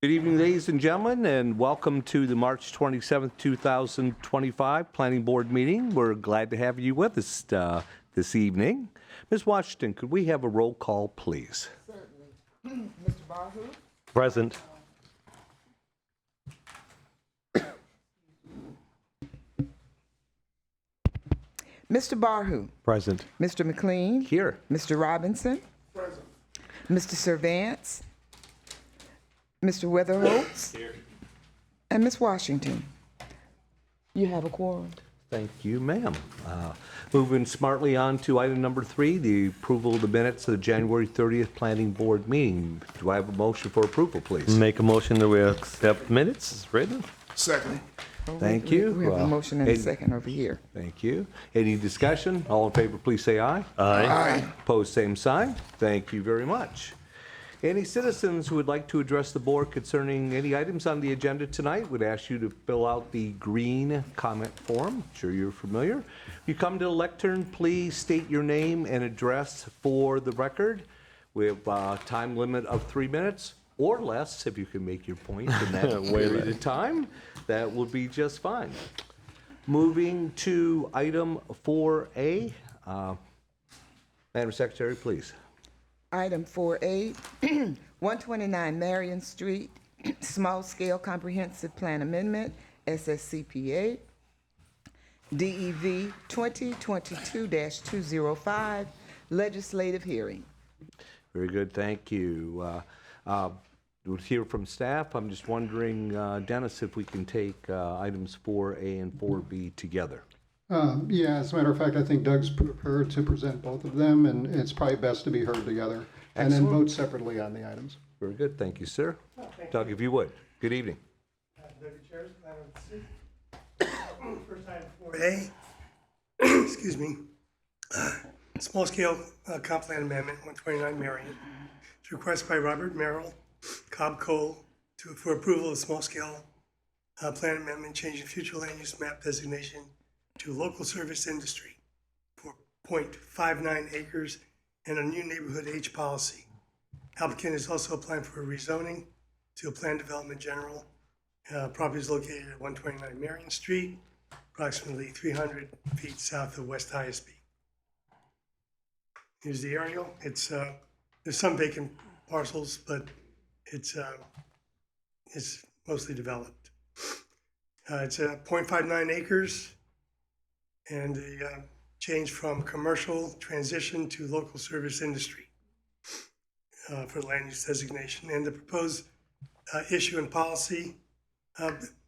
Good evening, ladies and gentlemen, and welcome to the March 27th, 2025 Planning Board meeting. We're glad to have you with us this evening. Ms. Washington, could we have a roll call, please? Certainly. Mr. Barhu? Present. Mr. Barhu? Present. Mr. McLean? Here. Mr. Robinson? Present. Mr. Servance? Mr. Weatherholtz? Here. And Ms. Washington? You have a quorum. Thank you, ma'am. Moving smartly on to item number 3, the approval of the minutes of the January 30th Planning Board meeting. Do I have a motion for approval, please? Make a motion that we accept minutes as written. Second. Thank you. We have a motion and a Any- second over here. Thank you. Any discussion? All in favor, please say aye. Aye. Opposed, same sign. Thank you very much. Any citizens who would like to address the board concerning any items on the agenda tonight would ask you to fill out the green comment form. I'm sure you're familiar. You come to the lectern, please state your name and address for the record. We have a time limit of 3 minutes or less if you can make your point in that Way period less. of time. That would be just fine. Moving to item 4A. Madam Secretary, please. Item 4A, 129 Marion Street, Small Scale Comprehensive Plan Amendment, SSCPA, DEV 2022-205, legislative hearing. Very good, thank you. We'll hear from staff. I'm just wondering, Dennis, if we can take items 4A and 4B together. Yeah, as a matter of fact, I think Doug's prepared to present both of them, and it's probably best to be heard together. And then vote separately on the items. Very good, thank you, sir. Doug, if you would. Good evening. Deputy Chairs, Madam City. First item 4A, excuse me, small scale comp plan amendment, 129 Marion. It's requested by Robert Merrill, Cobb Cole, for approval of small scale plan amendment, changing future land use map designation to local service industry for 0.59 acres and a new neighborhood H policy. Applicant is also applying for a rezoning to a planned development general. Property is located at 129 Marion Street, approximately 300 feet south of West ISB. Here's the aerial. It's there's some vacant parcels, but it's mostly developed. It's 0.59 acres, and the change from commercial transition to local service industry for land use designation. And the proposed issue and policy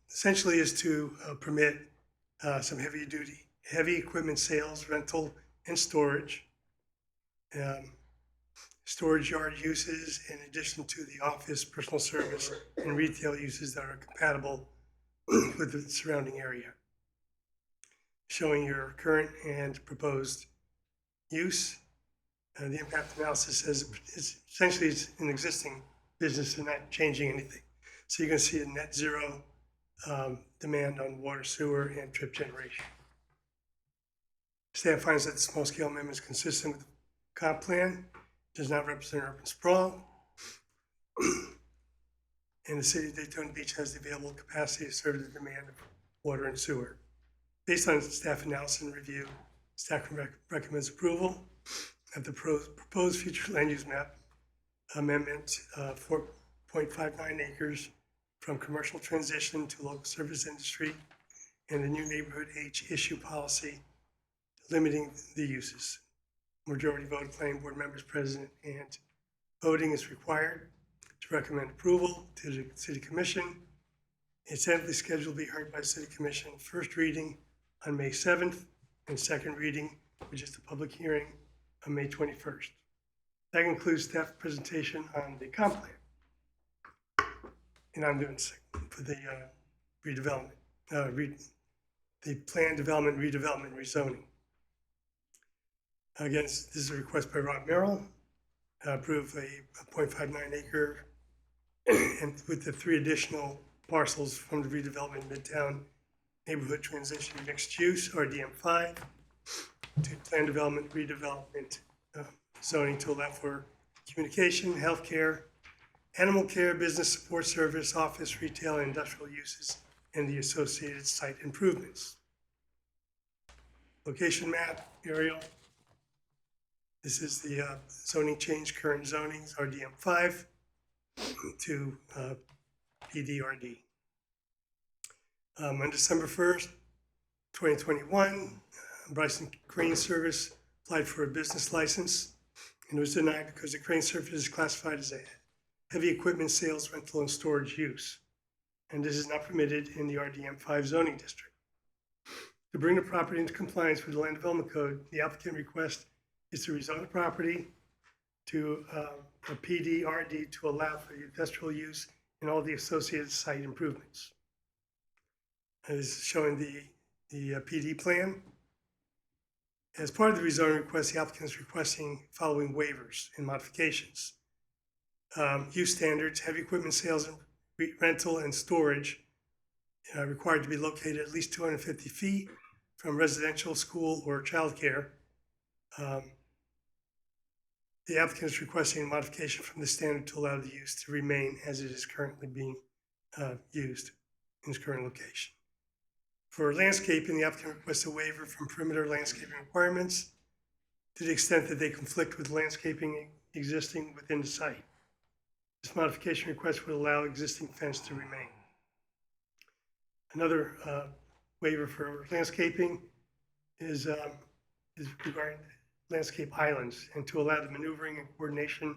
essentially is to permit some heavy equipment sales, rental, and storage. Storage yard uses in addition to the office, personal service, and retail uses that are compatible with the surrounding area. Showing your current and proposed use. The impact analysis says it's an existing business and not changing anything. So you're going to see a net zero demand on water, sewer, and trip generation. Staff finds that the small scale amendment is consistent with the comp plan, does not represent urban sprawl, and the city of Daytona Beach has the available capacity to serve the demand of water and sewer. Based on staff analysis and review, staff recommends approval of the proposed future land use map amendment, 4.59 acres from commercial transition to local service industry, and the new neighborhood H issue policy limiting the uses. Majority vote, planning board members present, and voting is required to recommend approval to the city commission. It's tentatively scheduled to be heard by city commission, first reading on May 7th, and second reading, which is the public hearing, on May 21st. That concludes staff presentation on the comp plan. And I'm doing for the redevelopment, the plan development, redevelopment, rezoning. Again, this is a request by Rob Merrill, approve a 0.59 acre and with the 3 additional parcels from the redevelopment Midtown neighborhood transition mixed use, RDM5, to plan development, redevelopment, zoning to allow for communication, healthcare, animal care, business support service, office, retail, and industrial uses, and the associated site improvements. Location map, aerial. This is the zoning change, current zonings, RDM 5 to PDRD. On December 1st, 2021, Bryson Crane Service applied for a business license and was denied because the crane service is classified as a heavy equipment sales, rental, and storage use. And this is not permitted in the RDM 5 zoning district. To bring the property into compliance with the Land Development Code, the applicant request is to rezone the property to a PDRD to allow for the industrial use and all the associated site improvements. This is showing the PD plan. As part of the rezoning request, the applicant is requesting following waivers and modifications. Use standards, heavy equipment sales, and rental and storage required to be located at least 250 feet from residential, school, or childcare. The applicant is requesting a modification from the standard to allow the use to remain as it is currently being used in its current location. For landscaping, the applicant requests a waiver from perimeter landscaping requirements to the extent that they conflict with landscaping existing within the site. This modification request would allow existing fence to remain. Another waiver for landscaping is regarding landscape islands and to allow the maneuvering and coordination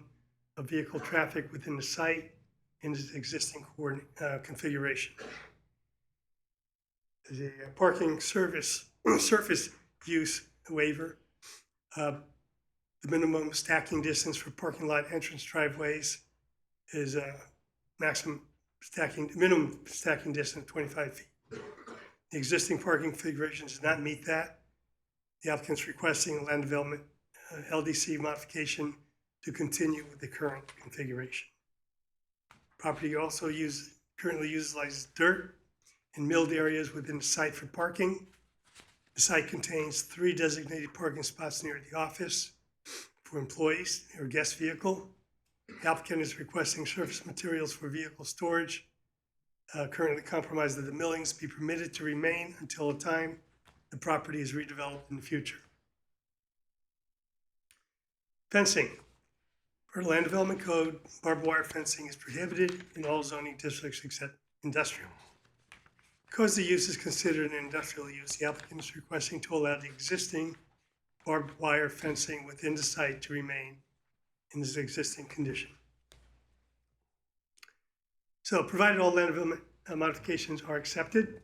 of vehicle traffic within the site in its existing configuration. The parking surface use waiver, the minimum stacking distance for parking lot entrance driveways is minimum stacking distance of 25 feet. The existing parking configuration does not meet that. The applicant's requesting a land development LDC modification to continue with the current configuration. Property also currently utilizes dirt and milled areas within the site for parking. The site contains 3 designated parking spots near the office for employees or guest vehicle. The applicant is requesting surface materials for vehicle storage. Currently compromised that the millings be permitted to remain until a time the property is redeveloped in the future. Fencing. Per the Land Development Code, barbed wire fencing is prohibited in all zoning districts except industrial. Because the use is considered an industrial use, the applicant is requesting to allow the existing barbed wire fencing within the site to remain in its existing condition. So provided all land development modifications are accepted,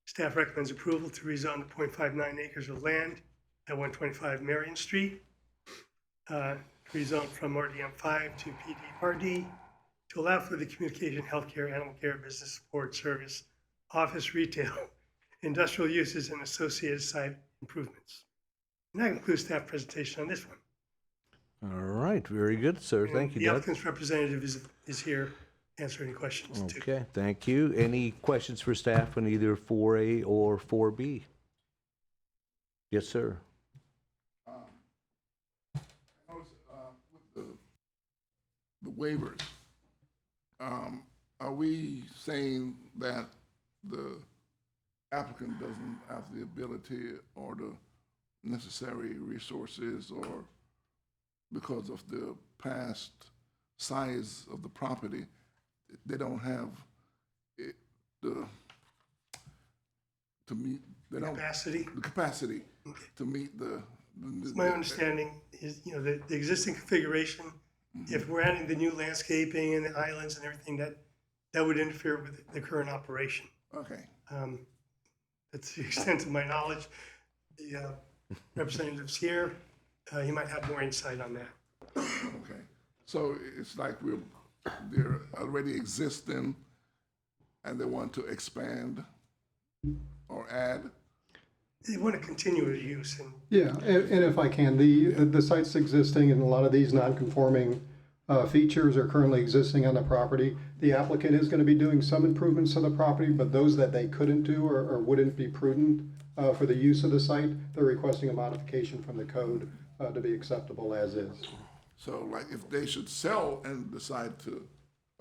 staff recommends approval to rezone the 0.59 acres of land at 125 Marion Street, rezone from RDM 5 to PDRD to allow for the communication, healthcare, animal care, business support service, office, retail, industrial uses, and associated site improvements. And that concludes staff presentation on this one. All right, very good, sir. Thank you, The Doug. applicant's representative is here to answer any questions too. Okay, thank you. Any questions for staff on either 4A or 4B? Yes, sir. With the waivers, are we saying that the applicant doesn't have the ability or the necessary resources, or because of the past size of the property, they don't have it, to meet, they don't, Capacity, the capacity to meet the my understanding is, the existing configuration, if we're adding the new landscaping and the islands and everything, that would interfere with the current operation. Okay, That's the extent of my knowledge. The representative's here. He might have more insight on that. okay. So it's like they're already existing and they want to expand or add? They want to continue the use and Yeah, and if I can, the site's existing and a lot of these non-conforming features are currently existing on the property. The applicant is going to be doing some improvements to the property, but those that they couldn't do or wouldn't be prudent for the use of the site, they're requesting a modification from the code to be acceptable as is. So like if they should sell and decide to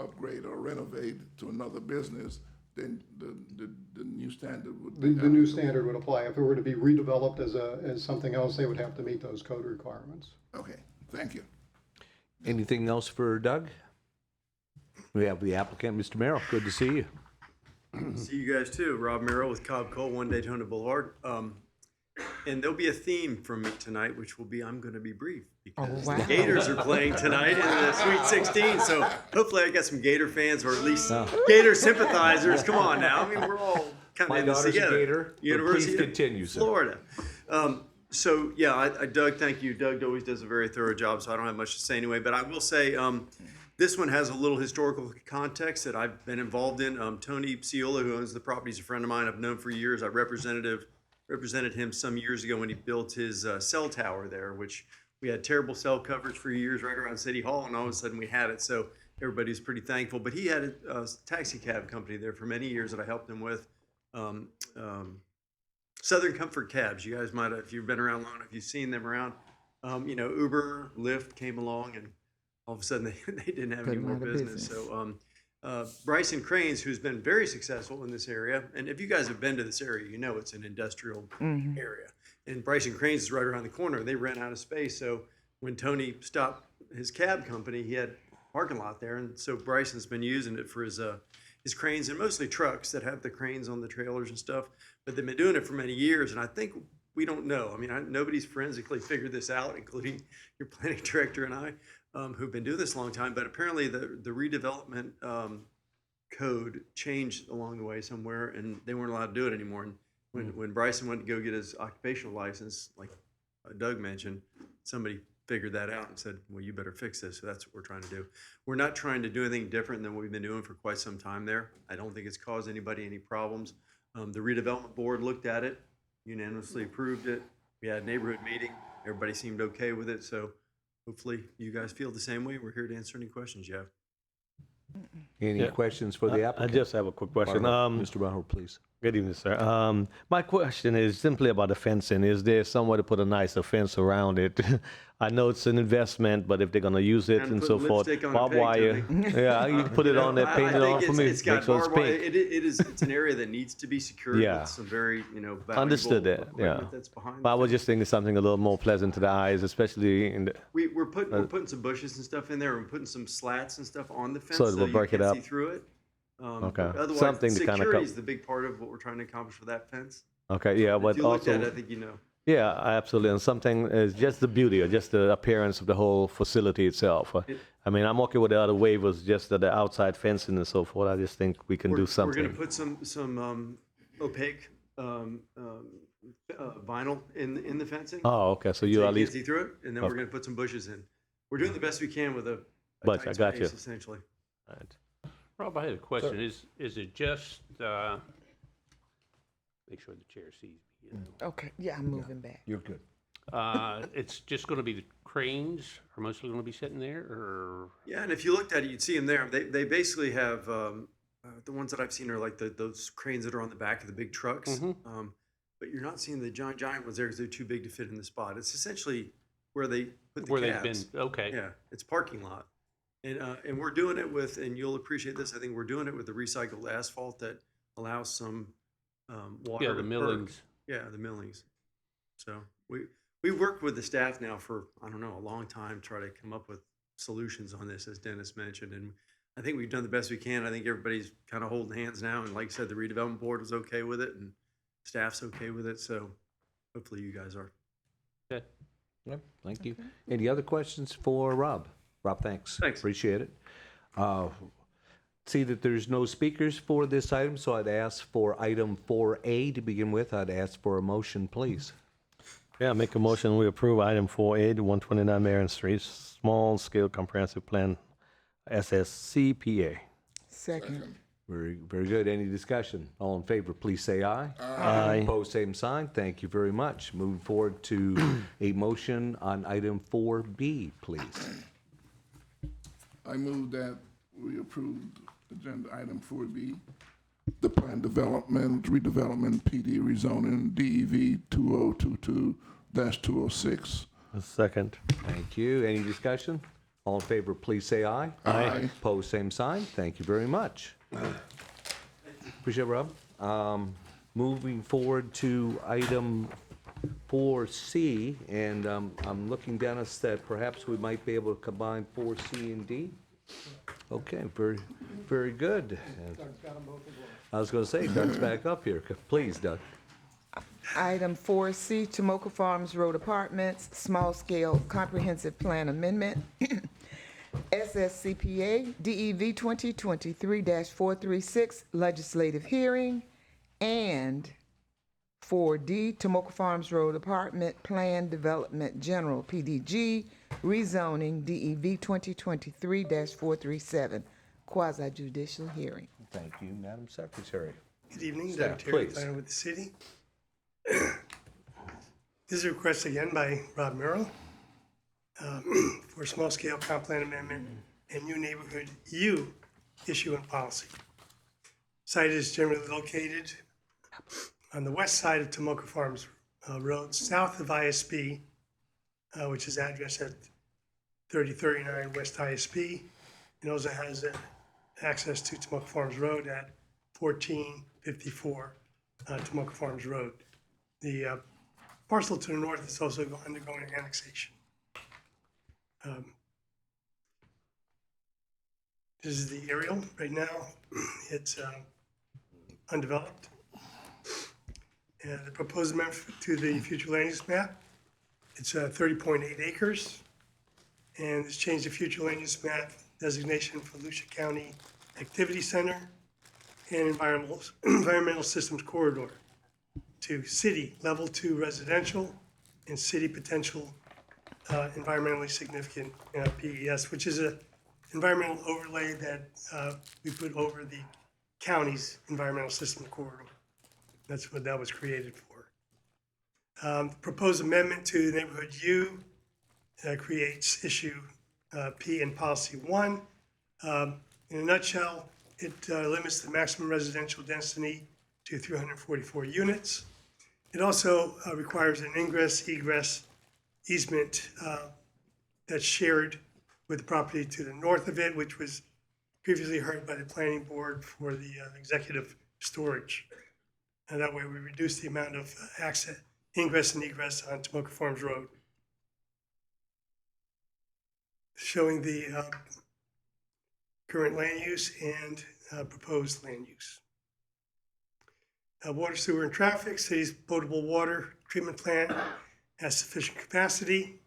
upgrade or renovate to another business, then the new standard would. The new standard would apply. If it were to be redeveloped as something else, they would have to meet those code requirements. Okay, thank you. Anything else for Doug? We have the applicant, Mr. Merrill. Good to see you. See you guys too. Rob Merrill with Cobb Cole, 1 Daytona Boulevard. And there'll be a theme from me tonight, which will be I'm going to be brief because wow. the Gators are playing tonight in the Sweet 16. So hopefully I got some Gator fans or at least Gator sympathizers. Come on now. I mean, we're all kind of My in this daughter's a together. Gator, but University please of continue, sir. Florida. So yeah, Doug, thank you. Doug always does a very thorough job, so I don't have much to say anyway. But I will say this one has a little historical context that I've been involved in. Tony Ciola, who owns the property, is a friend of mine. I've known for years. I represented him some years ago when he built his cell tower there, which we had terrible cell coverage for years right around City Hall, and all of a sudden we had it. So everybody's pretty thankful. But he had a taxi cab company there for many years that I helped him with. Southern Comfort Cabs. You guys might have, if you've been around long enough, you've seen them around. Uber, Lyft came along, and all of a sudden they didn't have any Couldn't more run a business. business. So Bryson Cranes, who's been very successful in this area, and if you guys have been to this area, you know it's an industrial area. And Bryson Cranes is right around the corner. They ran out of space, so when Tony stopped his cab company, he had a parking lot there, and so Bryson's been using it for his cranes and mostly trucks that have the cranes on the trailers and stuff. But they've been doing it for many years, and I think we don't know. I mean, nobody's forensically figured this out, including your planning director and I, who've been doing this a long time. But apparently, the redevelopment code changed along the way somewhere, and they weren't allowed to do it anymore. And when Bryson went to go get his occupational license, like Doug mentioned, somebody figured that out and said, well, you better fix this. So that's what we're trying to do. We're not trying to do anything different than what we've been doing for quite some time there. I don't think it's caused anybody any problems. The redevelopment board looked at it, unanimously approved it. We had a neighborhood meeting. Everybody seemed okay with it. So hopefully you guys feel the same way. We're here to answer any questions you have. Any Yeah. questions for the I applicant? just have a quick question. Mr. Barber, please. Good evening, sir. My question is simply about the fencing. Is there somewhere to put a nicer fence around it? I know it's an investment, but if they're going to use it And and put so forth, lipstick on a barbed pig, wire. Yeah, you can put it on there, paint it on for me. It's Make got sure it's barbed wire. pink. It's an area that needs to be secured Yeah. with some very, valuable Understood that, yeah. equipment that's behind. But I the was fence. just thinking something a little more pleasant to the eyes, especially in the. We're putting some bushes and stuff in there. We're putting some slats and stuff on the fence So it will you break it can't up. see through it. Okay. But otherwise, Something to kinda security is the big part of what we're trying to accomplish with that fence. Okay, yeah, If but you looked also. at it, I think you know. Yeah, absolutely. And something is just the beauty or just the appearance of the whole facility itself. I mean, I'm okay with the other waivers, just the outside fencing and so forth. I just think we can do We're something. going to put some opaque vinyl in the fencing. Oh, okay. So so you at can't least. see through it, and then we're going to put some bushes in. We're doing the best we can with a But tight I got space, you. essentially. Right. Rob, I had a question. Is it just, make sure the chair sees me. Okay, yeah, I'm moving back. You're good. It's just going to be the cranes are mostly going to be sitting there, or? Yeah, and if you looked at it, you'd see them there. They basically have the ones that I've seen are like those cranes that are on the back of the big trucks. But you're not seeing the giant ones there because they're too big to fit in the spot. It's essentially where they put the Where they've cabs. been, okay. Yeah, it's parking lot. And we're doing it with, and you'll appreciate this, I think we're doing it with the recycled asphalt that allows some water. Yeah, to the perk. millings. Yeah, the millings. So we've worked with the staff now for, I don't know, a long time, to try to come up with solutions on this, as Dennis mentioned. And I think we've done the best we can. I think everybody's kind of holding hands now. And like I said, the redevelopment board was okay with it and staff's okay with it. So hopefully you guys are. Okay. Yep, thank you. Any other questions for Rob? Rob, thanks. Thanks. Appreciate it. See that there's no speakers for this item, so I'd ask for item 4A to begin with. I'd ask for a motion, please. Yeah, make a motion. We approve item 4A, to 129 Marion Street, small scale comprehensive plan, SSCPA. Second. Very, very good. Any discussion? All in favor, please say aye. Aye. Opposed, same sign. Thank you very much. Moving forward to a motion on item 4B, please. I move that we approve agenda item 4B, the plan development, redevelopment, PD rezoning, DEV 2022-206. A second. Thank you. Any discussion? All in favor, please say aye. Aye. Opposed, same sign. Thank you very much. Appreciate it, Rob. Moving forward to item 4C, and I'm looking, Dennis, that perhaps we might be able to combine 4C and D. Okay, very, very good. I was going to say, Doug's back up here. Please, Doug. Item 4C, Tomoka Farms Road Apartments, Small Scale Comprehensive Plan Amendment, SSCPA DEV 2023-436 Legislative Hearing, and 4D, Tomoka Farms Road Apartment Plan Development General, PDG, rezoning DEV 2023-437 Quasi Judicial Hearing. Thank you, Madam Secretary. Good evening, Staff, Doug Terry, please. planner with the city. This is a request again by Rob Merrill for small-scale comp plan amendment and new neighborhood U issue and policy. Site is generally located on the west side of Tomoka Farms Road, south of ISP, which is addressed at 3039 West ISP. It also has access to Tomoka Farms Road at 1454 Tomoka Farms Road. The parcel to the north is also undergoing annexation. This is the aerial right now. It's undeveloped. And the proposed amendment to the future land use map, it's 30.8 acres. And it's changed the future land use map designation for Volusia County Activity Center and Environmental Systems Corridor to city level 2 residential and city potential environmentally significant PES, which is a environmental overlay that we put over the county's environmental system corridor. That's what that was created for. Proposed amendment to neighborhood U creates issue P in policy 1. In a nutshell, it limits the maximum residential density to 344 units. It also requires an ingress-egress easement that's shared with the property to the north of it, which was previously heard by the planning board for the executive storage. And that way we reduce the amount of access, ingress and egress on Tomoka Farms Road. Showing the current land use and proposed land use. Water, sewer, and traffic, city's potable water treatment plant has sufficient capacity.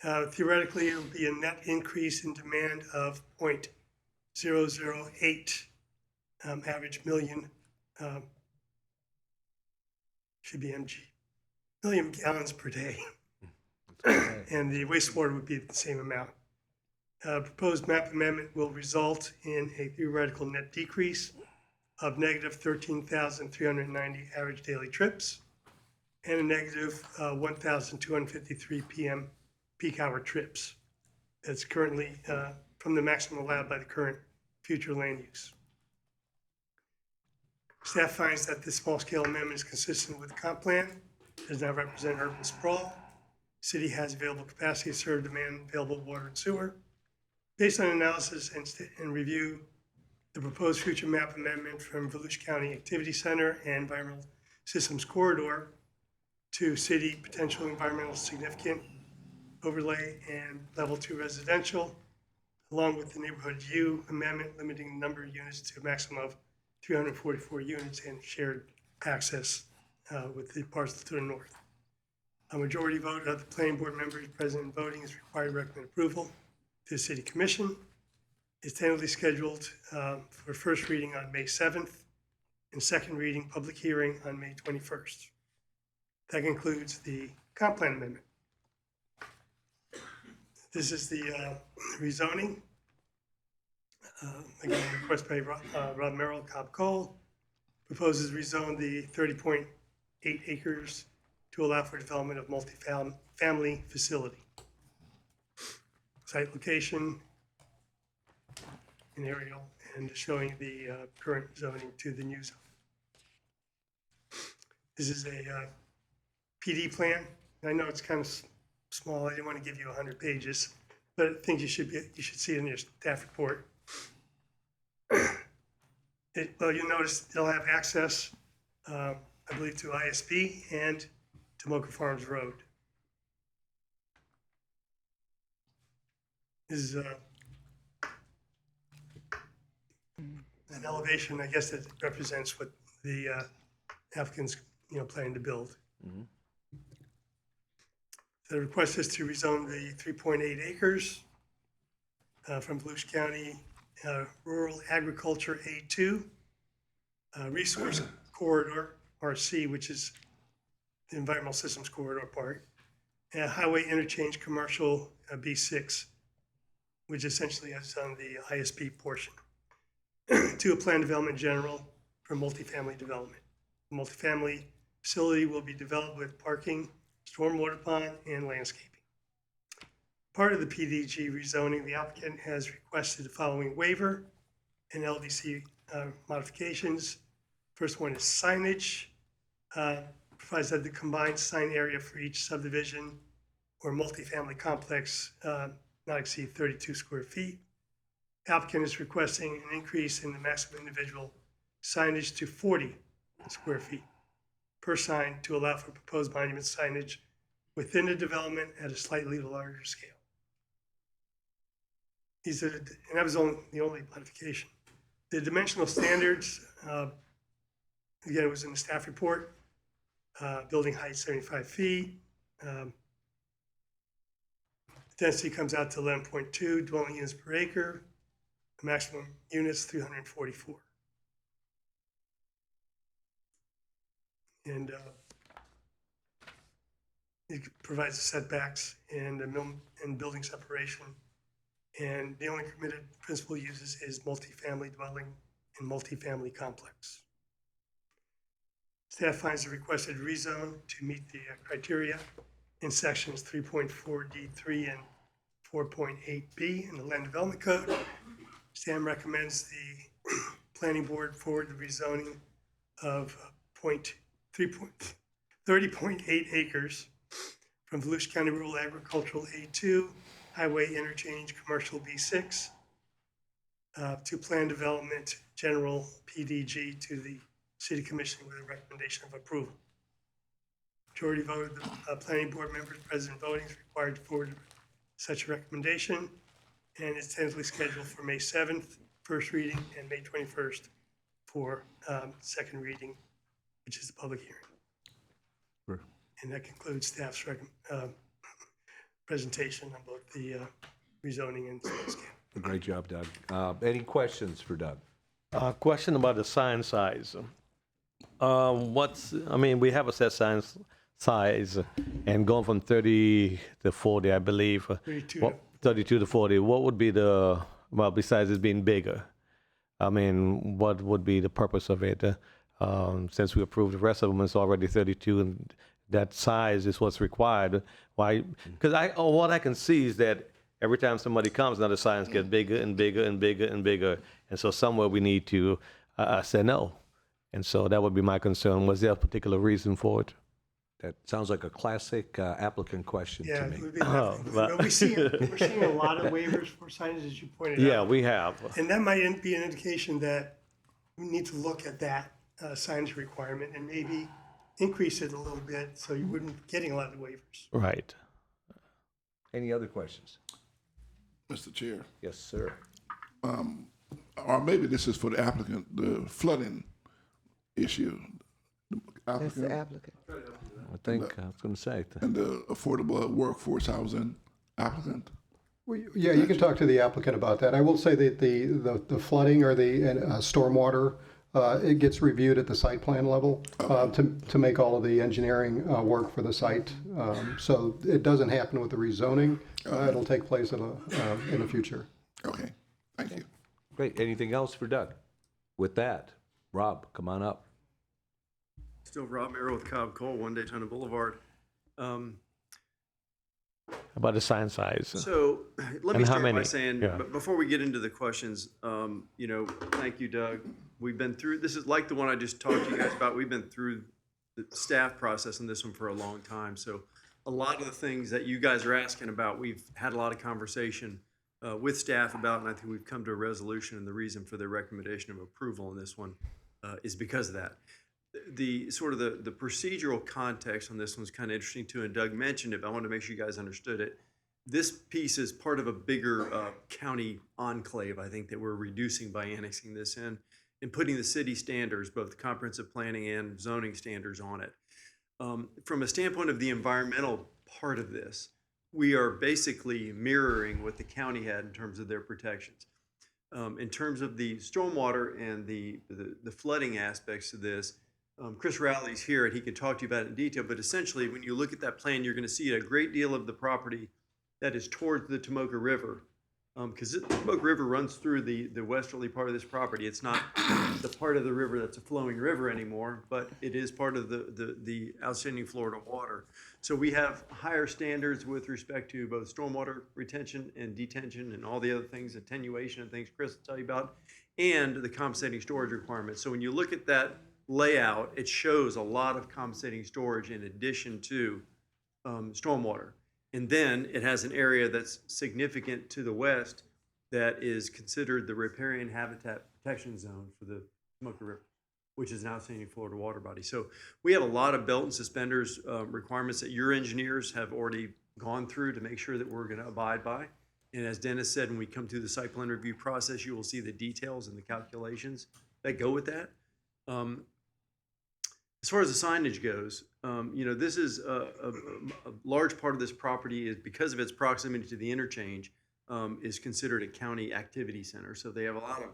Theoretically, it will be a net increase in demand of 0.008 average million, should be mg, million gallons per day. And the wastewater would be the same amount. Proposed map amendment will result in a theoretical net decrease of negative 13,390 average daily trips and a negative 1,253 PM peak hour trips. That's currently from the maximum allowed by the current future land use. Staff finds that this small scale amendment is consistent with the comp plan, does not represent urban sprawl. City has available capacity to serve demand, available water and sewer. Based on analysis and review, the proposed future map amendment from Volusia County Activity Center and Environmental Systems Corridor to city potential environmental significant overlay and level 2 residential, along with the neighborhood U amendment limiting the number of units to a maximum of 344 units and shared access with the parcel to the north. A majority vote of the planning board members present in voting is required to recommend approval to the city commission. It's tentatively scheduled for first reading on May 7th and second reading public hearing on May 21st. That concludes the comp plan amendment. This is the rezoning. Again, request by Rob Merrill, Cobb Cole, proposes rezone the 30.8 acres to allow for development of multi-family facility. Site location and aerial, and showing the current zoning to the new zone. This is a PD plan. I know it's kind of small. I didn't want to give you 100 pages. but I think you should see it in your staff report. Well, you'll notice they'll have access, I believe, to ISP and to Mocha Farms Road. Is an elevation, I guess, that represents what the applicant's, planning to build. The request is to rezone the 3.8 acres from Volusia County Rural Agriculture A2, Resource Corridor, RC, which is the Environmental Systems Corridor part, and Highway Interchange Commercial B6, which essentially is on the ISP portion, to a plan development general for multifamily development. The multifamily facility will be developed with parking, stormwater pond, and landscaping. Part of the PDG rezoning, the applicant has requested the following waiver and LDC modifications. First one is signage. Provides that the combined sign area for each subdivision or multifamily complex not exceed 32 square feet. Applicant is requesting an increase in the maximum individual signage to 40 square feet per sign to allow for proposed monument signage within the development at a slightly larger scale. And that was the only modification. The dimensional standards, again, it was in the staff report. Building height 75 feet. Density comes out to 11.2 dwelling units per acre. The maximum units 344. And it provides the setbacks and building separation. And the only permitted principal uses is multifamily dwelling and multifamily complex. Staff finds the requested rezone to meet the criteria in sections 3.4D3 and 4.8B in the Land Development Code. Staff recommends the planning board forward the rezoning of 30.8 acres from Volusia County Rural Agricultural A2, Highway Interchange Commercial B6, to Plan Development General PDG to the City Commission with a recommendation of approval. Majority vote of the planning board members present voting is required to forward such a recommendation, and it's tentatively scheduled for May 7th, first reading, and May 21st for second reading, which is the public hearing. Sure. And that concludes staff's presentation on both the rezoning and scale. Great job, Doug. Any questions for Doug? Question about the sign size. We have a set sign size, and going from 30 to 40, I believe. 32 to 40. What would be besides it being bigger? What would be the purpose of it? Since we approved the rest of them, it's already 32, and that size is what's required. Why? Because what I can see is that every time somebody comes, now the signs get bigger and bigger and bigger and bigger, and so somewhere we need to say no. And so that would be my concern. Was there a particular reason for it? That sounds like a classic applicant question Yeah, to it me. would be nothing. But we're seeing a lot of waivers for signage, as you pointed out. Yeah, we have. And that might be an indication that we need to look at that signage requirement and maybe increase it a little bit so you wouldn't be getting a lot of waivers. Right. Any other questions? Mr. Chair, Yes, sir. or maybe this is for the applicant, the flooding issue. The That's the applicant applicant. I think I was going to say. and the affordable workforce housing applicant. Well, yeah, you can talk to the applicant about that. I will say that the flooding or the stormwater, it gets reviewed at the site plan level to make all of the engineering work for the site. So it doesn't happen with the rezoning. It'll take place in the future. Okay, thank you. Great. Anything else for Doug? With that, Rob, come on up. Still Rob Merrill with Cobb Cole, One Daytona Boulevard. About the sign size. So let me And how start by many? saying, Yeah. but before we get into the questions, thank you, Doug. We've been through, this is like the one I just talked to you guys about. We've been through the staff process on this one for a long time. So a lot of the things that you guys are asking about, we've had a lot of conversation with staff about, and I think we've come to a resolution, and the reason for the recommendation of approval on this one is because of that. The sort of the procedural context on this one's kind of interesting too, and Doug mentioned it, but I wanted to make sure you guys understood it. This piece is part of a bigger county enclave, I think, that we're reducing by annexing this in and putting the city standards, both comprehensive planning and zoning standards on it. From a standpoint of the environmental part of this, we are basically mirroring what the county had in terms of their protections. In terms of the stormwater and the flooding aspects of this, Chris Rowley's here and he can talk to you about it in detail, but essentially when you look at that plan, you're going to see a great deal of the property that is towards the Tomoka River. Because the Tomoka River runs through the westerly part of this property. It's not the part of the river that's a flowing river anymore, but it is part of the outstanding Florida water. So we have higher standards with respect to both stormwater retention and detention and all the other things, attenuation and things Chris will tell you about, and the compensating storage requirements. So when you look at that layout, it shows a lot of compensating storage in addition to stormwater. And then it has an area that's significant to the west that is considered the riparian habitat protection zone for the Tomoka River, which is an outstanding Florida water body. So we have a lot of belt and suspenders requirements that your engineers have already gone through to make sure that we're going to abide by. And as Dennis said, when we come through the site plan review process, you will see the details and the calculations that go with that. As far as the signage goes, this is a large part of this property is because of its proximity to the interchange is considered a county activity center. So they have a lot of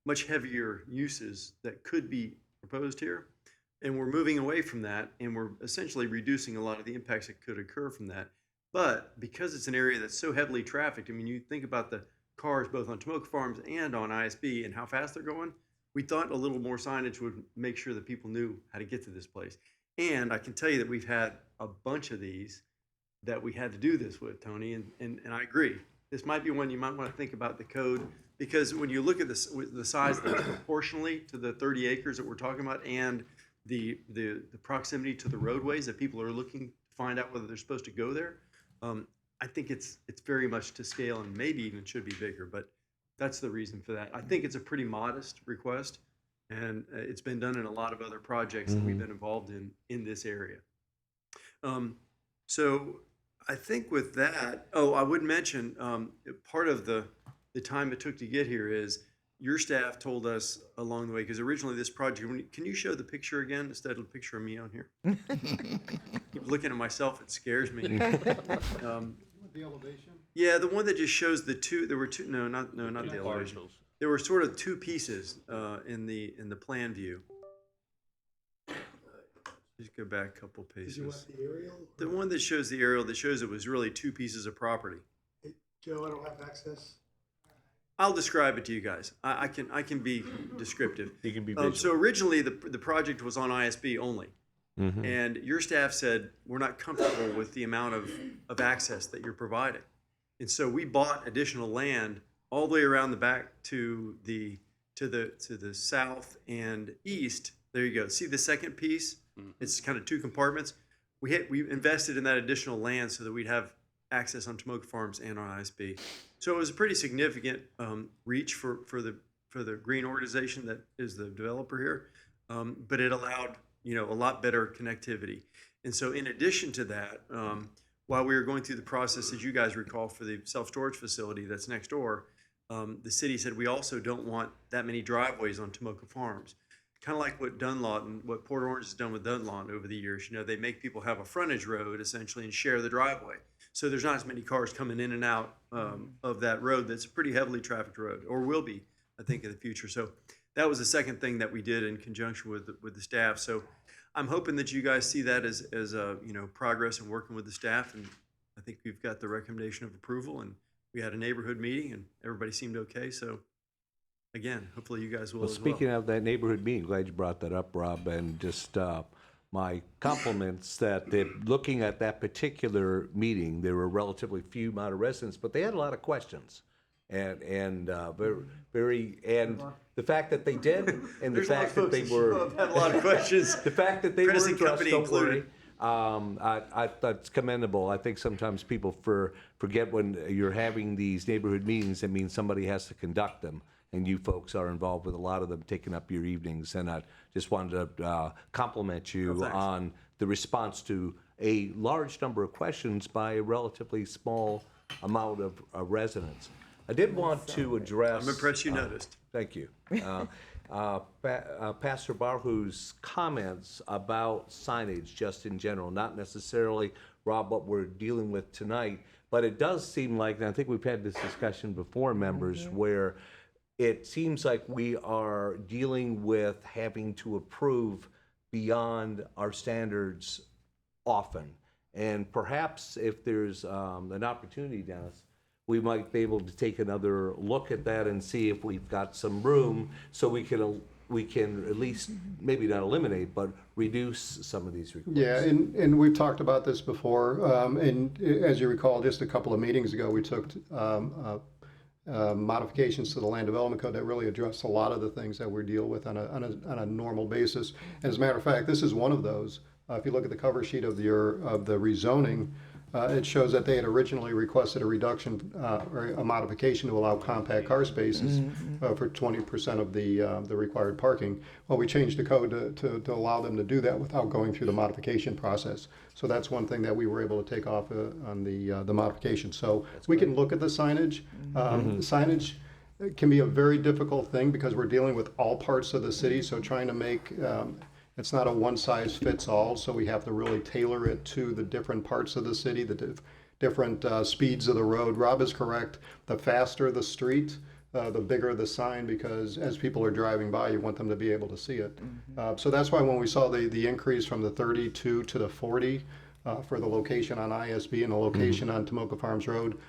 much heavier uses that could be proposed here. And we're moving away from that and we're essentially reducing a lot of the impacts that could occur from that. But because it's an area that's so heavily trafficked, I mean, you think about the cars both on Tomoka Farms and on ISB and how fast they're going, we thought a little more signage would make sure that people knew how to get to this place. And I can tell you that we've had a bunch of these that we had to do this with, Tony, and I agree. This might be one you might want to think about the code, because when you look at this, the size proportionally to the 30 acres that we're talking about and the proximity to the roadways that people are looking to find out whether they're supposed to go there, I think it's very much to scale and maybe even should be bigger, but that's the reason for that. I think it's a pretty modest request, and it's been done in a lot of other projects that we've been involved in this area. So I think with that, I would mention part of the time it took to get here is your staff told us along the way, because originally this project, can you show the picture again instead of the picture of me on here? Keep looking at myself, it scares me. The elevation? Yeah, the one that just shows the two. There were two. No, not the elevation. Parcels. There were sort of two pieces in the plan view. Just go back a couple Did you pages. want the aerial? The one that shows the aerial that shows it was really two pieces of property. Joe, I don't have access. I'll describe it to you guys. I can be descriptive. You can be So originally the project was on ISB only. And your staff said, we're not comfortable with the amount of access that you're providing. And so we bought additional land all the way around the back to the south and east. There you go. See the second piece? It's kind of two compartments. We invested in that additional land so that we'd have access on Tomoka Farms and on ISB. So it was a pretty significant reach for the green organization that is the developer here. But it allowed a lot better connectivity. And so in addition to that, while we were going through the process, as you guys recall, for the self-storage facility that's next door, the city said we also don't want that many driveways on Tomoka Farms. Kind of like what Dunlawton, what Port Orange has done with Dunlawton over the years. They make people have a frontage road essentially and share the driveway. So there's not as many cars coming in and out of that road that's a pretty heavily trafficked road, or will be, I think, in the future. So that was the second thing that we did in conjunction with the staff. So I'm hoping that you guys see that as progress in working with the staff. And I think we've got the recommendation of approval, and we had a neighborhood meeting and everybody seemed okay. So again, hopefully you guys will Well, as well. speaking of that neighborhood meeting, glad you brought that up, Rob, and just my compliments that looking at that particular meeting, there were relatively few amount of residents, but they had a lot of questions. And the fact that they did, and the There's a lot of fact that folks they were, had a lot of questions. the fact that they were Chris and addressed, company don't worry. included. That's commendable. I think sometimes people forget when you're having these neighborhood meetings, it means somebody has to conduct them. And you folks are involved with a lot of them, taking up your evenings. And I just wanted to compliment you thanks. on the response to a large number of questions by a relatively small amount of residents. I did want to address. I'm impressed you noticed. Thank you. Pastor Barhu's comments about signage just in general, not necessarily, Rob, what we're dealing with tonight, but it does seem like, and I think we've had this discussion before, members, where it seems like we are dealing with having to approve beyond our standards often. And perhaps if there's an opportunity, Dennis, we might be able to take another look at that and see if we've got some room so we can at least, maybe not eliminate, but reduce some of these requests. Yeah, and we've talked about this before, and as you recall, just a couple of meetings ago, we took modifications to the Land Development Code that really address a lot of the things that we deal with on a normal basis. And as a matter of fact, this is one of those. If you look at the cover sheet of the rezoning, it shows that they had originally requested a reduction or a modification to allow compact car spaces for 20% of the required parking. Well, we changed the code to allow them to do that without going through the modification process. So that's one thing that we were able to take off on the modification. So we can look at the signage. Signage can be a very difficult thing because we're dealing with all parts of the city. So trying to make it's not a one-size-fits-all, so we have to really tailor it to the different parts of the city, the different speeds of the road. Rob is correct. The faster the street, the bigger the sign, because as people are driving by, you want them to be able to see it. So that's why when we saw the increase from the 32 to the 40 for the location on ISB and the location on Tomoka Farms Road,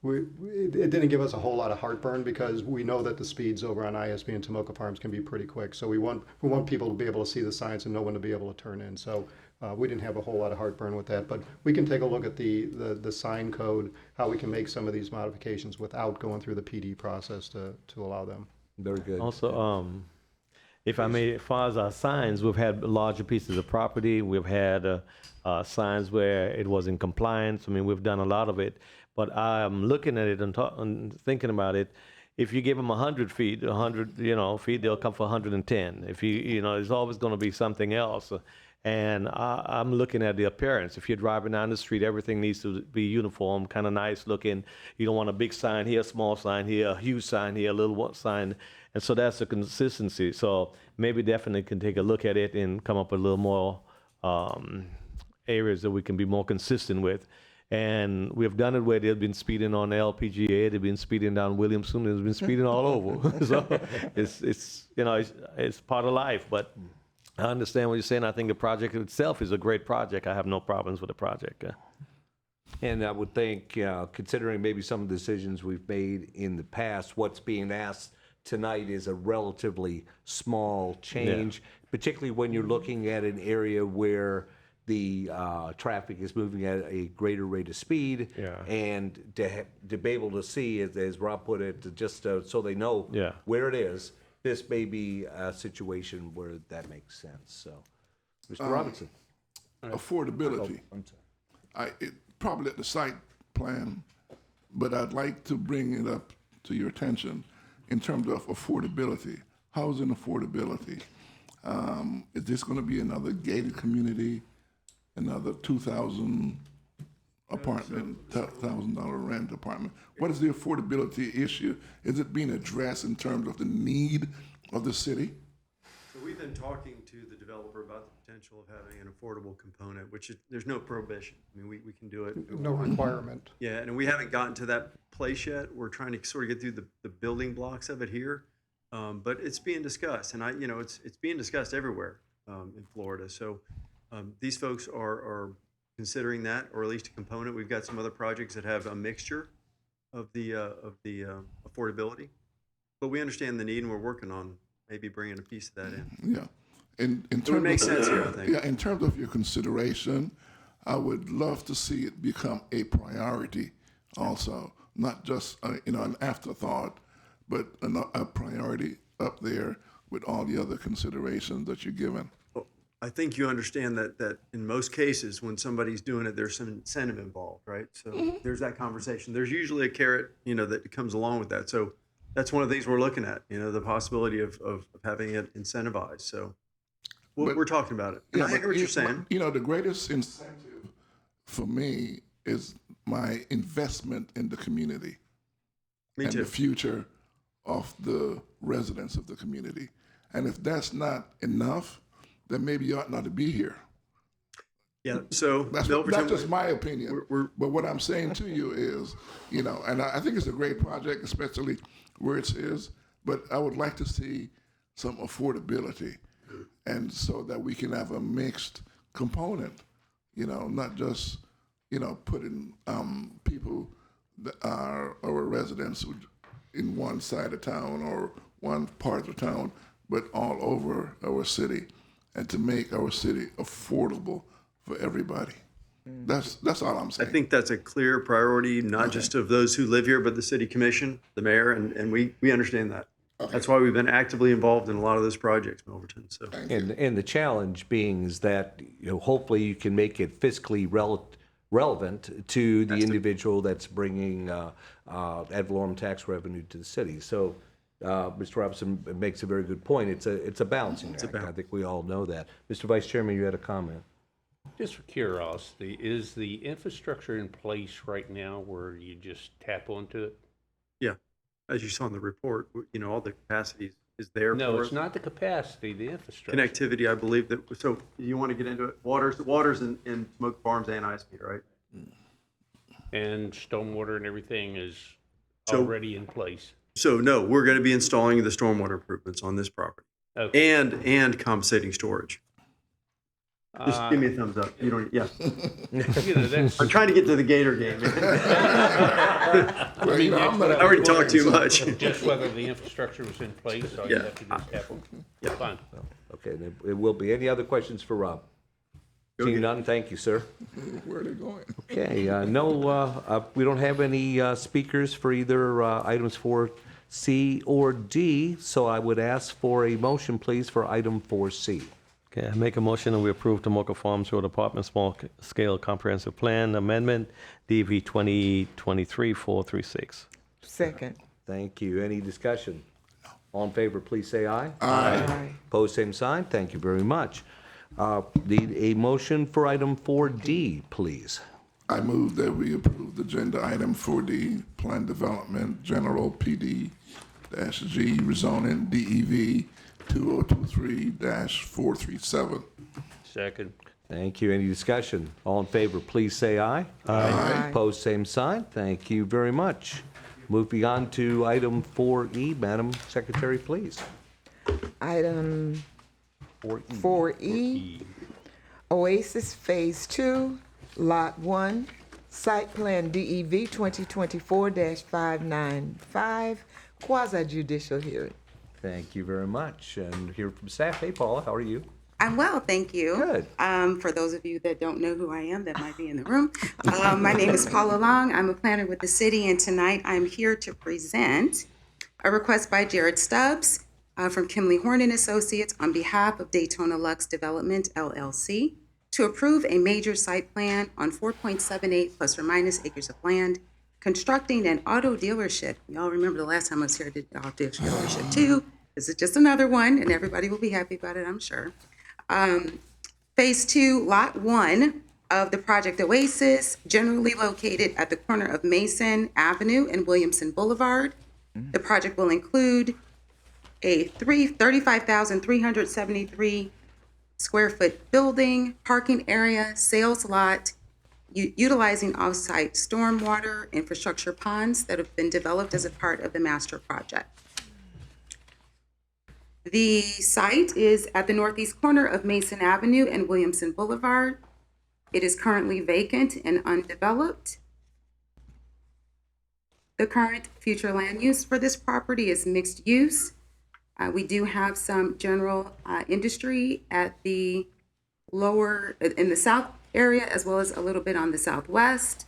it didn't give us a whole lot of heartburn because we know that the speeds over on ISB and Tomoka Farms can be pretty quick. So we want people to be able to see the signs and know when to be able to turn in. So we didn't have a whole lot of heartburn with that. But we can take a look at the sign code, how we can make some of these modifications without going through the PD process to allow them. Very good. Also, if I may, as far as our signs, we've had larger pieces of property. We've had signs where it was in compliance. I mean, we've done a lot of it. But I'm looking at it and thinking about it. If you give them 100 feet, 100 feet, they'll come for 110. If there's always going to be something else. And I'm looking at the appearance. If you're driving down the street, everything needs to be uniform, kind of nice looking. You don't want a big sign here, a small sign here, a huge sign here, a little sign. And so that's the consistency. So maybe definitely can take a look at it and come up with a little more areas that we can be more consistent with. And we've done it where they've been speeding on LPGA, they've been speeding down Williamson, they've been speeding all over. So it's part of life. But I understand what you're saying. I think the project itself is a great project. I have no problems with the project. And I would think, considering maybe some of the decisions we've made in the past, what's being asked tonight is a relatively small change, particularly when you're looking at an area where the traffic is moving at a greater rate of speed, and to be able to see, as Rob put it, just so they know where it is, this may be a situation where that makes sense. So, Mr. Robinson. Affordability. Probably at the site plan, but I'd like to bring it up to your attention in terms of affordability, housing affordability. Is this going to be another gated community? Another $2,000 apartment, $1,000 rent apartment. What is the affordability issue? Is it being addressed in terms of the need of the city? So we've been talking to the developer about the potential of having an affordable component, which there's no prohibition. I mean, we can do it. No requirement. Yeah, and we haven't gotten to that place yet. We're trying to sort of get through the building blocks of it here, but it's being discussed, and it's being discussed everywhere in Florida. So. These folks are considering that, or at least a component. We've got some other projects that have a mixture of the affordability, but we understand the need, and we're working on maybe bringing a piece of that in. Yeah, in terms It would make sense here, I think. Yeah, in terms of your consideration, I would love to see it become a priority, also, not just an afterthought, but a priority up there with all the other considerations that you're given. I think you understand that in most cases, when somebody's doing it, there's some incentive involved, right? So there's that conversation. There's usually a carrot, that comes along with that. So that's one of the things we're looking at, the possibility of having it incentivized. So we're talking about it. And I hear what you're saying. The greatest incentive for me is my investment in the community Me and too. the future of the residents of the community. And if that's not enough, then maybe you ought not to be here. Yeah. So That's Milverton, just my opinion. But what I'm saying to you is, and I think it's a great project, especially where it is, but I would like to see some affordability, and so that we can have a mixed component, not just, putting people that are our residents who in one side of town or one part of the town, but all over our city, and to make our city affordable for everybody. That's all I'm I saying. think that's a clear priority, not just of those who live here, but the city commission, the mayor, and we understand that. That's why we've been actively involved in a lot of those projects, Milverton. So And the challenge being is that, hopefully you can make it fiscally relevant to the individual that's bringing ad valorem tax revenue to the city. So Mr. Robinson makes a very good point. It's a balancing act. I think we all know that. Mr. Vice Chairman, you had a comment. Just for curiosity, is the infrastructure in place right now where you just tap onto it? yeah, as you saw in the report, all the capacity is there No, for it's us. not the capacity, the infrastructure. Connectivity, I believe that. So you want to get into it? Waters in Smoke Farms and ISP, right? And stormwater and everything is So- already in place. So no, we're going to be installing the stormwater improvements on this property Okay. and compensating storage. Just give me a thumbs up. You don't. Yeah, That's, I'm trying to get to the Gator game. Well, I'm I not- already talked too much. just whether the infrastructure was in place, all you Yeah. have to do is tap on. Yeah, fine. Okay, then it will be. Any other questions for Rob? Seeing none, thank you, sir. Where are they going? Okay, we don't have any speakers for either items 4C or D, so I would ask for a motion, please, for item 4C. Okay, I make a motion that we approve Tomoka Farms Road Apartment Small Scale Comprehensive Plan Amendment, DV 2023-436. Second. Thank you. Any discussion? All in favor, please say aye. Aye. Opposed, same sign. Thank you very much. Need a motion for item 4D, please. I move that we approve the agenda item 4D, Plan Development, General PD-G rezoning DEV 2023-437. Second. Thank you. Any discussion? All in favor, please say aye. Aye. Opposed, same sign. Thank you very much. Moving on to item 4E, Madam Secretary, please. Item 4E. 4E, Oasis Phase 2, Lot 1, Site Plan DEV 2024-595, quasi judicial hearing. Thank you very much. And here from staff, hey Paula, how are you? I'm well, thank you. Good. For those of you that don't know who I am, that might be in the room, my name is Paula Long. I'm a planner with the city, and tonight I'm here to present a request by Jared Stubbs from Kimley Horn and Associates on behalf of Daytona Lux Development LLC to approve a major site plan on 4.78 plus or minus acres of land, constructing an auto dealership. Y'all remember the last time I was here, I did auto dealership too. This is just another one, and everybody will be happy about it, I'm sure. Phase 2, Lot 1 of the project Oasis, generally located at the corner of Mason Avenue and Williamson Boulevard. The project will include a 35,373 square foot building, parking area, sales lot, utilizing off-site stormwater infrastructure ponds that have been developed as a part of the master project. The site is at the northeast corner of Mason Avenue and Williamson Boulevard. It is currently vacant and undeveloped. The current future land use for this property is mixed use. We do have some general industry at the lower, in the south area, as well as a little bit on the southwest.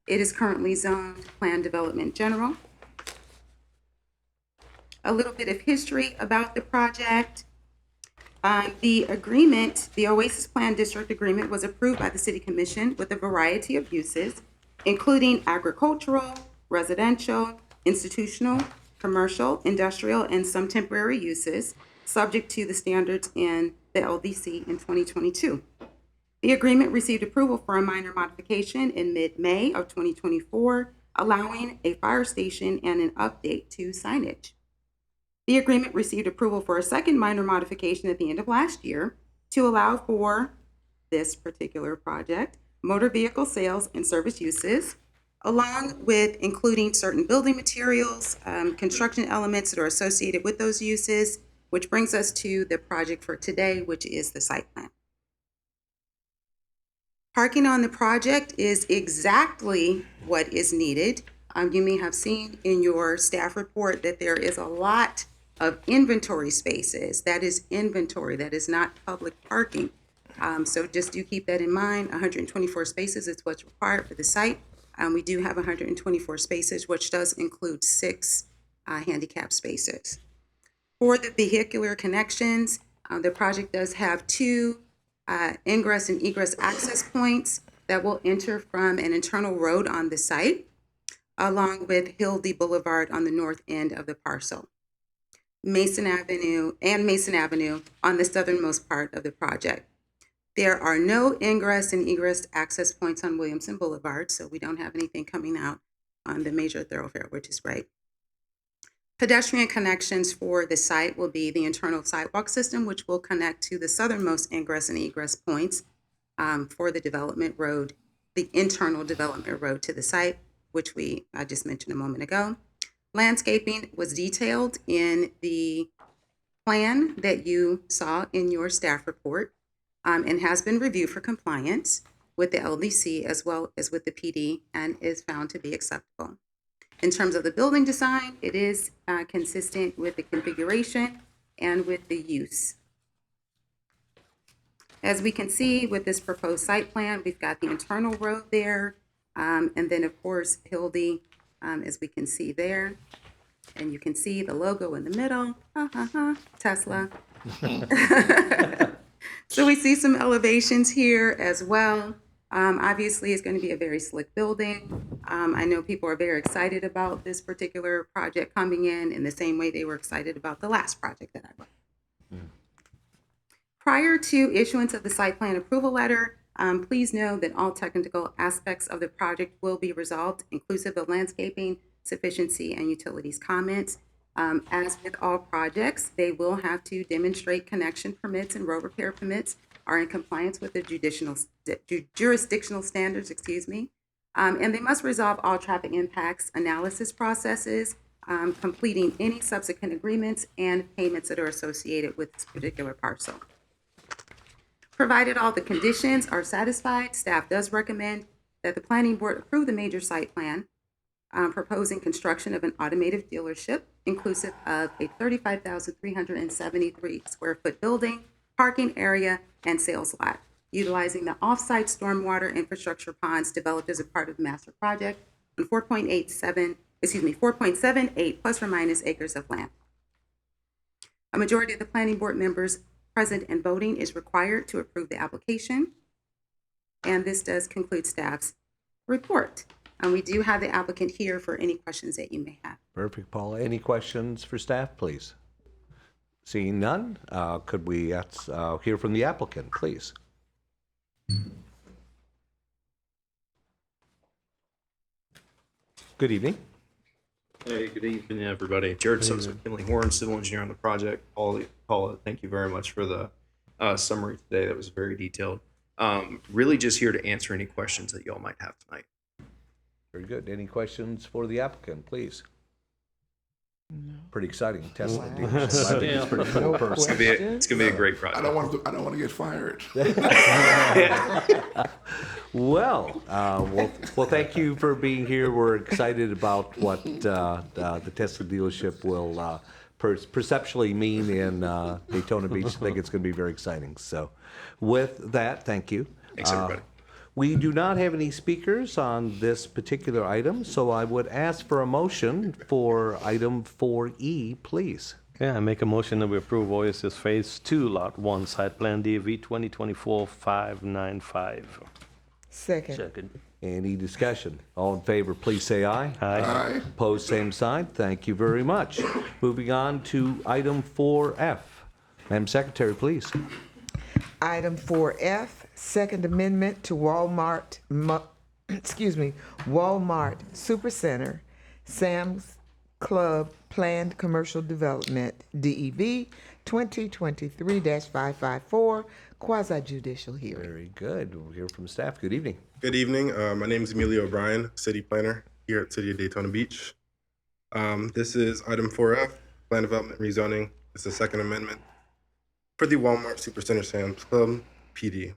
It is currently zoned Plan Development General. A little bit of history about the project. The agreement, the Oasis Plan District Agreement, was approved by the City Commission with a variety of uses, including agricultural, residential, institutional, commercial, industrial, and some temporary uses, subject to the standards in the LDC in 2022. The agreement received approval for a minor modification in mid-May of 2024, allowing a fire station and an update to signage. The agreement received approval for a second minor modification at the end of last year to allow for this particular project, motor vehicle sales and service uses, along with including certain building materials, construction elements that are associated with those uses, which brings us to the project for today, which is the site plan. Parking on the project is exactly what is needed. You may have seen in your staff report that there is a lot of inventory spaces. That is inventory, that is not public parking. So just do keep that in mind. 124 spaces is what's required for the site. We do have 124 spaces, which does include 6 handicap spaces. For the vehicular connections, the project does have 2 ingress and egress access points that will enter from an internal road on the site, along with Hildy Boulevard on the north end of the parcel. Mason Avenue on the southernmost part of the project. There are no ingress and egress access points on Williamson Boulevard, so we don't have anything coming out on the major thoroughfare, which is great. Pedestrian connections for the site will be the internal sidewalk system, which will connect to the southernmost ingress and egress points for the development road, the internal development road to the site, which I just mentioned a moment ago. Landscaping was detailed in the plan that you saw in your staff report and has been reviewed for compliance with the LDC as well as with the PD and is found to be acceptable. In terms of the building design, it is consistent with the configuration and with the use. As we can see with this proposed site plan, we've got the internal road there, and then of course Hildy, as we can see there, and you can see the logo in the middle, Tesla. So we see some elevations here as well. Obviously, it's going to be a very slick building. I know people are very excited about this particular project coming in the same way they were excited about the last project that I run. Prior to issuance of the site plan approval letter, please know that all technical aspects of the project will be resolved, inclusive of landscaping, sufficiency, and utilities comments. As with all projects, they will have to demonstrate connection permits and road repair permits are in compliance with the jurisdictional standards, and they must resolve all traffic impacts analysis processes, completing any subsequent agreements and payments that are associated with this particular parcel. Provided all the conditions are satisfied, staff does recommend that the planning board approve the major site plan, proposing construction of an automotive dealership inclusive of a 35,373 square foot building, parking area, and sales lot, utilizing the off-site stormwater infrastructure ponds developed as a part of the master project on 4.78 plus or minus acres of land. A majority of the planning board members present and voting is required to approve the application. And this does conclude staff's report. And we do have the applicant here for any questions that you may have. Perfect, Paula. Any questions for staff, please? Seeing none, could we hear from the applicant, please? Good evening. Hey, good evening, everybody. Jared Stokes with Kinley Horn, civil engineer on the project. Paula, thank you very much for the summary today. That was very detailed. Really just here to answer any questions that y'all might have tonight. Very good. Any questions for the applicant, please? Pretty exciting Tesla dealership. I think it's pretty cool personally. It's gonna be a great project. I don't want to get fired. Well, thank you for being here. We're excited about what the Tesla dealership will perceptually mean in Daytona Beach. I think it's going to be very exciting. So with that, thank you. Thanks, everybody. We do not have any speakers on this particular item, so I would ask for a motion for item 4E, please. Yeah, I make a motion that we approve Oasis Phase 2, Lot 1, Site Plan DV 2024-595. Second. Second. Any discussion? All in favor, please say aye. Aye. Opposed, same sign. Thank you very much. Moving on to item 4F. Madam Secretary, please. Item 4F, Second Amendment to Walmart Supercenter, Sam's Club Planned Commercial Development, DEV 2023-554, quasi judicial hearing. Very good. We'll hear from staff. Good evening. Good evening. My name is Emilio O'Brien, city planner here at City of Daytona Beach. This is item 4F, plan development rezoning. It's the Second Amendment for the Walmart Supercenter Sam's Club PD.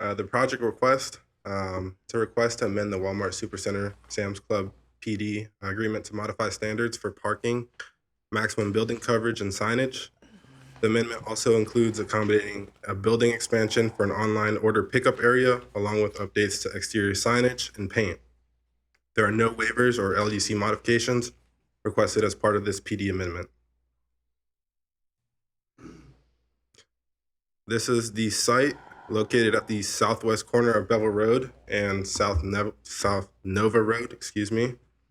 The project request, to request to amend the Walmart Supercenter Sam's Club PD agreement to modify standards for parking, maximum building coverage, and signage. The amendment also includes accommodating a building expansion for an online order pickup area, along with updates to exterior signage and paint. There are no waivers or LDC modifications requested as part of this PD amendment. This is the site located at the southwest corner of Bevel Road and South Nova Road,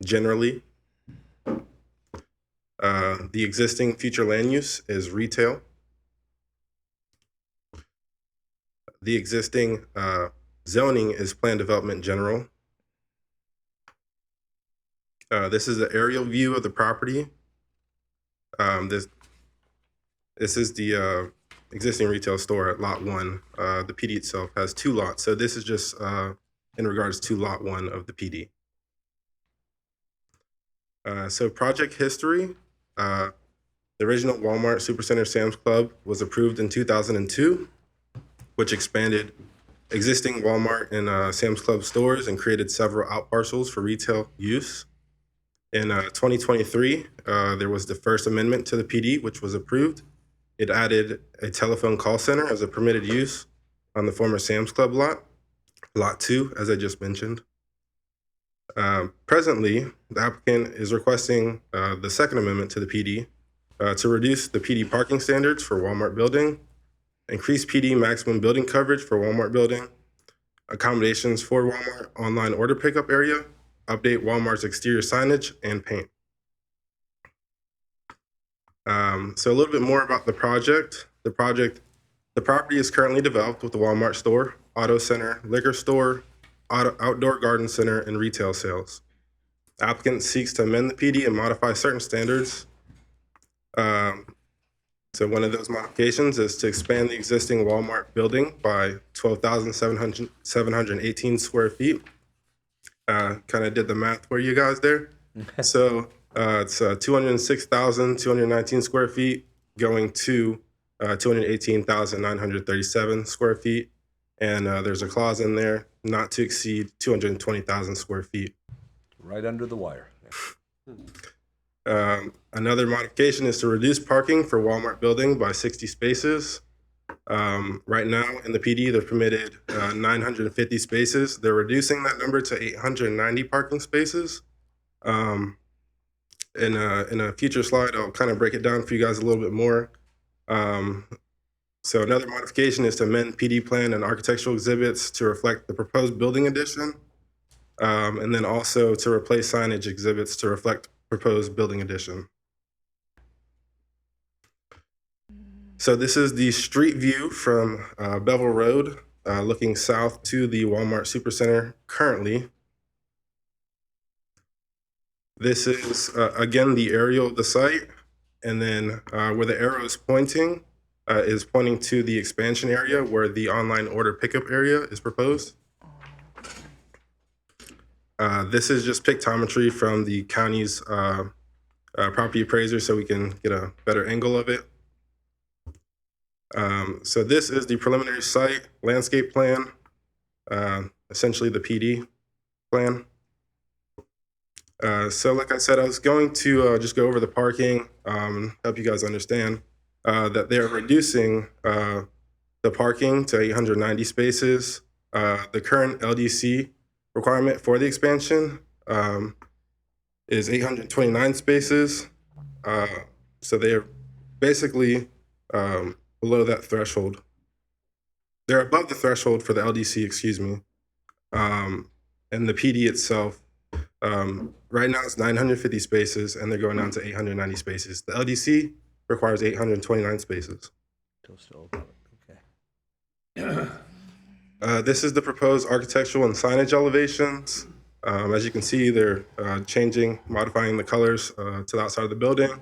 generally. The existing future land use is retail. The existing zoning is planned development general. This is the aerial view of the property. This is the existing retail store at Lot 1. The PD itself has 2 lots, so this is just in regards to Lot 1 of the PD. So project history. The original Walmart Supercenter Sam's Club was approved in 2002, which expanded existing Walmart and Sam's Club stores and created several outparcels for retail use. In 2023, there was the first amendment to the PD, which was approved. It added a telephone call center as a permitted use on the former Sam's Club lot, Lot 2, as I just mentioned. Presently, the applicant is requesting the second amendment to the PD to reduce the PD parking standards for Walmart building, increase PD maximum building coverage for Walmart building, accommodations for Walmart online order pickup area, update Walmart's exterior signage, and paint. So a little bit more about the project. The property is currently developed with the Walmart store, auto center, liquor store, outdoor garden center, and retail sales. The applicant seeks to amend the PD and modify certain standards. So one of those modifications is to expand the existing Walmart building by 12,718 square feet. Kind of did the math for you guys there. So it's 206,219 square feet going to 218,937 square feet. And there's a clause in there not to exceed 220,000 square feet. Right under the wire. Another modification is to reduce parking for Walmart building by 60 spaces. Right now in the PD, they're permitted 950 spaces. They're reducing that number to 890 parking spaces. In a future slide, I'll kind of break it down for you guys a little bit more. So another modification is to amend PD plan and architectural exhibits to reflect the proposed building addition, and then also to replace signage exhibits to reflect proposed building addition. So this is the street view from Bevel Road, looking south to the Walmart Supercenter currently. This is, again, the aerial of the site, and then where the arrow is pointing to the expansion area where the online order pickup area is proposed. This is just pictometry from the county's property appraiser so we can get a better angle of it. So this is the preliminary site landscape plan, essentially the PD plan. So like I said, I was going to just go over the parking, help you guys understand that they're reducing the parking to 890 spaces. The current LDC requirement for the expansion is 829 spaces. So they are basically below that threshold. They're above the threshold for the LDC, excuse me. And the PD itself, right now it's 950 spaces, and they're going down to 890 spaces. The LDC requires 829 spaces. This is the proposed architectural and signage elevations. As you can see, they're changing, modifying the colors to the outside of the building,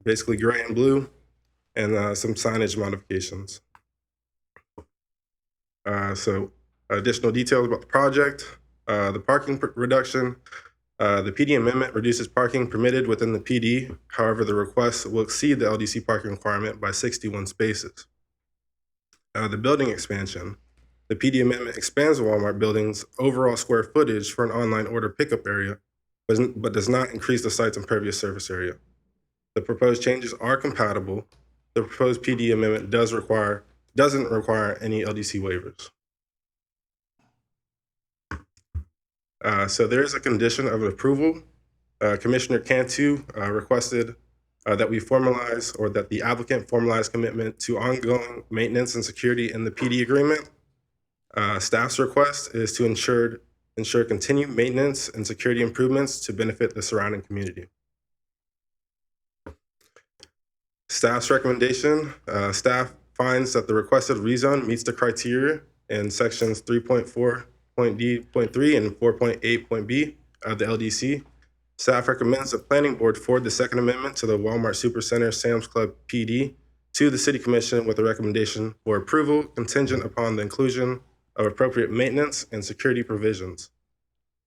basically gray and blue, and some signage modifications. So additional details about the project, the parking reduction. The PD amendment reduces parking permitted within the PD. However, the request will exceed the LDC parking requirement by 61 spaces. The building expansion. The PD amendment expands the Walmart building's overall square footage for an online order pickup area, but does not increase the site's impervious surface area. The proposed changes are compatible. The proposed PD amendment doesn't require any LDC waivers. So there is a condition of approval. Commissioner Cantu requested that we formalize, or that the applicant formalize, commitment to ongoing maintenance and security in the PD agreement. Staff's request is to ensure continued maintenance and security improvements to benefit the surrounding community. Staff's recommendation, staff finds that the requested rezone meets the criteria in sections 3.4.d.3 and 4.8.b of the LDC. Staff recommends the planning board forward the second amendment to the Walmart Supercenter Sam's Club PD to the City Commission with a recommendation for approval contingent upon the inclusion of appropriate maintenance and security provisions.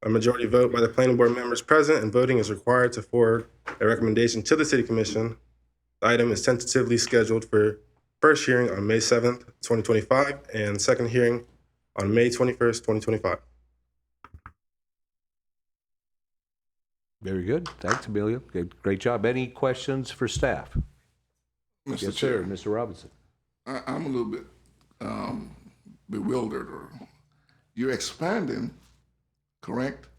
A majority vote by the planning board members present and voting is required to forward a recommendation to the City Commission. The item is tentatively scheduled for first hearing on May 7th, 2025, and second hearing on May 21st, 2025. Very good. Thanks, Amelia. Great job. Any questions for staff? Mr. Yes, Chair, sir. Mr. Robinson. I'm a little bit bewildered. You're expanding, correct?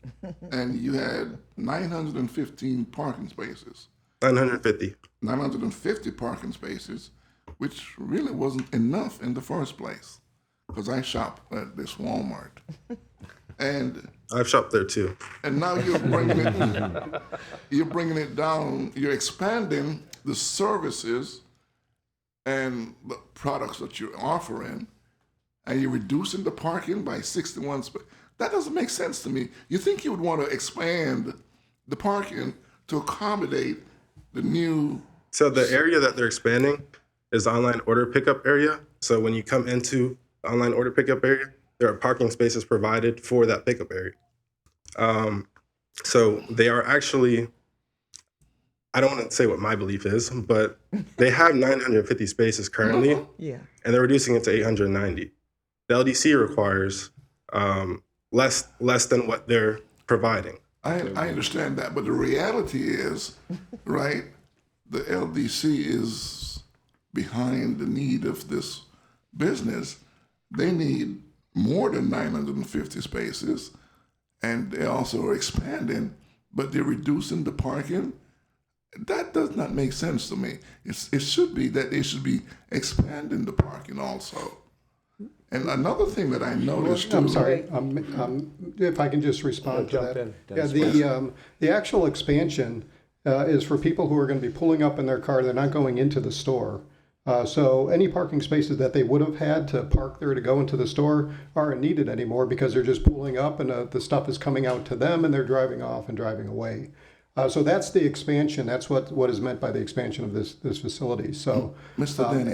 And you had 915 parking spaces. 950. 950 parking spaces, which really wasn't enough in the first place, because I shop at this Walmart. And I've shopped there too. And now you're bringing it down. You're expanding the services and the products that you're offering, and you're reducing the parking by 61 spaces. That doesn't make sense to me. You think you would want to expand the parking to accommodate the new. So the area that they're expanding is the online order pickup area. So when you come into the online order pickup area, there are parking spaces provided for that pickup area. So they are actually, I don't want to say what my belief is, but they have 950 spaces currently, Yeah. and they're reducing it to 890. The LDC requires less than what they're providing. I understand that, but the reality is, right, the LDC is behind the need of this business. They need more than 950 spaces, and they also are expanding, but they're reducing the parking. That does not make sense to me. It should be that they should be expanding the parking also. And another thing that I noticed too. I'm sorry, if I can just respond to that. Yeah, the actual expansion is for people who are going to be pulling up in their car. They're not going into the store. So any parking spaces that they would have had to park there to go into the store aren't needed anymore because they're just pulling up and the stuff is coming out to them and they're driving off and driving away. So that's the expansion. That's what is meant by the expansion of this facility. So, Mr. Dennis.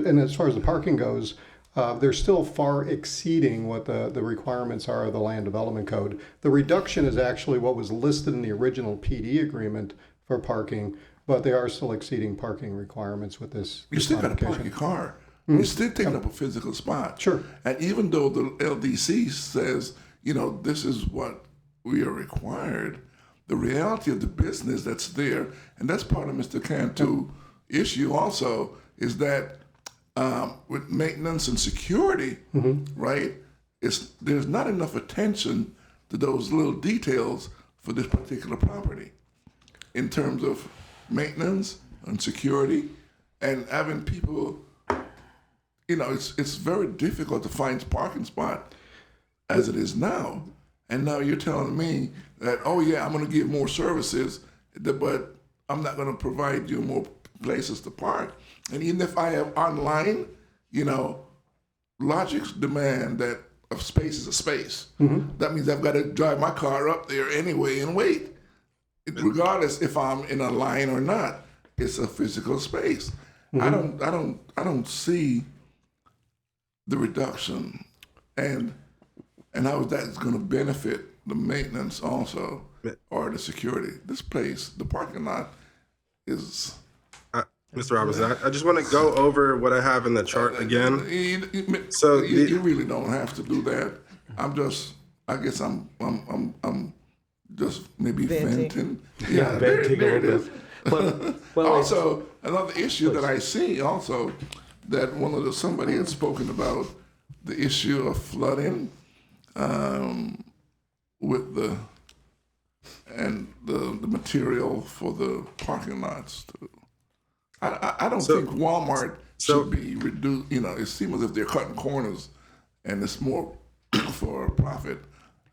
and as far as the parking goes, they're still far exceeding what the requirements are of the Land Development Code. The reduction is actually what was listed in the original PD agreement for parking, but they are still exceeding parking requirements with this. You still got to park your car. You're still taking up a physical spot. Sure. And even though the LDC says, this is what we are required, the reality of the business that's there, and that's part of Mr. Cantu issue also, is that with maintenance and security, right, there's not enough attention to those little details for this particular property in terms of maintenance and security and having people, it's very difficult to find a parking spot as it is now. And now you're telling me that, oh yeah, I'm gonna give more services, but I'm not gonna provide you more places to park. And even if I have online, logics demand that a space is a space. That means I've got to drive my car up there anyway and wait. Regardless if I'm in a line or not, it's a physical space. I don't see the reduction and how that's going to benefit the maintenance also or the security. This place, the parking lot, is. Mr. Robinson, I just want to go over what I have in the chart again. You really don't have to do that. I guess I'm just maybe venting. Yeah, venting there a it is. little bit. Also, another issue that I see also that somebody had spoken about the issue of flooding with the material for the parking lots too. I don't think Walmart should be reduced. It seems as if they're cutting corners, and it's more for profit.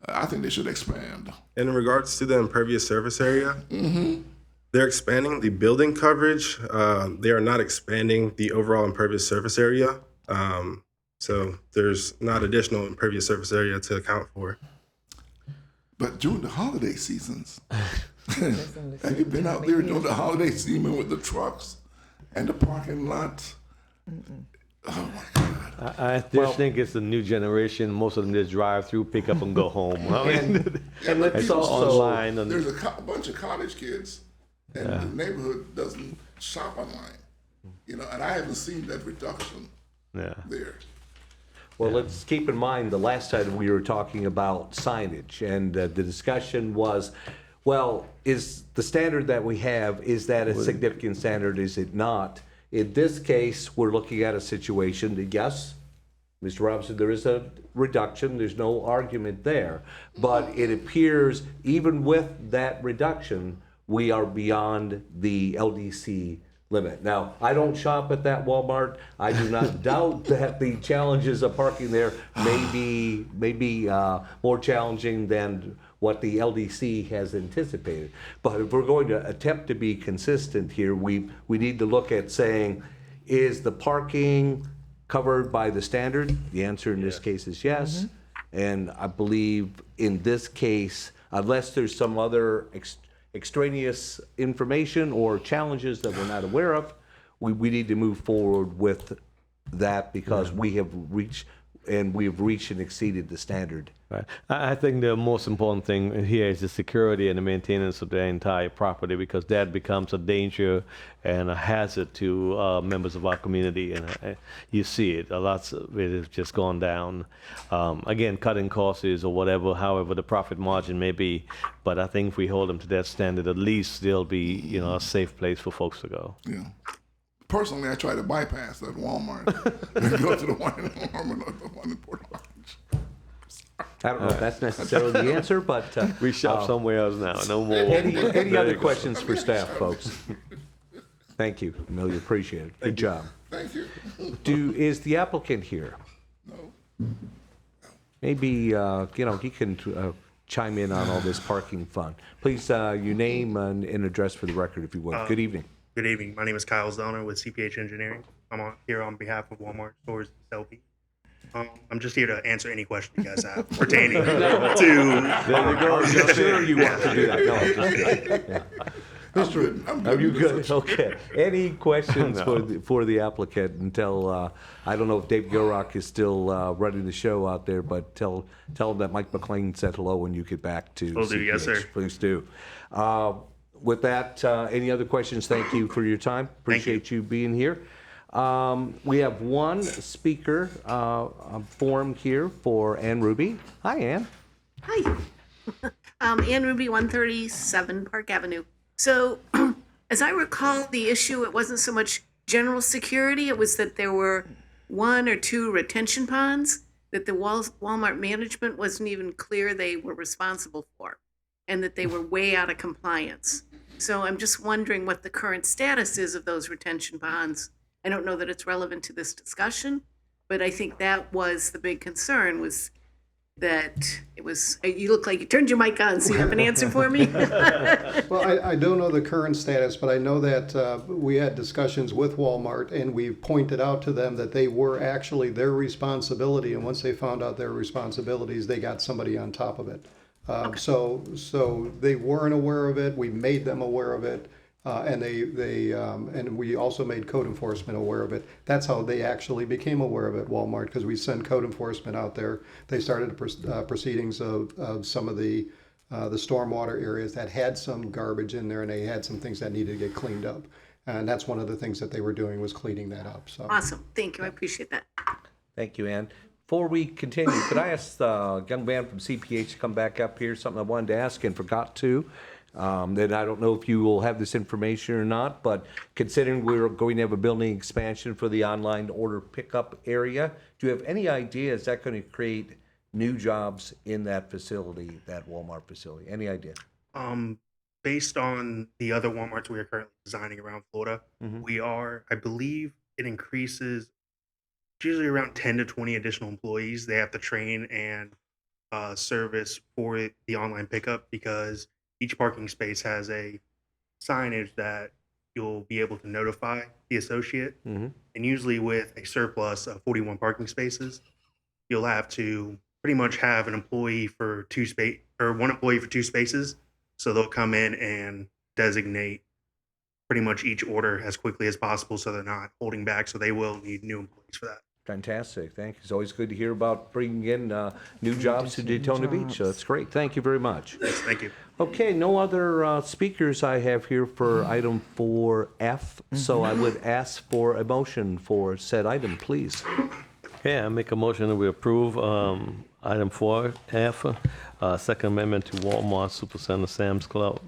I think they should expand. In regards to the impervious surface area, they're expanding the building coverage. They are not expanding the overall impervious surface area. So there's not additional impervious surface area to account for. But during the holiday seasons, have you been out there during the holiday season with the trucks and the parking lots? Oh my God. I just think it's the new generation. Most of them just drive through, pick up, and go home. And let's people also, online. And, There's a bunch of college kids, and the neighborhood doesn't shop online. And I haven't seen that reduction there. well, let's keep in mind, the last time we were talking about signage, and the discussion was, well, is the standard that we have, is that a significant standard, is it not? In this case, we're looking at a situation that, yes, Mr. Robinson, there is a reduction, there's no argument there, but it appears even with that reduction, we are beyond the LDC limit. Now, I don't shop at that Walmart. I do not doubt that the challenges of parking there may be more challenging than what the LDC has anticipated. But if we're going to attempt to be consistent here, we need to look at saying, is the parking covered by the standard? The answer in this case is yes. And I believe in this case, unless there's some other extraneous information or challenges that we're not aware of, we need to move forward with that because we have reached and exceeded the standard. Right. I think the most important thing here is the security and the maintenance of the entire property, because that becomes a danger and a hazard to members of our community. And you see it, a lot of it has just gone down. Again, cutting costs or whatever, however the profit margin may be. But I think if we hold them to that standard, at least they'll be, a safe place for folks to go. Yeah. Personally, I try to bypass that Walmart and go to the one in Norman or the one in Port Orange. I don't know if that's necessarily the answer, but We shop somewhere else now, no more. any other questions for staff, folks? Thank you, Amelia, appreciate it. Good job. Thank you. Is the applicant here? No. Maybe, he can chime in on all this parking fun. Please, your name and address for the record, if you would. Good evening. Good evening. My name is Kyle Zellner with CPH Engineering. I'm here on behalf of Walmart Stores Selfie. I'm just here to answer any question you guys have pertaining to. There you go. I'm sure you want to do that. No, I'm just kidding. Yeah. I'm good. Are you good? Okay. Any questions for the applicant until, I don't know if Dave Gilrock is still running the show out there, but tell him that Mike McLean said hello when you get back to Will do, yes, sir. Please do. With that, any other questions? Thank you for your time. Appreciate you being here. We have one speaker formed here for Ann Ruby. Hi, Ann. Hi. Ann Ruby, 137 Park Avenue. So, as I recall, the issue, it wasn't so much general security, it was that there were 1 or 2 retention ponds that the Walmart management wasn't even clear they were responsible for. and that they were way out of compliance. So I'm just wondering what the current status is of those retention ponds. I don't know that it's relevant to this discussion, but I think that was the big concern, was that it was, you look like you turned your mic on, so you have an answer for me? Well, I don't know the current status, but I know that we had discussions with Walmart, and we pointed out to them that they were actually their responsibility, and once they found out their responsibilities, they got somebody on top of it. So they weren't aware of it, we made them aware of it, and and we also made code enforcement aware of it. That's how they actually became aware of it, Walmart, because we sent code enforcement out there. They started proceedings of some of the stormwater areas that had some garbage in there, and they had some things that needed to get cleaned up. And that's one of the things that they were doing, was cleaning that up, so. Awesome, thank you, I appreciate that. Thank you, Ann. Before we continue, could I ask the young man from CPH to come back up here? Something I wanted to ask and forgot to. Then I don't know if you will have this information or not, but considering we're going to have a building expansion for the online order pickup area, do you have any idea, is that going to create new jobs in that facility, that Walmart facility? Any idea? Based on the other Walmarts we are currently designing around Florida, I believe it increases usually around 10 to 20 additional employees they have to train and service for the online pickup, because each parking space has a signage that you'll be able to notify the associate. And usually with a surplus of 41 parking spaces, you'll have to pretty much have an employee for one employee for 2 spaces. So they'll come in and designate pretty much each order as quickly as possible, so they're not holding back. So they will need new employees for that. Fantastic, thank you. It's always good to hear about bringing in new jobs to Daytona Beach. So that's great, thank you very much. Yes, thank you. Okay, no other speakers I have here for item 4F, so I would ask for a motion for said item, please. Okay, I make a motion that we approve item 4F, Second Amendment to Walmart Supercenter Sam's Club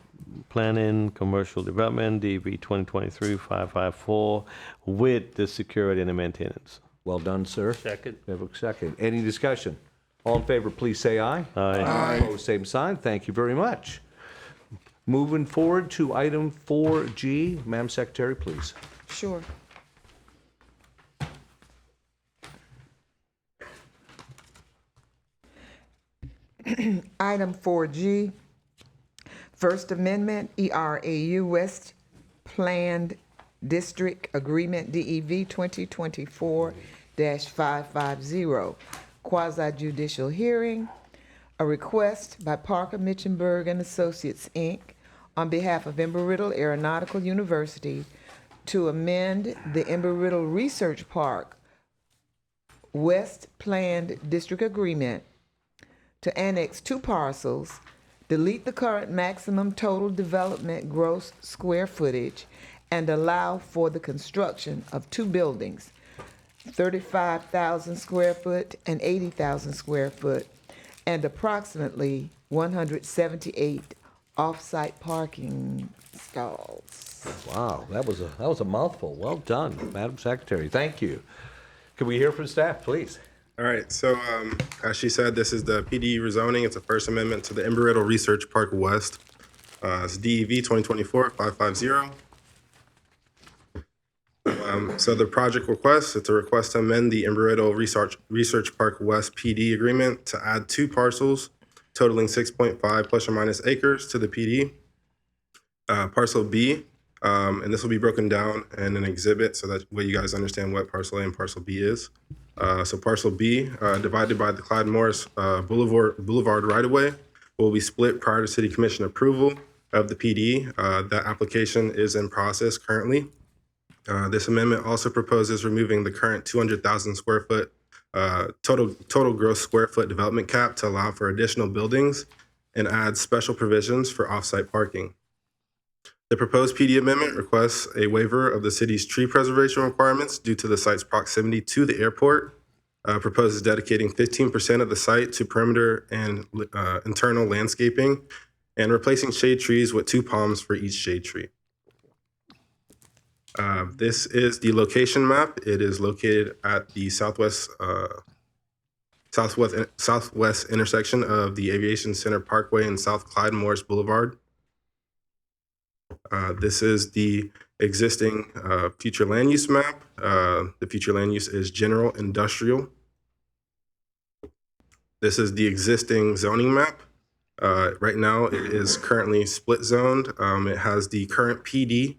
Planning, Commercial Development, DV 2023-554, with the security and the maintenance. Well done, sir. Second. We have a second. Any discussion? All in favor, please say aye. Aye. Opposed, same sign. Thank you very much. Moving forward to item 4G, Madam Secretary, please. Sure. Item 4G, First Amendment, ERAU West Planned District Agreement, DEV 2024-550, quasi-judicial hearing, a request by Parker Mitchenberg and Associates, Inc., on behalf of Embry-Riddle Aeronautical University to amend the Embry-Riddle Research Park West Planned District Agreement to annex 2 parcels, delete the current maximum total development gross square footage, and allow for the construction of 2 buildings, 35,000 square foot and 80,000 square foot, and approximately 178 off-site parking stalls. Wow, that was a mouthful. Well done, Madam Secretary. Thank you. Can we hear from staff, please? All right, so as she said, this is the PD rezoning. It's a First Amendment to the Embry-Riddle Research Park West. It's DEV 2024-550. So the project request, it's a request to amend the Embry-Riddle Research Park West PD agreement to add 2 parcels totaling 6.5 plus or minus acres to the PD. Parcel B, and this will be broken down in an exhibit so that way you guys understand what parcel A and parcel B is. So parcel B, divided by the Clyde Morris Boulevard right-of-way, will be split prior to City Commission approval of the PD. That application is in process currently. This amendment also proposes removing the current 200,000 square foot total gross square foot development cap to allow for additional buildings and adds special provisions for off-site parking. The proposed PD amendment requests a waiver of the city's tree preservation requirements due to the site's proximity to the airport, proposes dedicating 15% of the site to perimeter and internal landscaping, and replacing shade trees with 2 palms for each shade tree. This is the location map. It is located at the southwest southwest intersection of the Aviation Center Parkway and South Clyde Morris Boulevard. This is the existing future land use map. The future land use is general industrial. This is the existing zoning map. Right now, it is currently split zoned. It has the current PD,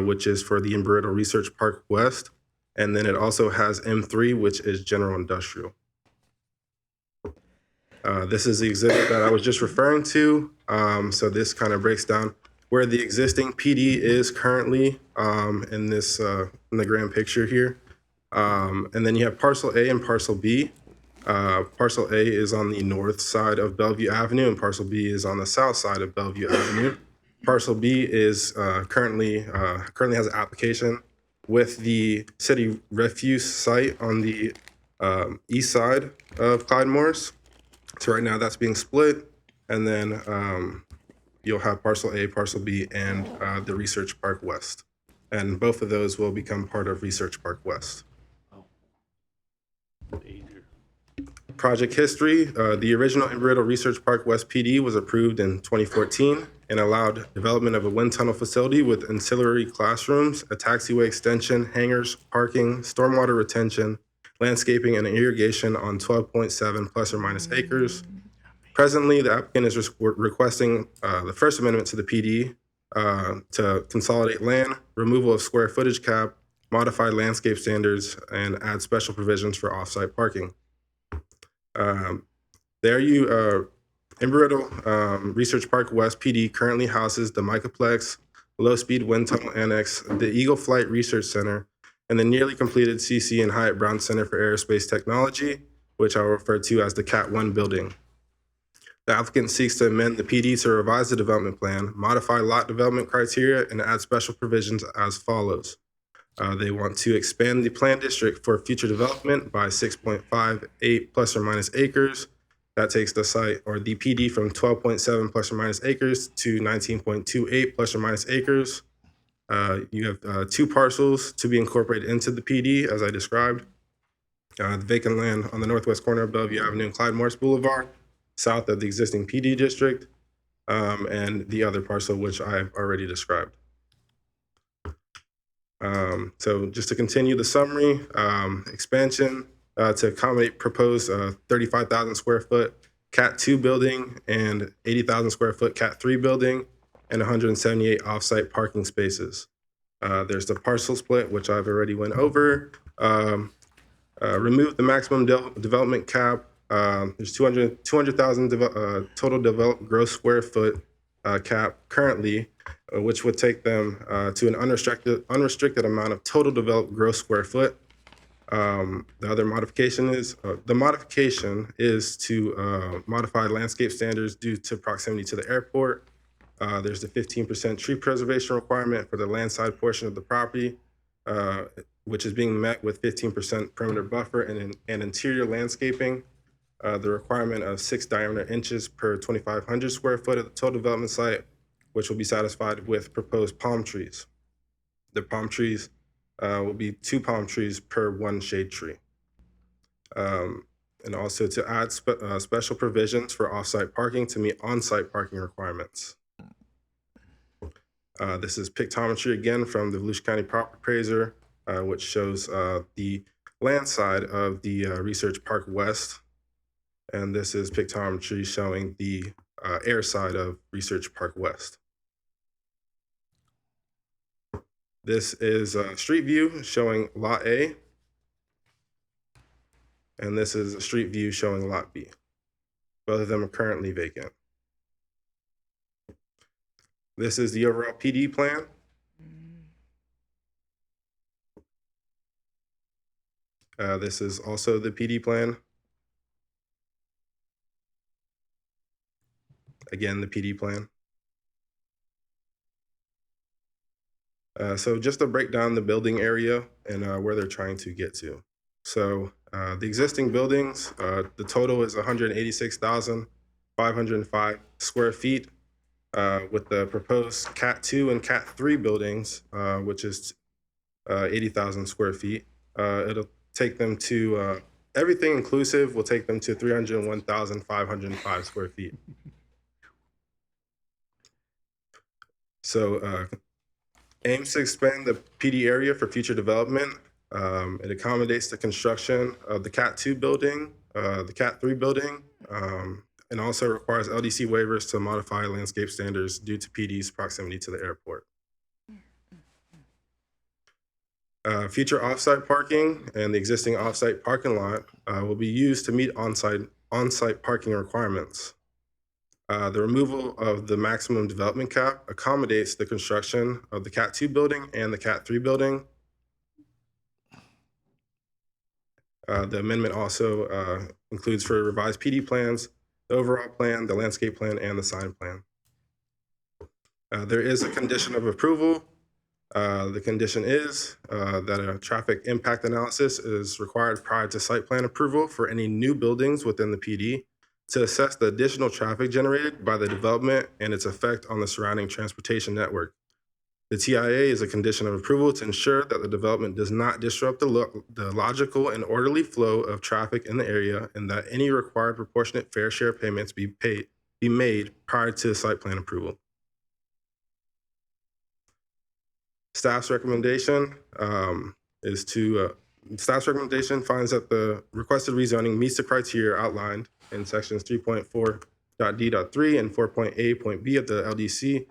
which is for the Embry-Riddle Research Park West. And then it also has M3, which is general industrial. This is the exhibit that I was just referring to. So this kind of breaks down where the existing PD is currently in this in the grand picture here. And then you have parcel A and parcel B. Parcel A is on the north side of Bellevue Avenue, and parcel B is on the south side of Bellevue Avenue. Parcel B is currently has an application with the city refuse site on the east side of Clyde Morris. So right now that's being split, and then you'll have parcel A, parcel B, and the Research Park West. And both of those will become part of Research Park West. Project history, the original Embry-Riddle Research Park West PD was approved in 2014 and allowed development of a wind tunnel facility with ancillary classrooms, a taxiway extension, hangars, parking, stormwater retention, landscaping, and irrigation on 12.7 plus or minus acres. Presently, the applicant is requesting the First Amendment to the PD to consolidate land, removal of square footage cap, modify landscape standards, and add special provisions for off-site parking. Embry-Riddle Research Park West PD currently houses the Microplex, low-speed wind tunnel annex, the Eagle Flight Research Center, and the nearly completed CC and Hyatt Brown Center for Aerospace Technology, which I will refer to as the Cat 1 building. The applicant seeks to amend the PD to revise the development plan, modify lot development criteria, and add special provisions as follows. They want to expand the planned district for future development by 6.58 plus or minus acres. That takes the site or the PD from 12.7 plus or minus acres to 19.28 plus or minus acres. You have 2 parcels to be incorporated into the PD, as I described. The vacant land on the northwest corner of Bellevue Avenue and Clyde Morris Boulevard, south of the existing PD district, and the other parcel, which I've already described. So just to continue the summary, expansion to accommodate proposed 35,000 square foot Cat 2 building and 80,000 square foot Cat 3 building and 178 off-site parking spaces. There's the parcel split, which I've already went over. Remove the maximum development cap. There's 200,000 total developed gross square foot cap currently, which would take them to an unrestricted amount of total developed gross square foot. The other modification is to modify landscape standards due to proximity to the airport. There's the 15% tree preservation requirement for the landside portion of the property, which is being met with 15% perimeter buffer and interior landscaping. The requirement of 6 diameter inches per 2,500 square foot of the total development site, which will be satisfied with proposed palm trees. The palm trees will be 2 palm trees per 1 shade tree. And also to add special provisions for off-site parking to meet on-site parking requirements. This is pictometry again from the Volusia County Property Appraiser, which shows the land side of the Research Park West. And this is pictometry showing the air side of Research Park West. This is a street view showing Lot A. And this is a street view showing Lot B. Both of them are currently vacant. This is the overall PD plan. This is also the PD plan. Again, the PD plan. So just to break down the building area and where they're trying to get to. So the existing buildings, the total is 186,505 square feet, with the proposed Cat 2 and Cat 3 buildings, which is 80,000 square feet. It'll take them to everything inclusive will take them to 301,505 square feet. So aims to expand the PD area for future development. It accommodates the construction of the Cat 2 building, the Cat 3 building, and also requires LDC waivers to modify landscape standards due to PD's proximity to the airport. Future offsite parking and the existing offsite parking lot will be used to meet on-site parking requirements. The removal of the maximum development cap accommodates the construction of the Cat 2 building and the Cat 3 building. The amendment also includes for revised PD plans, the overall plan, the landscape plan, and the sign plan. There is a condition of approval. The condition is that a traffic impact analysis is required prior to site plan approval for any new buildings within the PD to assess the additional traffic generated by the development and its effect on the surrounding transportation network. The TIA is a condition of approval to ensure that the development does not disrupt the logical and orderly flow of traffic in the area, and that any required proportionate fair share payments be made prior to site plan approval. Staff's recommendation staff's recommendation finds that the requested rezoning meets the criteria outlined in sections 3.4.d.3 and 4.a.b of the LDC.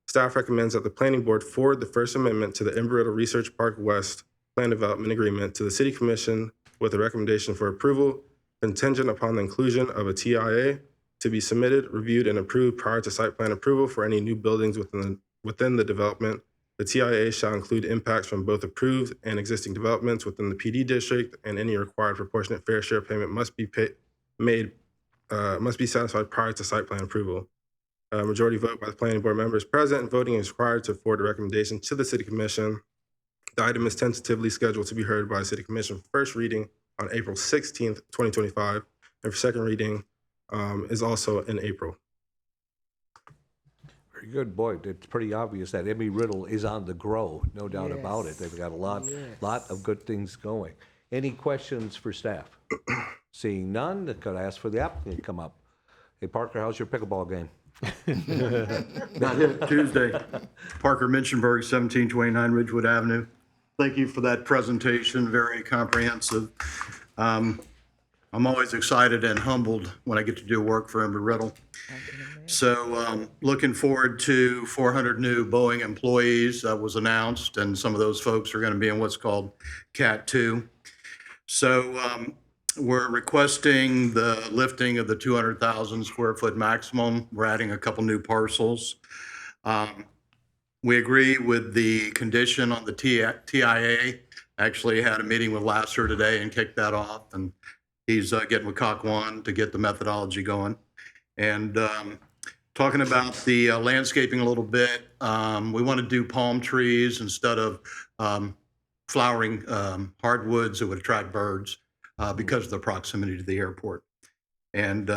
Staff recommends that the planning board forward the First Amendment to the Embry-Riddle Research Park West Plan Development Agreement to the City Commission with a recommendation for approval contingent upon the inclusion of a TIA to be submitted, reviewed, and approved prior to site plan approval for any new buildings within the development. The TIA shall include impacts from both approved and existing developments within the PD district, and any required proportionate fair share payment must be satisfied prior to site plan approval. A majority vote by the planning board members present and voting is required to forward a recommendation to the City Commission. The item is tentatively scheduled to be heard by the City Commission for first reading on April 16th, 2025, and for second reading is also in April. Very good. Boy, it's pretty obvious that Embry-Riddle is on the grow, no doubt about it. They've got a lot of good things going. Any questions for staff? Seeing none, could I ask for the applicant to come up? Hey, Parker, how's your pickleball game? Got hit Tuesday. Parker Minchenberg, 1729 Ridgewood Avenue. Thank you for that presentation, very comprehensive. I'm always excited and humbled when I get to do work for Embry-Riddle. So looking forward to 400 new Boeing employees that was announced, and some of those folks are going to be in what's called Cat 2. So we're requesting the lifting of the 200,000 square foot maximum. We're adding a couple new parcels. We agree with the condition on the TIA. Actually had a meeting with Lasser today and kicked that off, and he's getting with COC 1 to get the methodology going. And talking about the landscaping a little bit, we want to do palm trees instead of flowering hardwoods that would attract birds because of the proximity to the airport. And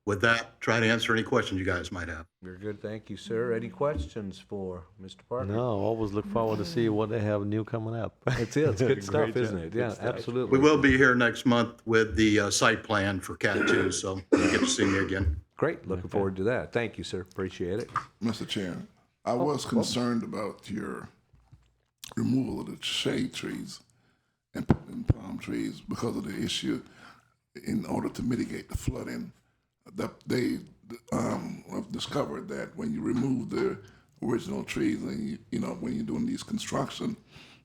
with that, try to answer any questions you guys might have. Very good. Thank you, sir. Any questions for Mr. Parker? No, always look forward to see what they have new coming up. It's good stuff, Great isn't job. it? Yeah, Good stuff. absolutely. We will be here next month with the site plan for Cat 2, so you get to see me again. Great. Looking forward to that. Thank you, sir. Appreciate it. Mr. Chairman, I was concerned about your removal of the shade trees and putting palm trees because of the issue in order to mitigate the flooding. They have discovered that when you remove the original trees and when you're doing these construction,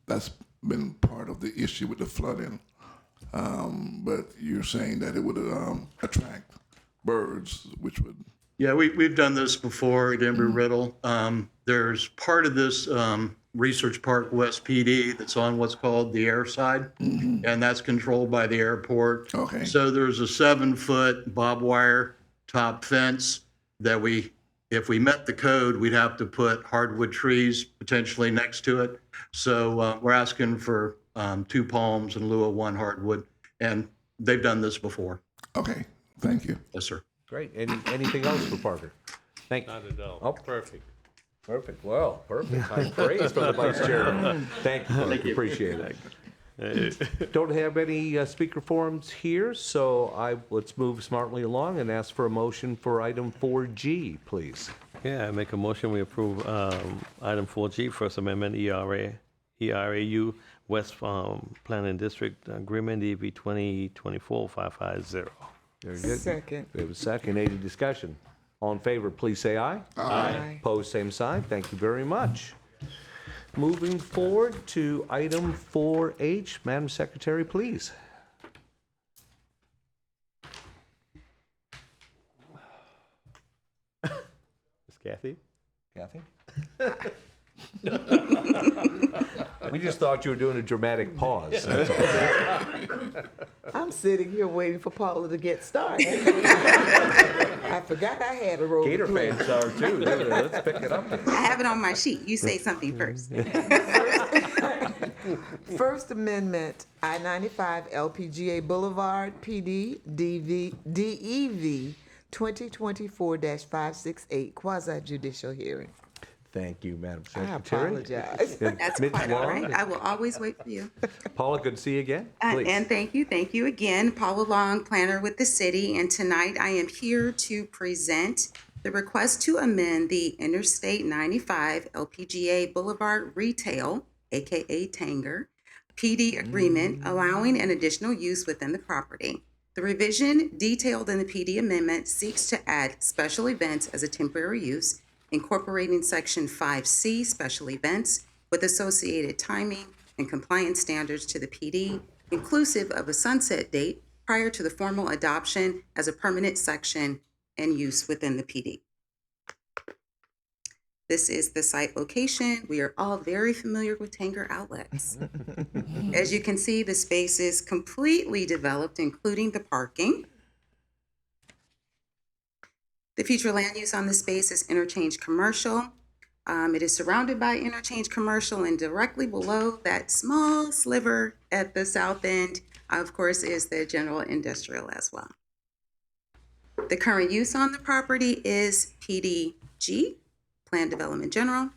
that's been part of the issue with the flooding. But you're saying that it would attract birds, which would. Yeah, we've done this before at Embry-Riddle. There's part of this Research Park West PD that's on what's called the air side, and that's controlled by the airport. Okay. So there's a 7-foot barbed wire top fence that if we met the code, we'd have to put hardwood trees potentially next to it. So we're asking for 2 palms in lieu of 1 hardwood, and they've done this before. Okay, thank you. Yes, sir. Great. Anything else for Parker? Thank you. Not at all. Oh. Perfect. Perfect. Well, perfect. High praise from the vice chairman. Thank you. Appreciate it. Don't have any speaker forms here, so let's move smartly along and ask for a motion for item 4G, please. Yeah, I make a motion, we approve item 4G, First Amendment ERAU West Planning District Agreement, EV 2024-550. Very good. Second. We have a second. Any discussion? All in favor, please say aye. Aye. Opposed, same sign. Thank you very much. Moving forward to item 4H, Madam Secretary, please. Ms. Kathy? Kathy? We just thought you were doing a dramatic pause. That's all. I'm sitting here waiting for Paula to get started. I forgot I had a role to Gator play. fans are too. Let's pick it up. I have it on my sheet. You say something first. First Amendment, I-95 LPGA Boulevard, PD, DEV 2024-568, quasi judicial hearing. Thank you, Madam I Secretary. apologize. And That's Ms. quite all Long, right. I will always wait for you. Paula, good to see you again. Please. And thank you again. Paula Long, planner with the city, and tonight I am here to present the request to amend the Interstate 95 LPGA Boulevard Retail, AKA Tanger, PD agreement allowing an additional use within the property. The revision detailed in the PD amendment seeks to add special events as a temporary use, incorporating Section 5C, special events, with associated timing and compliance standards to the PD, inclusive of a sunset date prior to the formal adoption as a permanent section and use within the PD. This is the site location. We are all very familiar with Tanger Outlets. As you can see, the space is completely developed, including the parking. The future land use on the space is interchange commercial. It is surrounded by interchange commercial, and directly below that small sliver at the south end, of course, is the general industrial as well. The current use on the property is PDG, Planned Development General.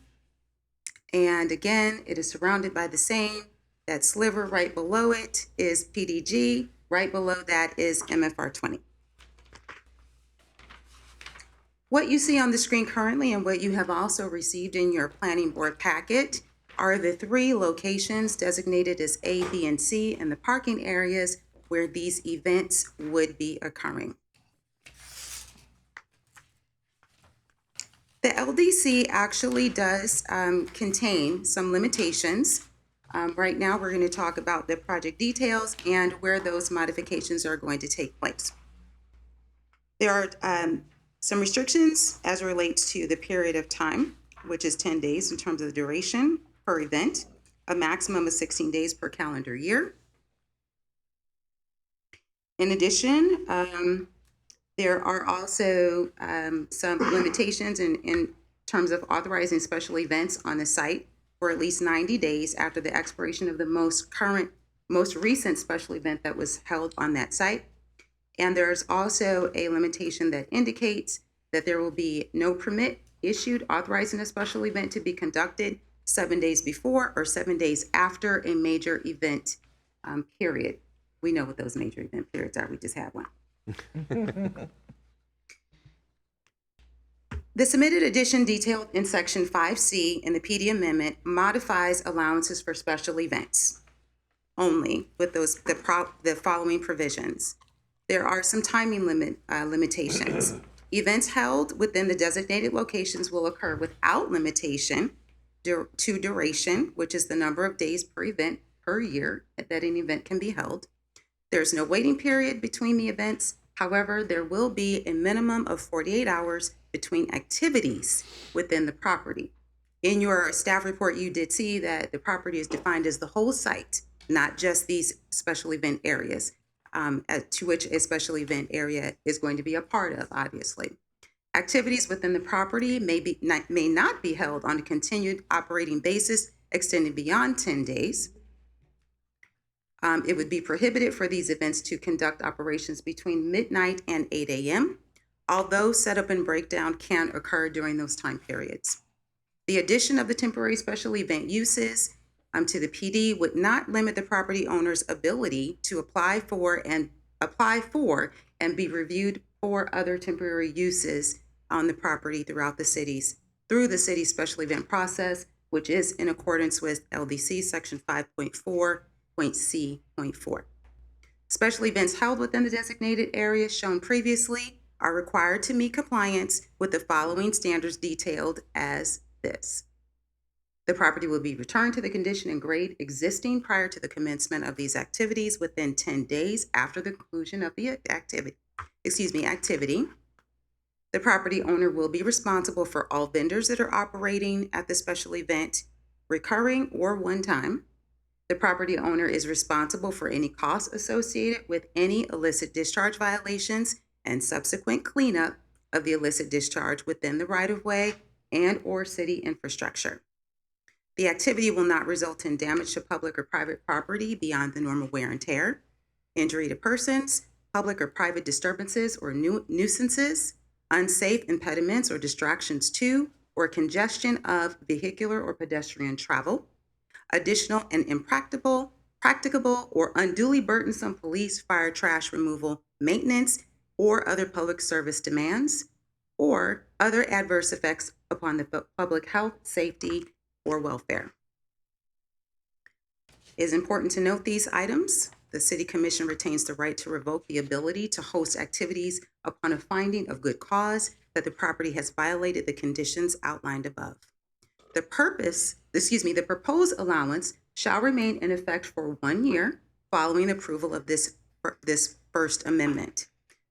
And again, it is surrounded by the same. That sliver right below it is PDG. Right below that is MFR 20. What you see on the screen currently and what you have also received in your planning board packet are the 3 locations designated as A, B, and C in the parking areas where these events would be occurring. The LDC actually does contain some limitations. Right now, we're going to talk about the project details and where those modifications are going to take place. There are some restrictions as it relates to the period of time, which is 10 days in terms of the duration per event, a maximum of 16 days per calendar year. In addition, there are also some limitations in terms of authorizing special events on the site for at least 90 days after the expiration of the most recent special event that was held on that site. And there's also a limitation that indicates that there will be no permit issued authorizing a special event to be conducted 7 days before or 7 days after a major event period. We know what those major event periods are. We just had one. The submitted addition detailed in Section 5C in the PD amendment modifies allowances for special events only with the following provisions. There are some timing limitations. Events held within the designated locations will occur without limitation to duration, which is the number of days per event per year that an event can be held. There's no waiting period between the events. However, there will be a minimum of 48 hours between activities within the property. In your staff report, you did see that the property is defined as the whole site, not just these special event areas, to which a special event area is going to be a part of, obviously. Activities within the property may not be held on a continued operating basis extending beyond 10 days. It would be prohibited for these events to conduct operations between midnight and 8 a.m., although setup and breakdown can occur during those time periods. The addition of the temporary special event uses to the PD would not limit the property owner's ability to apply for and be reviewed for other temporary uses on the property through the city's special event process, which is in accordance with LDC Section 5.4.C.4. Special events held within the designated area shown previously are required to meet compliance with the following standards detailed as this. The property will be returned to the condition and grade existing prior to the commencement of these activities within 10 days after the conclusion of the activity. The property owner will be responsible for all vendors that are operating at the special event, recurring or one time. The property owner is responsible for any costs associated with any illicit discharge violations and subsequent cleanup of the illicit discharge within the right-of-way and/or city infrastructure. The activity will not result in damage to public or private property beyond the normal wear and tear, injury to persons, public or private disturbances or nuisances, unsafe impediments or distractions to or congestion of vehicular or pedestrian travel, additional and impracticable or unduly burdensome police, fire, trash removal, maintenance, or other public service demands, or other adverse effects upon the public health, safety, or welfare. It is important to note these items. The City Commission retains the right to revoke the ability to host activities upon a finding of good cause that the property has violated the conditions outlined above. The proposed allowance shall remain in effect for 1 year following approval of this first amendment.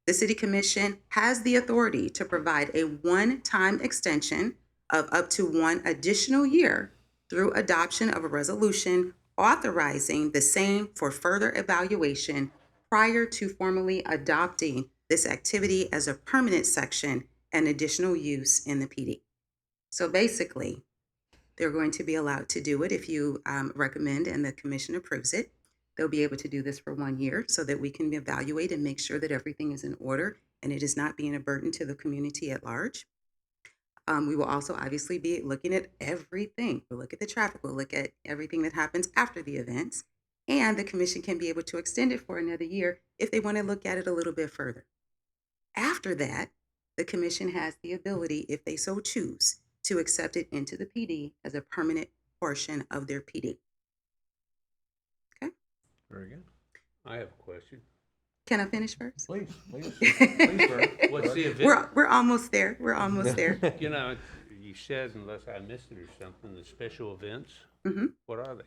The City Commission has the authority to provide a one-time extension of up to 1 additional year through adoption of a resolution authorizing the same for further evaluation prior to formally adopting this activity as a permanent section and additional use in the PD. So basically, they're going to be allowed to do it if you recommend and the commission approves it. They'll be able to do this for 1 year so that we can evaluate and make sure that everything is in order and it is not being a burden to the community at large. We will also obviously be looking at everything. We'll look at the traffic. We'll look at everything that happens after the events. And the commission can be able to extend it for another year if they want to look at it a little bit further. After that, the commission has the ability, if they so choose, to accept it into the PD as a permanent portion of their PD. Okay? Very good. I have a question. Can I finish first? Please, Vern. What's the event? We're almost there. We're almost there. You know, you said, unless I missed it or something, the special events, what are they?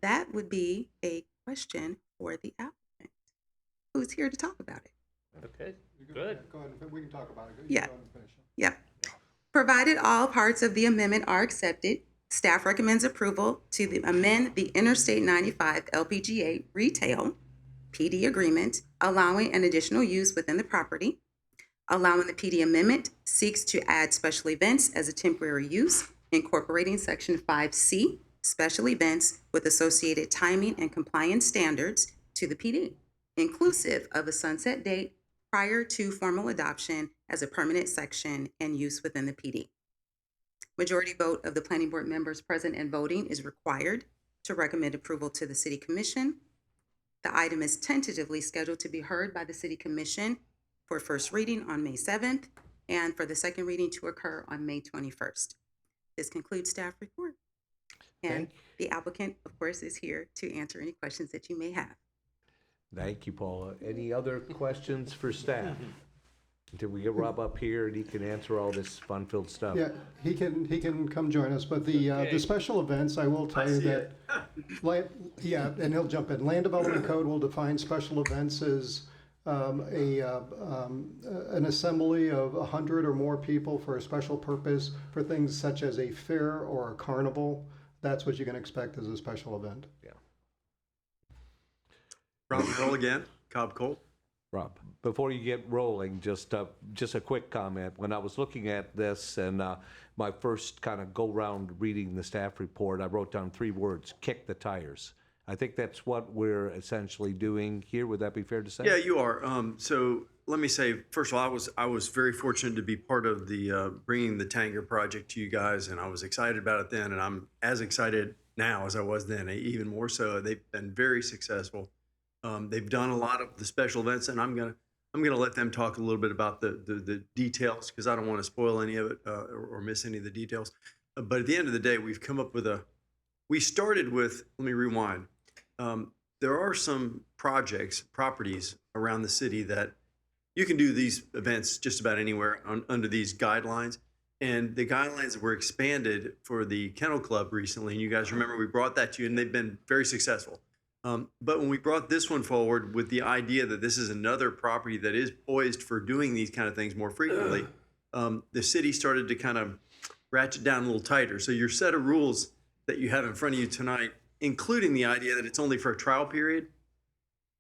That would be a question for the applicant, who's here to talk about it. Okay, good. Go ahead, we can talk about it. Yeah. Provided all parts of the amendment are accepted, staff recommends approval to amend the Interstate 95 LPGA retail PD agreement, allowing an additional use within the property. Allowing the PD amendment seeks to add special events as a temporary use, incorporating Section 5C, special events with associated timing and compliance standards to the PD, inclusive of a sunset date prior to formal adoption as a permanent section and use within the PD. Majority vote of the planning board members present and voting is required to recommend approval to the City Commission. The item is tentatively scheduled to be heard by the City Commission for first reading on May 7th and for the second reading to occur on May 21st. This concludes staff report. And the applicant, of course, is here to answer any questions that you may have. Thank you, Paula. Any other questions for staff? Until we get Rob up here and he can answer all this fun-filled stuff. Yeah, he can come join us, but the special events, I will tell you that, and he'll jump in. Land Development Code will define special events as an assembly of 100 or more people for a special purpose for things such as a fair or a carnival. That's what you can expect as a special event. Yeah. Rob, roll again. Cobb Colt. Rob, before you get rolling, just a quick comment. When I was looking at this and my first kind of go-round reading the staff report, I wrote down 3 words: kick the tires. I think that's what we're essentially doing here. Would that be fair to say? Yeah, you are. So let me say, first of all, I was very fortunate to be part of the bringing the Tanger project to you guys, and I was excited about it then, and I'm as excited now as I was then, even more so. They've been very successful. They've done a lot of the special events, and I'm gonna let them talk a little bit about the details because I don't want to spoil any of it or miss any of the details. But at the end of the day, we've come up with we started with, let me rewind. There are some properties around the city that you can do these events just about anywhere under these guidelines. And the guidelines were expanded for the Kennel Club recently. And you guys remember we brought that to you, and they've been very successful. But when we brought this one forward with the idea that this is another property that is poised for doing these kind of things more frequently, the city started to kind of ratchet down a little tighter. So your set of rules that you have in front of you tonight, including the idea that it's only for a trial period,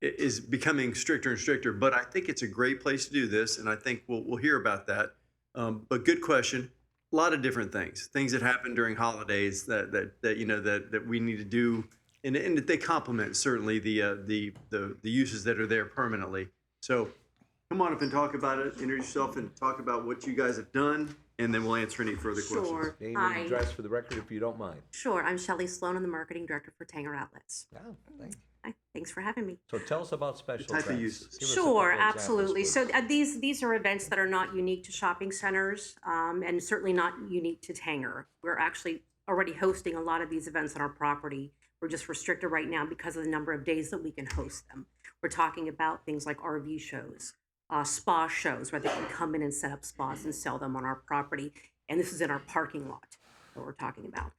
is becoming stricter and stricter. But I think it's a great place to do this, and I think we'll hear about that. But good question. A lot of different things that happen during holidays that we need to do, and they complement certainly the uses that are there permanently. So come on up and talk about it. Introduce yourself and talk about what you guys have done, and then we'll answer any further questions. Sure. Name Hi. and address for the record if you don't mind. Sure. I'm Shelley Sloan. I'm the marketing director for Tanger Outlets. Oh, thank you. Hi. Thanks for having me. So tell us about special type of events. uses. Give us a Sure, couple examples, absolutely. please. So these are events that are not unique to shopping centers, and certainly not unique to Tanger. We're actually already hosting a lot of these events on our property. We're just restricted right now because of the number of days that we can host them. We're talking about things like RV shows, spa shows, where they can come in and set up spas and sell them on our property. And this is in our parking lot that we're talking about.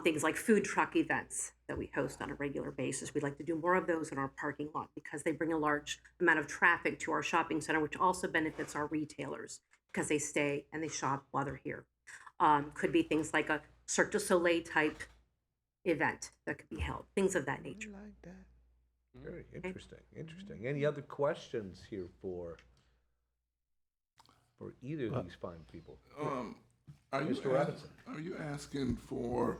Things like food truck events that we host on a regular basis. We'd like to do more of those in our parking lot because they bring a large amount of traffic to our shopping center, which also benefits our retailers because they stay and they shop while they're here. Could be things like a Cirque du Soleil type event that could be held, things of that nature. I like that. Very interesting. Any other questions here for either of these fine people? Are you Mr. Robinson. Are you asking for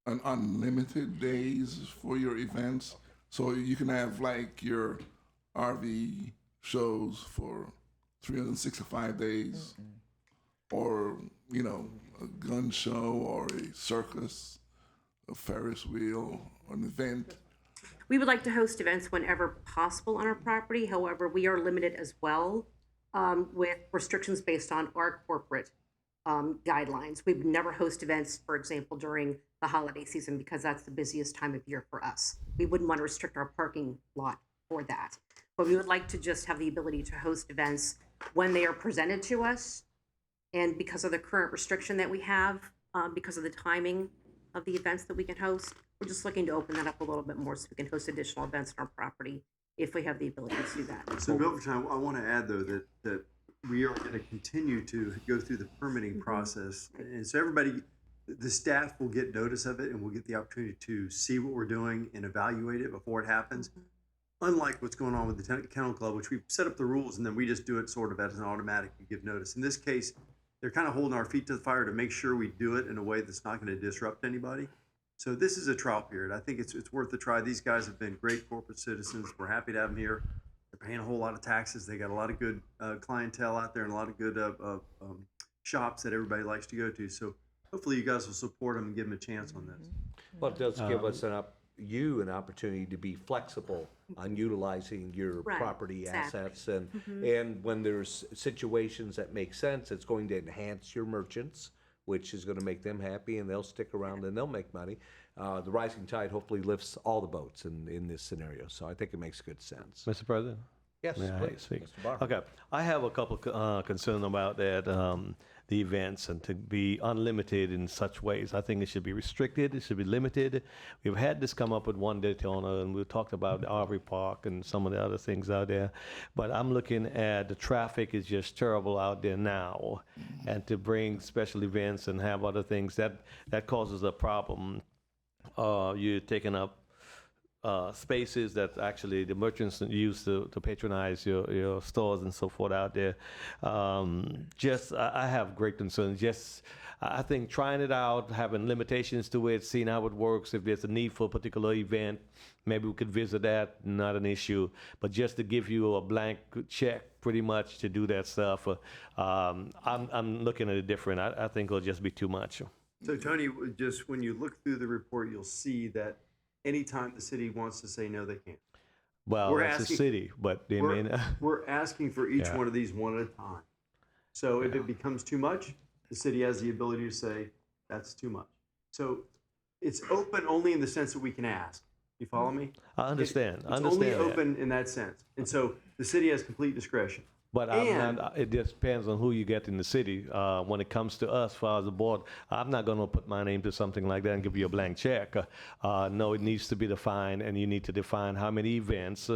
an unlimited days for your events? So you can have like your RV shows for 365 days, or a gun show, or a circus, a Ferris wheel, an event. We would like to host events whenever possible on our property. However, we are limited as well with restrictions based on our corporate guidelines. We would never host events, for example, during the holiday season because that's the busiest time of year for us. We wouldn't want to restrict our parking lot for that. But we would like to just have the ability to host events when they are presented to us. And because of the current restriction that we have, because of the timing of the events that we can host, we're just looking to open that up a little bit more so we can host additional events on our property if we have the ability to do that. So, Milverton, I want to add, though, that we are going to continue to go through the permitting process. And so everybody, the staff will get notice of it and we'll get the opportunity to see what we're doing and evaluate it before it happens. Unlike what's going on with the Kennel Club, which we set up the rules and then we just do it sort of as an automatic, we give notice. In this case, they're kind of holding our feet to the fire to make sure we do it in a way that's not going to disrupt anybody. So this is a trial period. I think it's worth a try. These guys have been great corporate citizens. We're happy to have them here. They're paying a whole lot of taxes. They got a lot of good clientele out there and a lot of good shops that everybody likes to go to. So hopefully you guys will support them and give them a chance on this. Well, it does give us an opportunity to be flexible on utilizing your Right, property exactly. assets, and when there's situations that make sense, it's going to enhance your merchants, which is going to make them happy, and they'll stick around and they'll make money. The rising tide hopefully lifts all the boats in this scenario, so I think it makes good sense. Mr. President? Yes, May I please, speak? Mr. Barber. Okay, I have a couple concerns about that, the events, and to be unlimited in such ways. I think it should be restricted, it should be limited. We've had this come up with one Daytona, and we talked about the RV park and some of the other things out there. But I'm looking at the traffic is just terrible out there now, and to bring special events and have other things, that causes a problem. You're taking up spaces that actually the merchants use to patronize your stores and so forth out there. I have great concerns. I think trying it out, having limitations to it, seeing how it works, if there's a need for a particular event, maybe we could visit that, not an issue. But just to give you a blank check pretty much to do that stuff, I'm looking at it different. I think it'll just be too much. So Tony, just when you look through the report, you'll see that anytime the city wants to say no, they can. Well, We're it's a asking- city, but they may not. We're asking for each Yeah. one of these one at a time. So if it becomes too much, the city has the ability to say, that's too much. So it's open only in the sense that we can ask. You follow me? I understand. I It's understand only that. open in that sense. And so the city has complete discretion. But And- it just depends on who you get in the city. When it comes to us, as far as the board, I'm not going to put my name to something like that and give you a blank check. No, it needs to be defined, and you need to define how many events,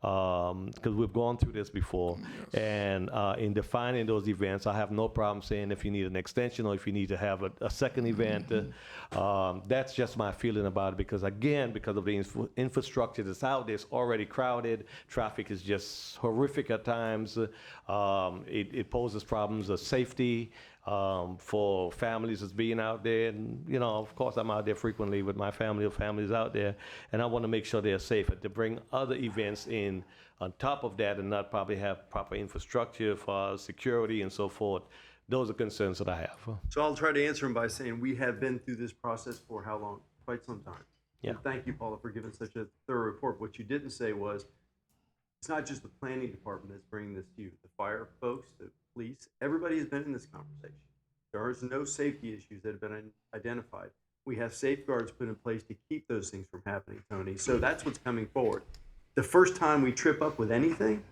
because we've gone through this before. And in defining those events, I have no problem saying if you need an extension or if you need to have a second event. That's just my feeling about it, because again, because of the infrastructure that's out there, it's already crowded. Traffic is just horrific at times. It poses problems of safety for families that's being out there. And, you know, of course, I'm out there frequently with my family or families out there, and I want to make sure they're safe. And to bring other events in on top of that and not probably have proper infrastructure for security and so forth, those are concerns that I have. So I'll try to answer them by saying we have been through this process for how long? Quite some time. Yeah. And thank you, Paula, for giving such a thorough report. What you didn't say was, it's not just the planning department that's bringing this to you. The fire folks, the police, everybody has been in this conversation. There is no safety issues that have been identified. We have safeguards put in place to keep those things from happening, Tony. So that's what's coming forward. The first time we trip up with anything,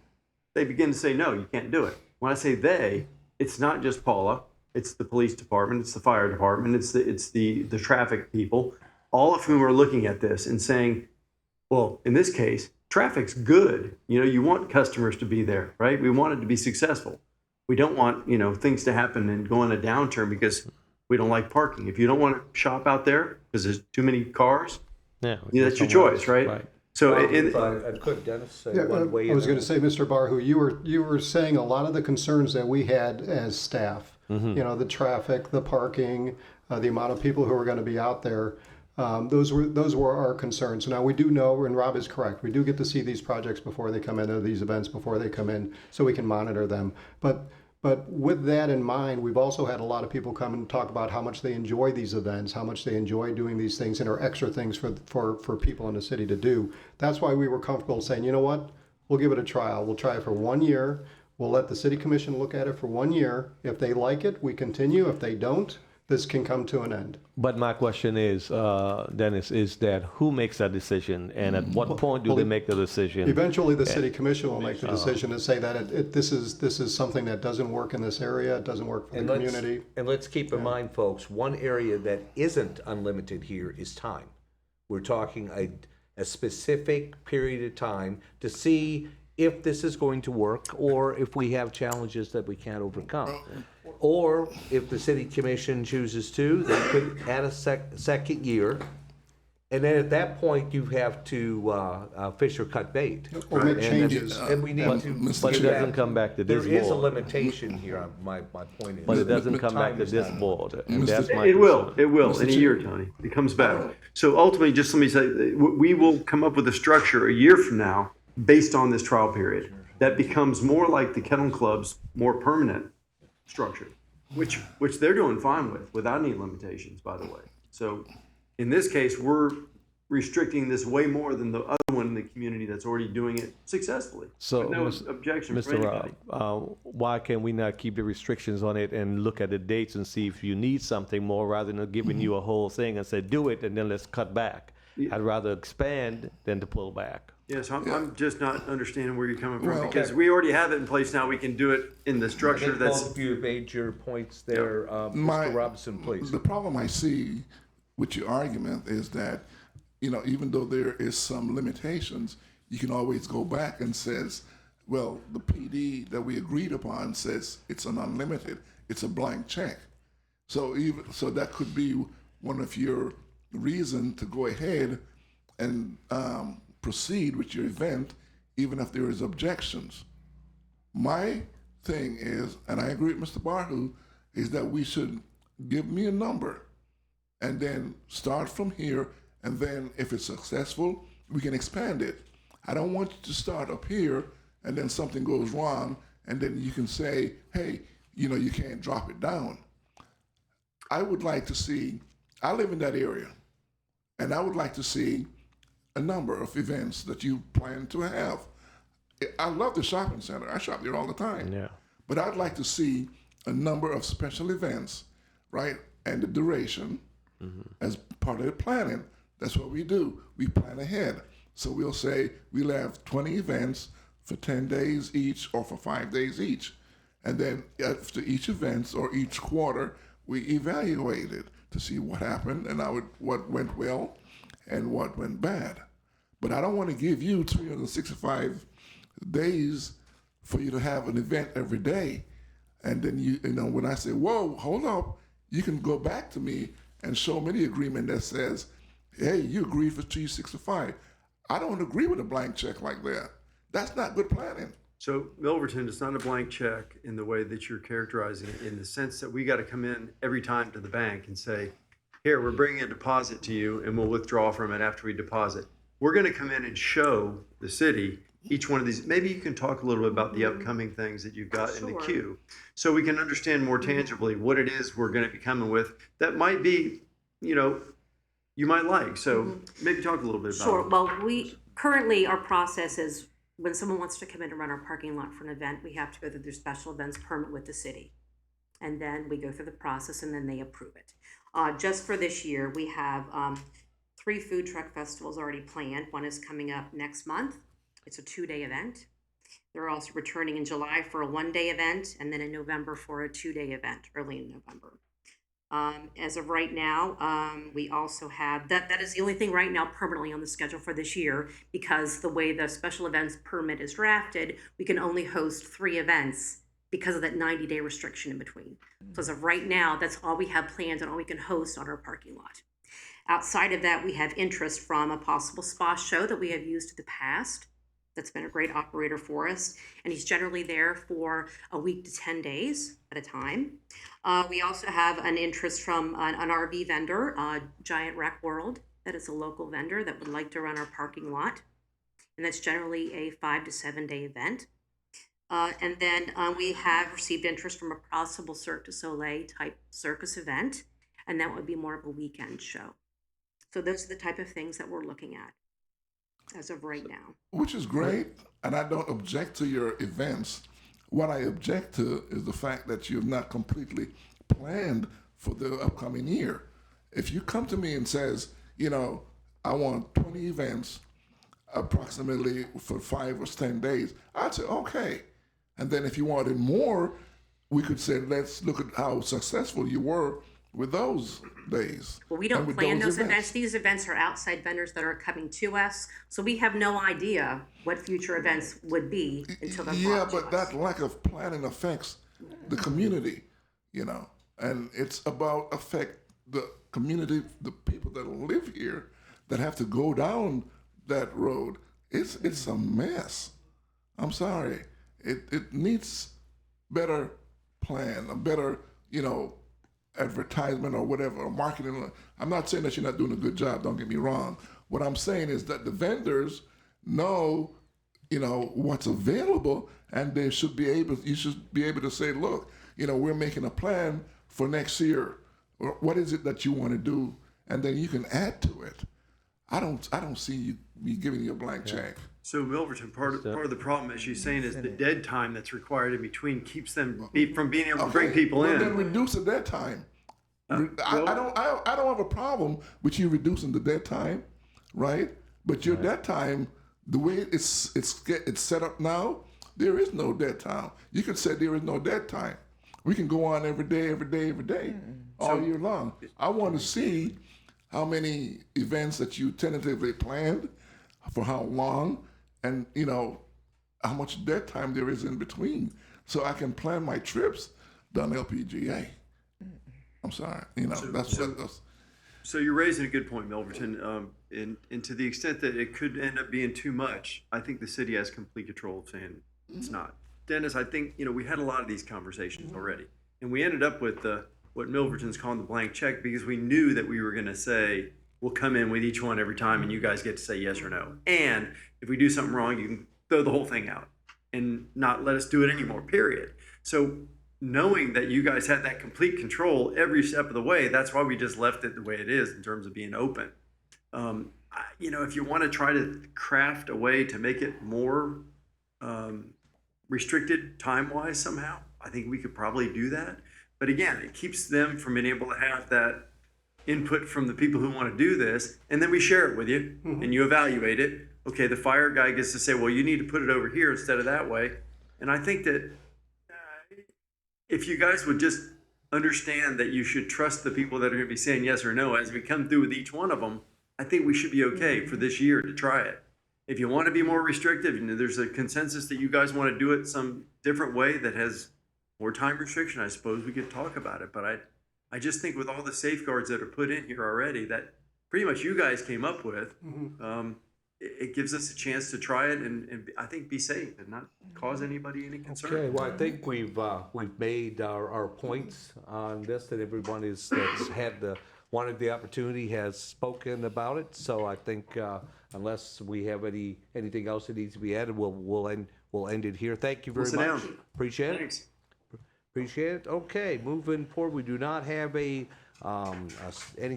they begin to say, no, you can't do it. When I say they, it's not just Paula. It's the police department. It's the fire department. It's the traffic people, all of whom are looking at this and saying, well, in this case, traffic's good. You know, you want customers to be there, right? We want it to be successful. We don't want, you know, things to happen and go in a downturn because we don't like parking. If you don't want to shop out there because there's too many cars, yeah, that's your choice, right? So I could, Dennis, say Yeah, one way. I was going to say, Mr. Barhu, you were saying a lot of the concerns that we had as staff. You know, the traffic, the parking, the amount of people who are going to be out there. Those were our concerns. Now we do know, and Rob is correct, we do get to see these projects before they come into these events before they come in, so we can monitor them. But with that in mind, we've also had a lot of people come and talk about how much they enjoy these events, how much they enjoy doing these things, and are extra things for people in the city to do. That's why we were comfortable saying, you know what, we'll give it a trial. We'll try it for 1 year. We'll let the city commission look at it for 1 year. If they like it, we continue. If they don't, this can come to an end. But my question is, Dennis, is that who makes that decision, and at what point do they make the decision? Eventually, the city commission will make the decision to say that this is something that doesn't work in this area, it doesn't work for the community. And let's keep in mind, folks, one area that isn't unlimited here is time. We're talking a specific period of time to see if this is going to work, or if we have challenges that we can't overcome. Or if the city commission chooses to, they could add a second year. And then at that point, you have to fish or cut bait. Or make And- changes. And we need to. But it doesn't come back to this There is a board. limitation here, my point is. But it doesn't come back to this board, and that's my It will. concern. It will in a year, Tony. It comes back. So ultimately, just let me say, we will come up with a structure a year from now based on this trial period that becomes more like the Kennel Club's more permanent structure, which they're doing fine with, without any limitations, by the way. So in this case, we're restricting this way more than the other one in the community that's already doing it successfully. So, with no Mr. objection from Mr. anybody. Rob, why can we not keep the restrictions on it and look at the dates and see if you need something more, rather than giving you a whole thing and say, do it, and then let's cut back? I'd rather expand than to pull back. Yes, I'm just not understanding where you're coming from, Well- because we already have it in place now. We can do it in the I structure think that's. both of you have made your points there. My- Mr. Robinson, please. The problem I see with your argument is that, you know, even though there is some limitations, you can always go back and says, well, the PD that we agreed upon says it's an unlimited, it's a blank check. So that could be one of your reason to go ahead and proceed with your event, even if there is objections. My thing is, and I agree with Mr. Barhu, is that we should give me a number and then start from here, and then if it's successful, we can expand it. I don't want you to start up here and then something goes wrong, and then you can say, hey, you know, you can't drop it down. I would like to see, I live in that area, and I would like to see a number of events that you plan to have. I love the shopping center. I shop there all the time. Yeah. But I'd like to see a number of special events, right? And the duration as part of the planning. That's what we do. We plan ahead. So we'll say we'll have 20 events for 10 days each or for 5 days each. And then after each event or each quarter, we evaluate it to see what happened and what went well and what went bad. But I don't want to give you 365 days for you to have an event every day. And then you know, when I say, whoa, hold up, you can go back to me and show me the agreement that says, hey, you agreed for 365. I don't agree with a blank check like that. That's not good planning. So Milverton, it's not a blank check in the way that you're characterizing it, in the sense that we got to come in every time to the bank and say, here, we're bringing a deposit to you and we'll withdraw from it after we deposit. We're going to come in and show the city each one of these. Maybe you can talk a little bit about the upcoming things that you've got in the queue, so we can understand more tangibly what it is we're going to be coming with that might be, you know, you might like. So maybe talk a little bit about Sure. it. Well, we currently, our process is when someone wants to come in and run our parking lot for an event, we have to go through their special events permit with the city. And then we go through the process and then they approve it. Just for this year, we have 3 food truck festivals already planned. One is coming up next month. It's a 2-day event. They're also returning in July for a 1-day event, and then in November for a 2-day event, early in November. As of right now, we also have, that is the only thing right now permanently on the schedule for this year, because the way the special events permit is drafted, we can only host 3 events because of that 90-day restriction in between. So as of right now, that's all we have planned and all we can host on our parking lot. Outside of that, we have interest from a possible spa show that we have used in the past. That's been a great operator for us, and he's generally there for a week to 10 days at a time. We also have an interest from an RV vendor, Giant Wreck World, that is a local vendor that would like to run our parking lot, and that's generally a 5 to 7 day event. And then we have received interest from a possible Cirque du Soleil type circus event, and that would be more of a weekend show. So those are the type of things that we're looking at as of right now. Which is great, and I don't object to your events. What I object to is the fact that you've not completely planned for the upcoming year. If you come to me and says, you know, I want 20 events approximately for 5 or 10 days, I'd say, okay. And then if you wanted more, we could say, let's look at how successful you were with those days. Well, we don't plan those events. These events are outside vendors that are coming to us, so we have no idea what future events would be until they're brought to but us. that lack of planning affects the community, you know, and it's about affect the community, the people that live here that have to go down that road. It's a mess. I'm sorry. It needs better plan, a better, you know, advertisement or whatever, or marketing. I'm not saying that you're not doing a good job, don't get me wrong. What I'm saying is that the vendors know, you know, what's available, and you should be able to say, look, you know, we're making a plan for next year. Or what is it that you want to do? And then you can add to it. I don't see you me giving you a blank check. So Milverton, part of the problem, as she's saying, is the dead time that's required in between keeps them from being able to bring people well, in. Then reduce the dead time. I don't have a problem with you reducing the dead time, right? But your dead time, the way it's set up now, there is no dead time. You could say there is no dead time. We can go on every day, all year long. I want to see how many events that you tentatively planned, for how long, and you know how much dead time there is in between, so I can plan my trips down LPGA. I'm sorry, you know, that's. So you're raising a good point, Milverton, and to the extent that it could end up being too much, I think the city has complete control of saying it's not. Dennis, I think, you know, we had a lot of these conversations already, and we ended up with what Milverton's calling the blank check, because we knew that we were going to say, we'll come in with each one every time and you guys get to say yes or no. And if we do something wrong, you can throw the whole thing out and not let us do it anymore, period. So knowing that you guys had that complete control every step of the way, that's why we just left it the way it is in terms of being open. If you want to try to craft a way to make it more restricted time-wise somehow, I think we could probably do that. But again, it keeps them from being able to have that input from the people who want to do this, and then we share it with you, and you evaluate it. Okay, the fire guy gets to say, well, you need to put it over here instead of that way. And I think that if you guys would just understand that you should trust the people that are going to be saying yes or no as we come through with each one of them, I think we should be okay for this year to try it. If you want to be more restrictive, there's a consensus that you guys want to do it some different way that has more time restriction, I suppose we could talk about it. But I just think with all the safeguards that are put in here already that pretty much you guys came up with, it gives us a chance to try it and I think be safe and not cause anybody any concern. Okay, well, I think we've made our points on this, that everyone that's wanted the opportunity has spoken about it. So I think unless we have anything else that needs to be added, we'll end it here. Thank you very Sit much. down. Appreciate it. Thanks. Appreciate it. Okay, moving forward, we do not have any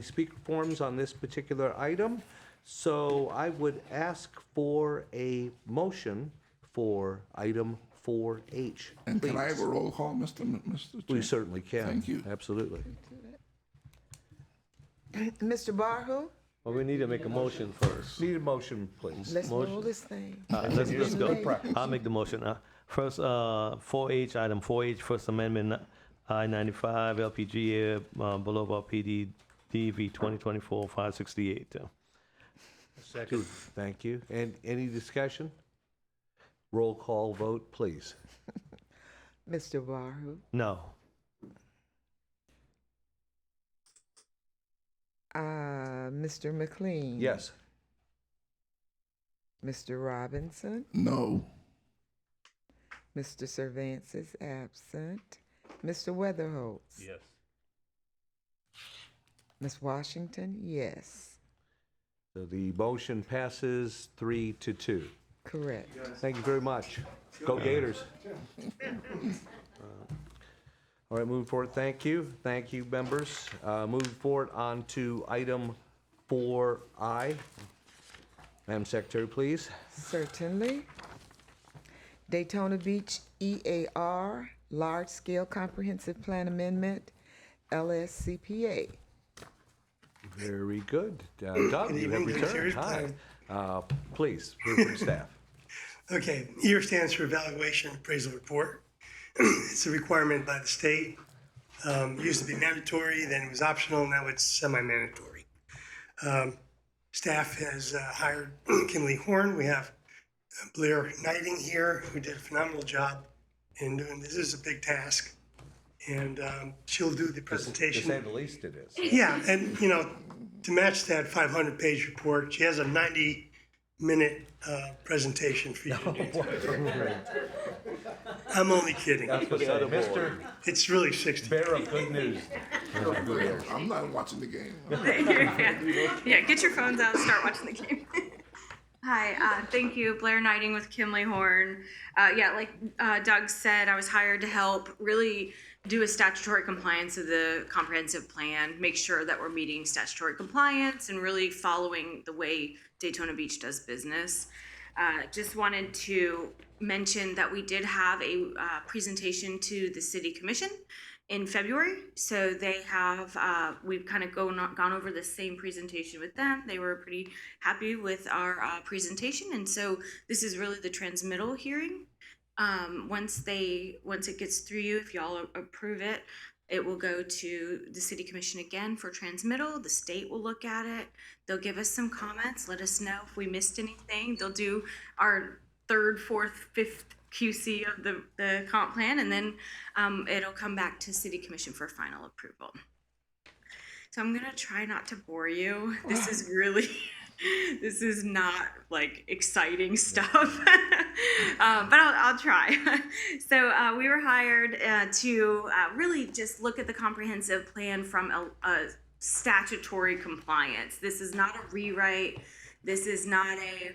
speaker forms on this particular item. So I would ask for a motion for item 4H. And can I have please. a roll call, Mr. We Chair? certainly can. Thank you. Absolutely. Mr. Barhu, Well, we need to make a motion first. Need a motion, please. let's roll this thing. Let's go. Practice. I'll make the motion. First, 4H, item 4H, First Amendment, I-95 LPGA Boulevard PD DV 2024-568. Second. Thank you. And any discussion? Roll call vote, please. Mr. Barhu, No. Mr. McLean. Yes. Mr. Robinson, No. Mr. Cervantes is absent. Mr. Weatherholtz. Yes. Ms. Washington, yes. So the motion passes 3-2. Correct. Thank you very much. Go Gators. All right, moving forward, thank you. Thank you, members. Moving forward on to item 4I. Madam Secretary, please. Certainly. Daytona Beach EAR, Large Scale Comprehensive Plan Amendment, LSCPA. Very good. Doug, you have evening, returned. Commissioners. Hi. Please, hear from staff. Okay, EAR stands for Evaluation Appraisal Report. It's a requirement by the state. Used to be mandatory, then it was optional, now it's semi-mandatory. Staff has hired Kimberly Horn. We have Blair Knighting here, who did a phenomenal job in doing this. This is a big task. And she'll do the To presentation. say the least, it is. Yeah, and to match that 500-page report, she has a 90-minute presentation for you to do. I'm only kidding. Mr. It's really 60. Bearer of good news. I'm not watching the game. Yeah, get your phones out and start watching the game. Hi, thank you. Blair Knighting with Kimley Horn. Like Doug said, I was hired to help really do a statutory compliance of the comprehensive plan, make sure that we're meeting statutory compliance and really following the way Daytona Beach does business. Just wanted to mention that we did have a presentation to the City Commission in February. So they have, we've kind of gone over the same presentation with them. They were pretty happy with our presentation. And so this is really the transmittal hearing. Once it gets through you, if y'all approve it, it will go to the City Commission again for transmittal. The state will look at it. They'll give us some comments, let us know if we missed anything. They'll do our third, fourth, fifth QC of the comp plan, and then it'll come back to City Commission for final approval. So I'm gonna try not to bore you. This is really, this is not like exciting stuff, but I'll try. So we were hired to really just look at the comprehensive plan from a statutory compliance. This is not a rewrite. This is not a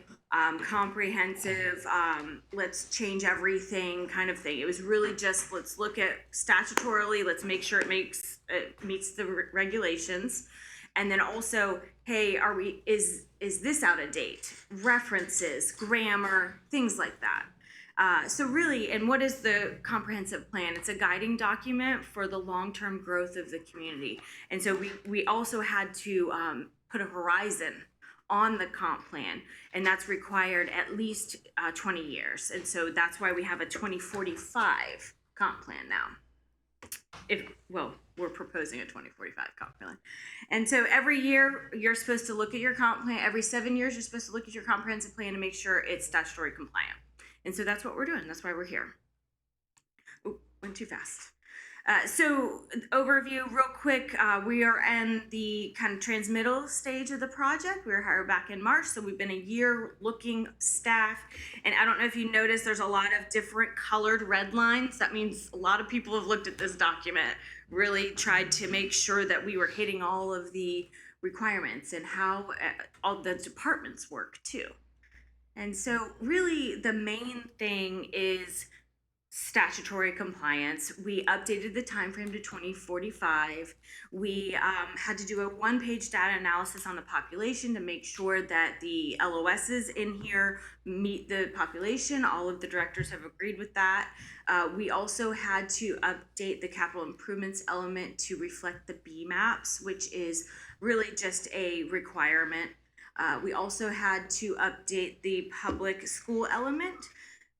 comprehensive, let's change everything kind of thing. It was really just, let's look at statutorily, let's make sure it meets the regulations. And then also, hey, is this out of date? References, grammar, things like that. So really, and what is the comprehensive plan? It's a guiding document for the long-term growth of the community. And so we also had to put a horizon on the comp plan, and that's required at least 20 years. And so that's why we have a 2045 comp plan now. We're proposing a 2045 comp plan. And so every year you're supposed to look at your comp plan. Every 7 years you're supposed to look at your comprehensive plan to make sure it's statutory compliant. And so that's what we're doing. That's why we're here. Ooh, went too fast. So overview real quick, we are in the kind of transmittal stage of the project. We were hired back in March, so we've been a year looking staff. And I don't know if you noticed, there's a lot of different colored red lines. That means a lot of people have looked at this document, really tried to make sure that we were hitting all of the requirements and how all the departments work too. And so really the main thing is statutory compliance. We updated the timeframe to 2045. We had to do a one-page data analysis on the population to make sure that the LOSs in here meet the population. All of the directors have agreed with that. We also had to update the capital improvements element to reflect the BMAPs, which is really just a requirement. We also had to update the public school element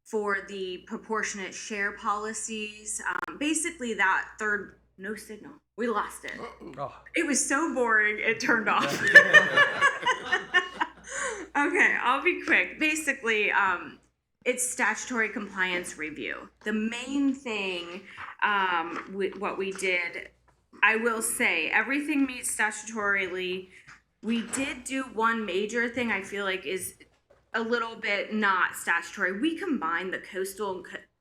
for the proportionate share policies. Basically that third, no signal, we lost it. Oh. It was so boring, it turned off. Okay, I'll be quick. Basically, it's statutory compliance review. The main thing, what we did, I will say, everything meets statutorily. We did do one major thing I feel like is a little bit not statutory. We combined the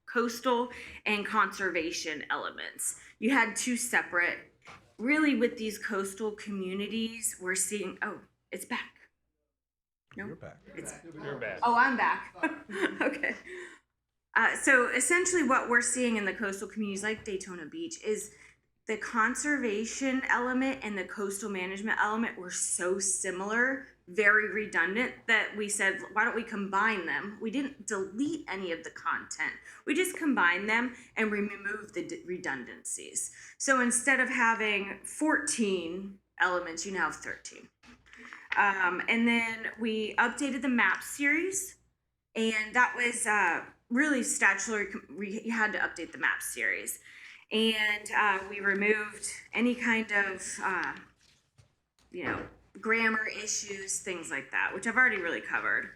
coastal and conservation elements. You had two separate, really with these coastal communities, we're seeing, oh, it's back. No, You're back. You're back. Oh, I'm back. Okay. So essentially what we're seeing in the coastal communities like Daytona Beach is the conservation element and the coastal management element were so similar, very redundant, that we said, why don't we combine them? We didn't delete any of the content. We just combined them and removed the redundancies. So instead of having 14 elements, you now have 13. And then we updated the map series, and that was really statutory. We had to update the map series. And we removed any kind of, grammar issues, things like that, which I've already really covered.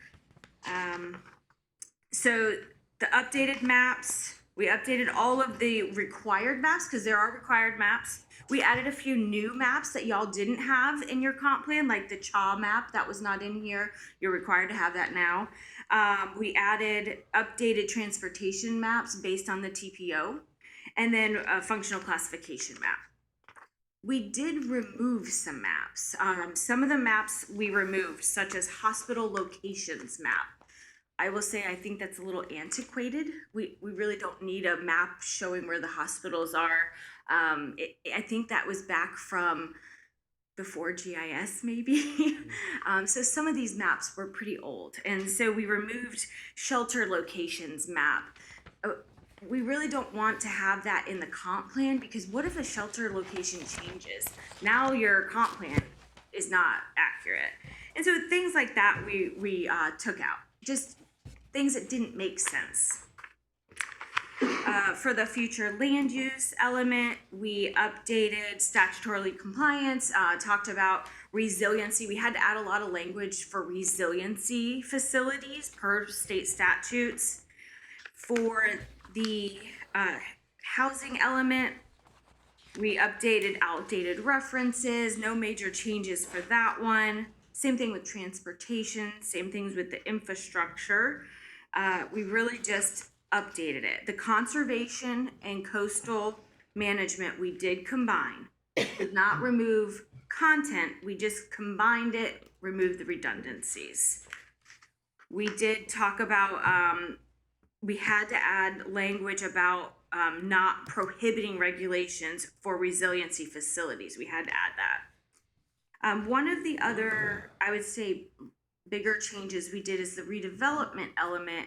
So the updated maps, we updated all of the required maps because there are required maps. We added a few new maps that y'all didn't have in your comp plan, like the CHA map that was not in here. You're required to have that now. We added updated transportation maps based on the TPO. And then a functional classification map. We did remove some maps. Some of the maps we removed, such as hospital locations map. I will say I think that's a little antiquated. We really don't need a map showing where the hospitals are. I think that was back from before GIS maybe. So some of these maps were pretty old. And so we removed shelter locations map. We really don't want to have that in the comp plan because what if a shelter location changes? Now your comp plan is not accurate. And so things like that we took out, just things that didn't make sense. For the future land use element, we updated statutorily compliance, talked about resiliency. We had to add a lot of language for resiliency facilities per state statutes. For the housing element, we updated outdated references, no major changes for that one. Same thing with transportation, same things with the infrastructure. We really just updated it. The conservation and coastal management we did combine, did not remove content, we just combined it, removed the redundancies. We did talk about, we had to add language about not prohibiting regulations for resiliency facilities. We had to add that. One of the other, I would say, bigger changes we did is the redevelopment element.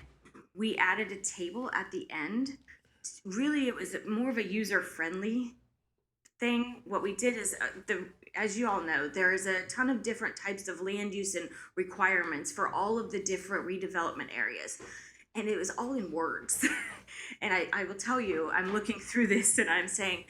We added a table at the end. Really, it was more of a user-friendly thing. What we did is, as you all know, there is a ton of different types of land use and requirements for all of the different redevelopment areas. And it was all in words. And I will tell you, I'm looking through this and I'm saying,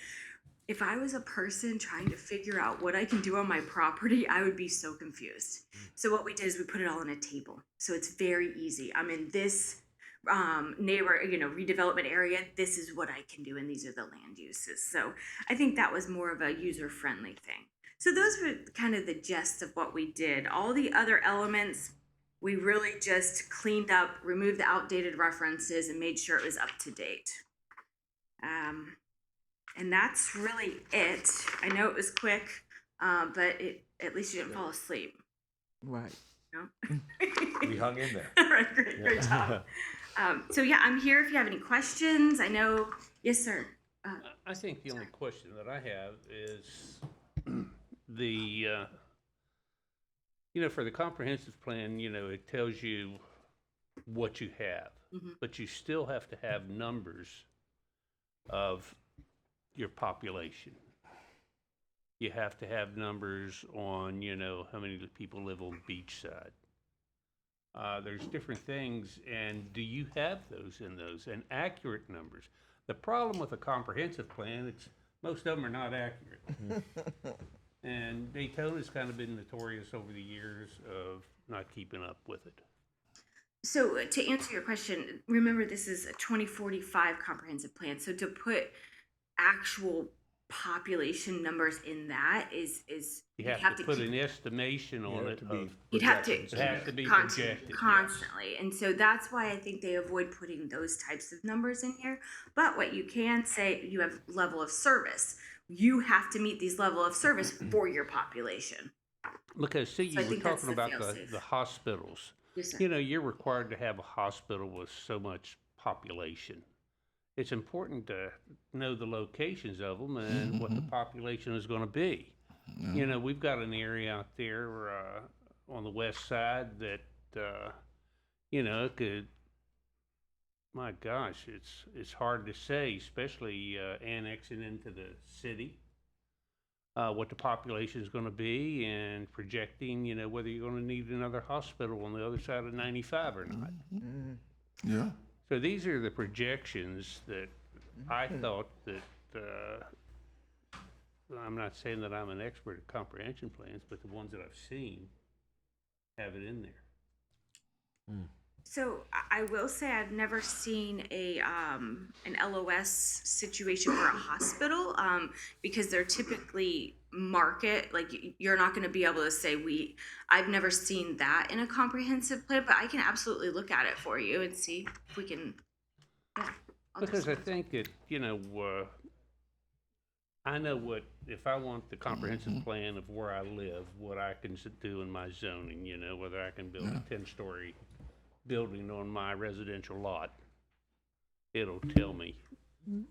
if I was a person trying to figure out what I can do on my property, I would be so confused. So what we did is we put it all on a table. So it's very easy. I'm in this redevelopment area. This is what I can do, and these are the land uses. So I think that was more of a user-friendly thing. So those were kind of the gist of what we did. All the other elements, we really just cleaned up, removed the outdated references, and made sure it was up to date. And that's really it. I know it was quick, but at least you didn't fall asleep. Right. No? We hung in there. Right, great job. So yeah, I'm here if you have any questions. I know, yes, sir. I think the only question that I have is the, for the comprehensive plan, it tells you what you have, but you still have to have numbers of your population. You have to have numbers on, how many people live on beachside. There's different things, and do you have those in those, and accurate numbers? The problem with a comprehensive plan, most of them are not accurate. And Daytona's kind of been notorious over the years of not keeping up with it. So to answer your question, remember this is a 2045 comprehensive plan. So to put actual population numbers in that is you have to put an estimation on it. You'd have to It has to be constantly, projected. and so that's why I think they avoid putting those types of numbers in here. But what you can say, you have level of service. You have to meet these level of service for your population. Because see, So I you were think that's talking the about fail-safe. the hospitals. Yes, sir. You're required to have a hospital with so much population. It's important to know the locations of them and what the population is going to be. We've got an area out there on the west side that, could, my gosh, it's hard to say, especially annexing into the city, what the population is going to be and projecting, whether you're going to need another hospital on the other side of 95 or not. Yeah. So these are the projections that I thought that, I'm not saying that I'm an expert at comprehension plans, but the ones that I've seen have it in there. So I will say I've never seen an LOS situation for a hospital because they're typically market, like you're not going to be able to say I've never seen that in a comprehensive plan, but I can absolutely look at it for you and see if we can. Yeah, Because I think that, I know if I want the comprehensive plan of where I live, what I can do in my zoning, whether I can build a 10-story building on my residential lot, it'll tell me.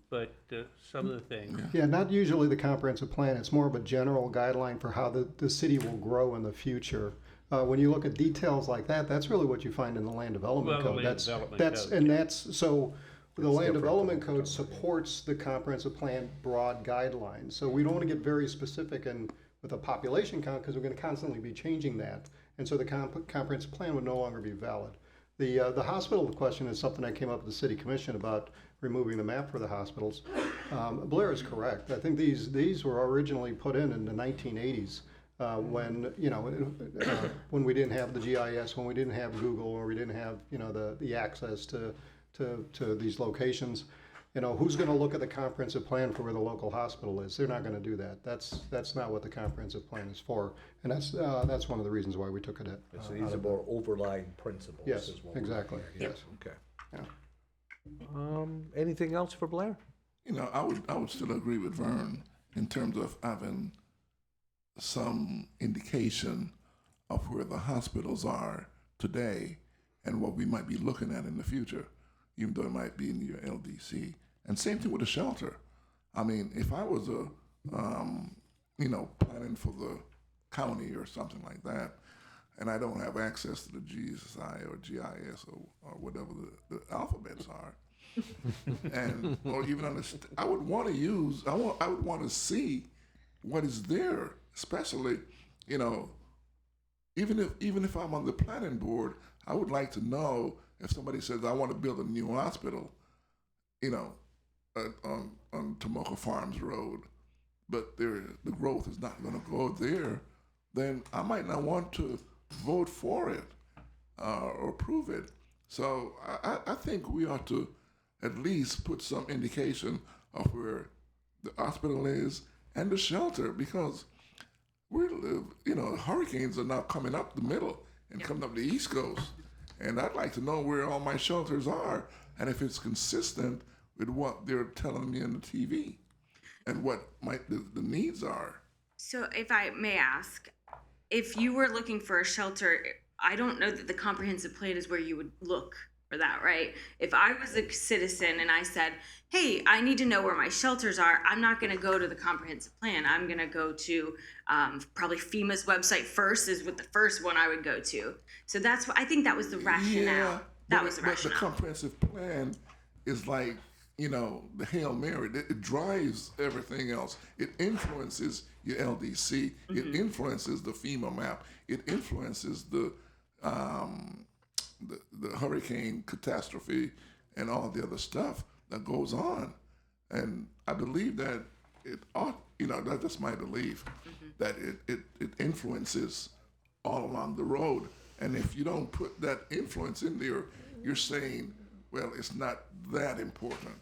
But some of the things. Yeah, not usually the comprehensive plan. It's more of a general guideline for how the city will grow in the future. When you look at details like that, that's really what you find in the land development code. So the land development code supports the comprehensive plan broad guidelines. So we don't want to get very specific with a population count because we're going to constantly be changing that. And so the comprehensive plan would no longer be valid. The hospital question is something that came up at the city commission about removing the map for the hospitals. Blair is correct. I think these were originally put in the 1980s when we didn't have the GIS, when we didn't have Google, or we didn't have the access to these locations. Who's going to look at the comprehensive plan for where the local hospital is? They're not going to do that. That's not what the comprehensive plan is for, and that's one of the reasons why we took it. So these are more overlying principles. Yes, is what we're exactly. looking at. Yes. Okay. Yeah. Anything else for Blair? I would still agree with Vern in terms of having some indication of where the hospitals are today and what we might be looking at in the future, even though it might be in your LDC. And same thing with the shelter. I mean, if I was planning for the county or something like that, and I don't have access to the GSI or GIS or whatever the alphabets are, and or even understand, I would want to see what is there, especially, even if I'm on the planning board, I would like to know if somebody says I want to build a new hospital, on Tomoka Farms Road, but the growth is not going to go there, then I might not want to vote for it or approve it. So I think we ought to at least put some indication of where the hospital is and the shelter, because hurricanes are now coming up the middle and coming up the East Coast. And I'd like to know where all my shelters are and if it's consistent with what they're telling me on the TV and what the needs are. So if I may ask, if you were looking for a shelter, I don't know that the comprehensive plan is where you would look for that, right? If I was a citizen and I said, hey, I need to know where my shelters are, I'm not going to go to the comprehensive plan. I'm going to go to probably FEMA's website first is what the first one I would go to. So that's what I think that was the rationale. Yeah, that was the rationale. But the comprehensive plan is like, the Hail Mary. It drives everything else. It influences your LDC. Mm-hmm. It influences the FEMA map. It influences the hurricane catastrophe and all the other stuff that goes on. And I believe that it ought, that's my belief, that it influences all along the road. And if you don't put that influence in there, you're saying, well, it's not that important.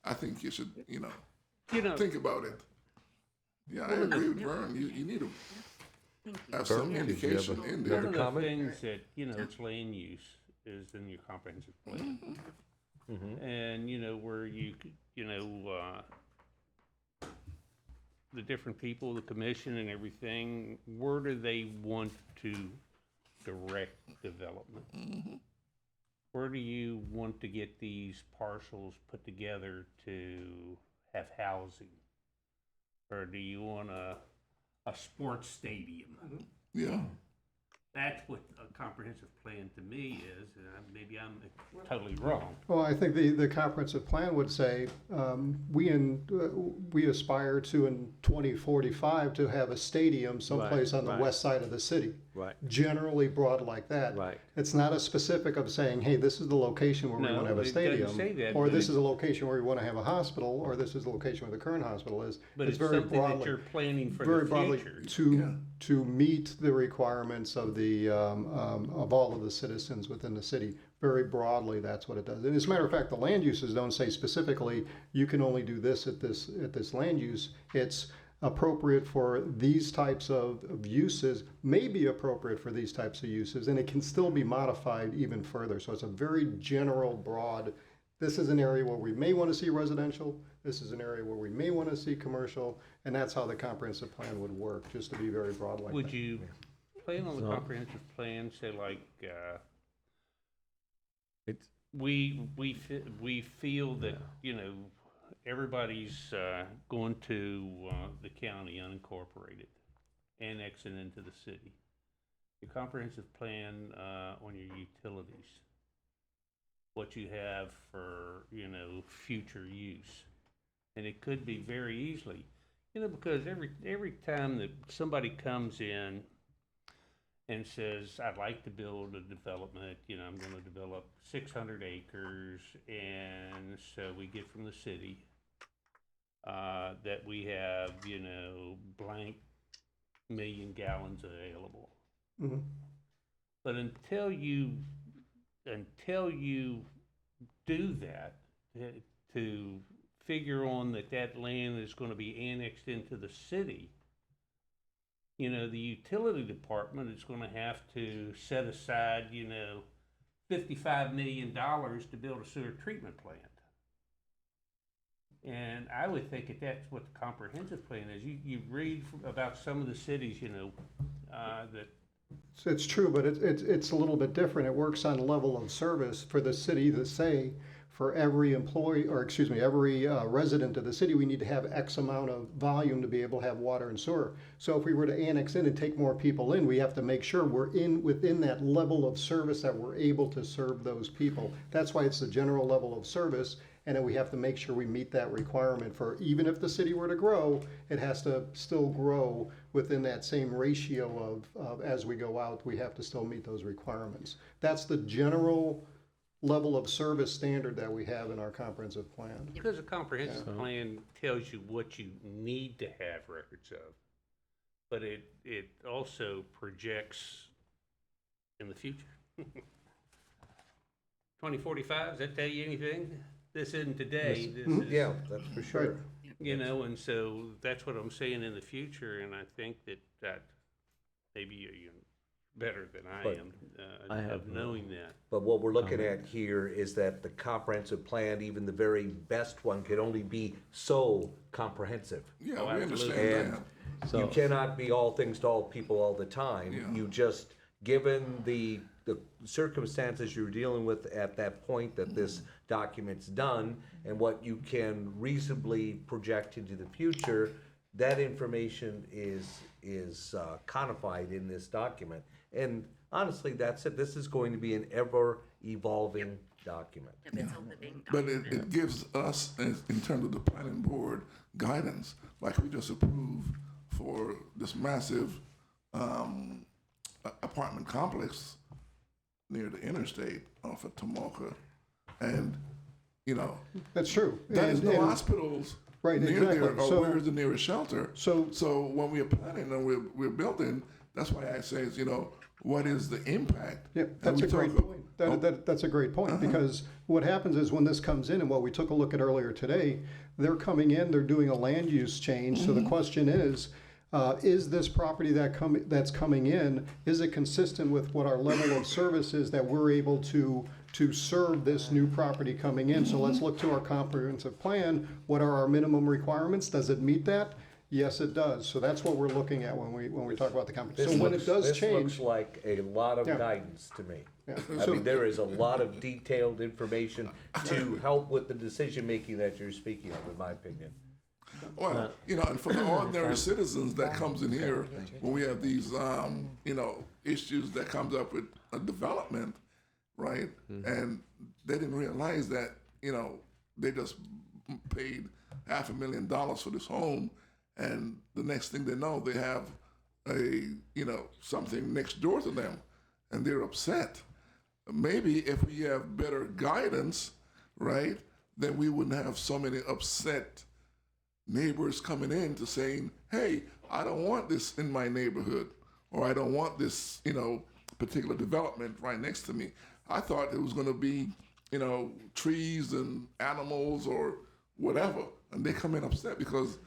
I think you should, think about it. Yeah, I agree with Vern. You need to have some indication in there. One of the things that, it's land use is in your comprehensive plan. Mm-hmm. And, where you, the different people, the commission and everything, where do they want to direct development? Mm-hmm. Where do you want to get these parcels put together to have housing? Or do you want a sports stadium? Mm-hmm. Yeah. That's what a comprehensive plan to me is, and maybe I'm totally wrong. Well, I think the comprehensive plan would say we aspire to in 2045 to have a stadium someplace on the west side of the city. Right. Generally broad like that. Right. It's not a specific of saying, hey, this is the location where we want to have a stadium, or this is a location where we want to have a hospital, or this is the location where the current hospital is. But it's very something broadly, that you're planning for very the broadly future. to meet the requirements of of all of the citizens within the city. Very broadly, that's what it does. And as a matter of fact, the land uses don't say specifically you can only do this at this land use. It's appropriate for these types of uses, may be appropriate for these types of uses, and it can still be modified even further. So it's a very general, broad. This is an area where we may want to see residential. This is an area where we may want to see commercial, and that's how the comprehensive plan would work, just to be very broad like that. Would you plan on the comprehensive plan, say like, we feel that, everybody's going to the county unincorporated, annexing into the city. Your comprehensive plan on your utilities, what you have for, future use. And it could be very easily, because every time that somebody comes in and says, I'd like to build a development, I'm going to develop 600 acres, and so we get from the city that we have, blank million gallons available. Mm-hmm. But until you do that, to figure on that land is going to be annexed into the city, the utility department is going to have to set aside, $55 million to build a sewer treatment plant. And I would think that that's what the comprehensive plan is. You read about some of the cities, that, It's true, but it's a little bit different. It works on level of service for the city to say, for every employee, or excuse me, every resident of the city, we need to have X amount of volume to be able to have water and sewer. So if we were to annex in and take more people in, we have to make sure we're within that level of service that we're able to serve those people. That's why it's the general level of service, and then we have to make sure we meet that requirement for, even if the city were to grow, it has to still grow within that same ratio of as we go out, we have to still meet those requirements. That's the general level of service standard that we have in our comprehensive plan. because a comprehensive plan tells you what you need to have records of, but it also projects in the future. 2045, does that tell you anything? This isn't today. This is, Yeah, that's for sure. and so that's what I'm saying in the future, and I think that maybe you're better than I But am I have of knowing that. But what we're looking at here is that the comprehensive plan, even the very best one, can only be so comprehensive. Yeah, Oh, we absolutely. understand And that. you cannot be all things to all people all the time. Yeah. You just, given the circumstances you're dealing with at that point that this document's done, and what you can reasonably project into the future, that information is codified in this document. And honestly, that's it. This is going to be an ever-evolving document. It's a living But it gives us, in terms of the planning board, guidance, like we just approved for this massive apartment complex near the interstate off of Tomoka. And, That's true. there's And- no and- hospitals Right, near exactly. there, or So- where's the nearest shelter? So- So when we're planning and we're building, that's why I say, what is the impact? Yeah, And that's we a great talk- point. That's a great point, because what happens is when this comes in, and what we took a look at earlier today, they're coming in, they're doing a land use change, so the question is this property that's coming in, is it consistent with what our level of service is that we're able to serve this new property coming in? So let's look to our comprehensive plan. What are our minimum requirements? Does it meet that? Yes, it does. So that's what we're looking at when we talk about the comprehensive. So when it does This change. looks like a lot of Yeah. guidance to me. Yeah. I mean, there is a lot of detailed information to help with the decision-making that you're speaking of, in my opinion. Well, and for the ordinary citizens that comes in here, when we have these, issues that comes up with a development, right? And they didn't realize that, they just paid $500,000 for this home, and the next thing they know, they have something next door to them, and they're upset. Maybe if we have better guidance, right, then we wouldn't have so many upset neighbors coming in to saying, hey, I don't want this in my neighborhood, or I don't want this, particular development right next to me. I thought it was going to be, trees and animals or whatever, and they come in upset because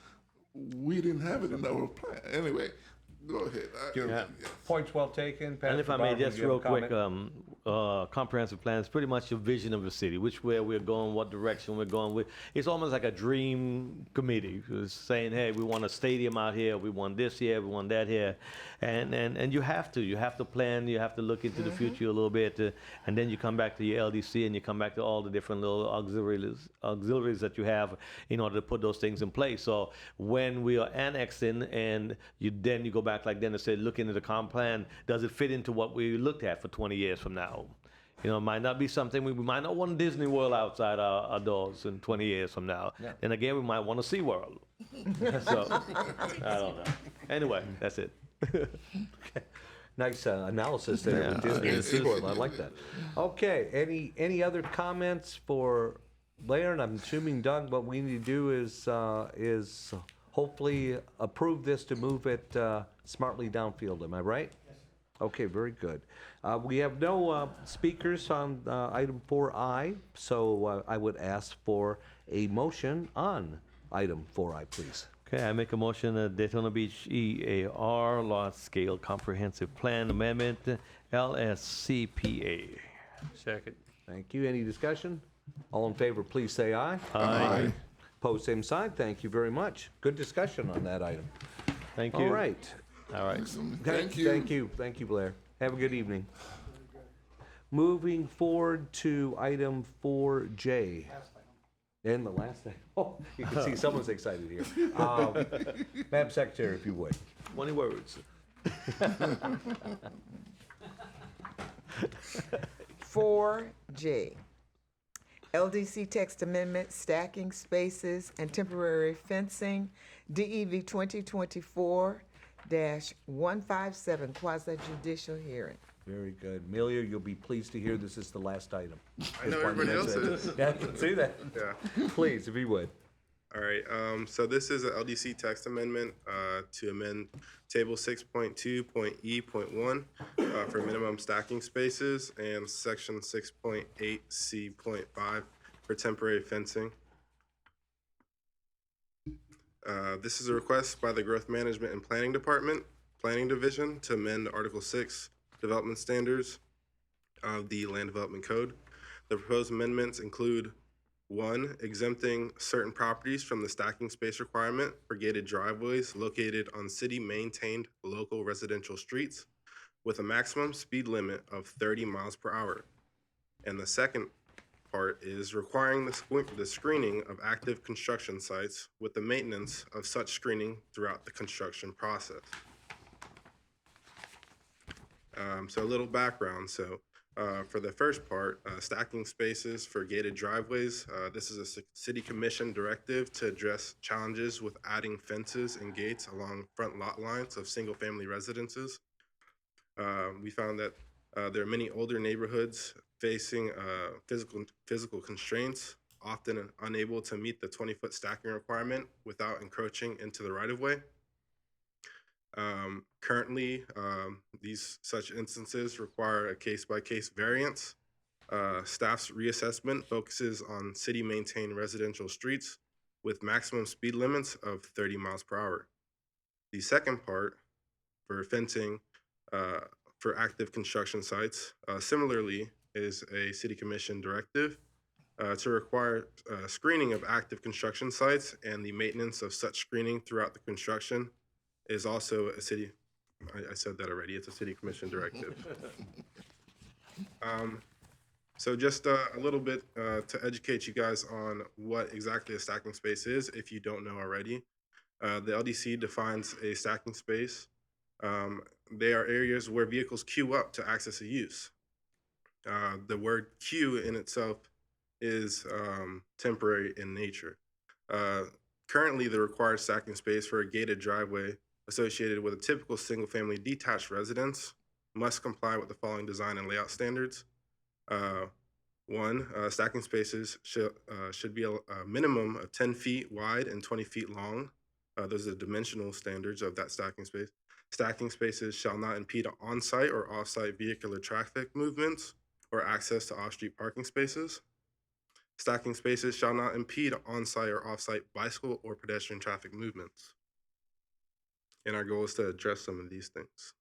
we didn't have it in our plan. Anyway, go ahead. Points well taken. And if Pastor I may, Barber, just you have a real quick, comment? comprehensive plan is pretty much a vision of the city, which way we're going, what direction we're going with. It's almost like a dream committee, who's saying, hey, we want a stadium out here, we want this here, we want that here. And you have to plan, you have to look into the future a little bit, and then you come back to your LDC and you come back to all the different little auxiliaries that you have in order to put those things in place. So when we are annexing and you go back like then and say, look into the comp plan, does it fit into what we looked at for 20 years from now? It might not be something, we might not want Disney World outside our doors in 20 years from now. Yeah. Then again, we might want a SeaWorld. So, I don't know. Anyway, that's it. Nice analysis there with Disney and SeaWorld. I like that. Okay, any other comments for Blair? And I'm assuming, Doug, what we need to do is hopefully approve this to move it smartly downfield. Am I right? Yes. Okay, very good. We have no speakers on item 4I, so I would ask for a motion on item 4I, please. Okay, I make a motion that Daytona Beach EAR Large Scale Comprehensive Plan Amendment, LSCPA. Second. Thank you. Any discussion? All in favor, please say aye. Aye. Opposed, same sign. Thank you very much. Good discussion on that item. Thank you. All right. All right. Thank you. Thank you. Thank you, Blair. Have a good evening. Moving forward to item 4J. And the last thing, oh, you can see someone's excited here. Madam Secretary, if you would. 20 words. 4J. LDC text amendment, stacking spaces and temporary fencing, DEV 2024-157, quasi judicial hearing. Very good. Amelia, you'll be pleased to hear this is the last item. I know everybody else is. Yeah, I can see that. Yeah. Please, if you would. All right, so this is an LDC text amendment to amend Table 6.2.E.1 for minimum stacking spaces and Section 6.8C.5 for temporary fencing. This is a request by the Growth Management and Planning Department, Planning Division, to amend Article 6 Development Standards of the Land Development Code. The proposed amendments include: 1, exempting certain properties from the stacking space requirement for gated driveways located on city-maintained local residential streets with a maximum speed limit of 30 miles per hour. And the second part is requiring the screening of active construction sites with the maintenance of such screening throughout the construction process. So a little background. For the first part, stacking spaces for gated driveways, this is a city commission directive to address challenges with adding fences and gates along front lot lines of single-family residences. We found that there are many older neighborhoods facing physical constraints, often unable to meet the 20-foot stacking requirement without encroaching into the right-of-way. Currently, these such instances require a case-by-case variance. Staff's reassessment focuses on city-maintained residential streets with maximum speed limits of 30 miles per hour. The second part, for fencing for active construction sites, similarly is a city commission directive to require screening of active construction sites, and the maintenance of such screening throughout the construction is also a city, I said that already, it's a city commission directive. So just a little bit to educate you guys on what exactly a stacking space is, if you don't know already. The LDC defines a stacking space. They are areas where vehicles queue up to access a use. The word queue in itself is temporary in nature. Currently, the required stacking space for a gated driveway associated with a typical single-family detached residence must comply with the following design and layout standards. 1, stacking spaces should be a minimum of 10 feet wide and 20 feet long. Those are the dimensional standards of that stacking space. Stacking spaces shall not impede on-site or off-site vehicular traffic movements or access to off-street parking spaces. Stacking spaces shall not impede on-site or off-site bicycle or pedestrian traffic movements. And our goal is to address some of these things.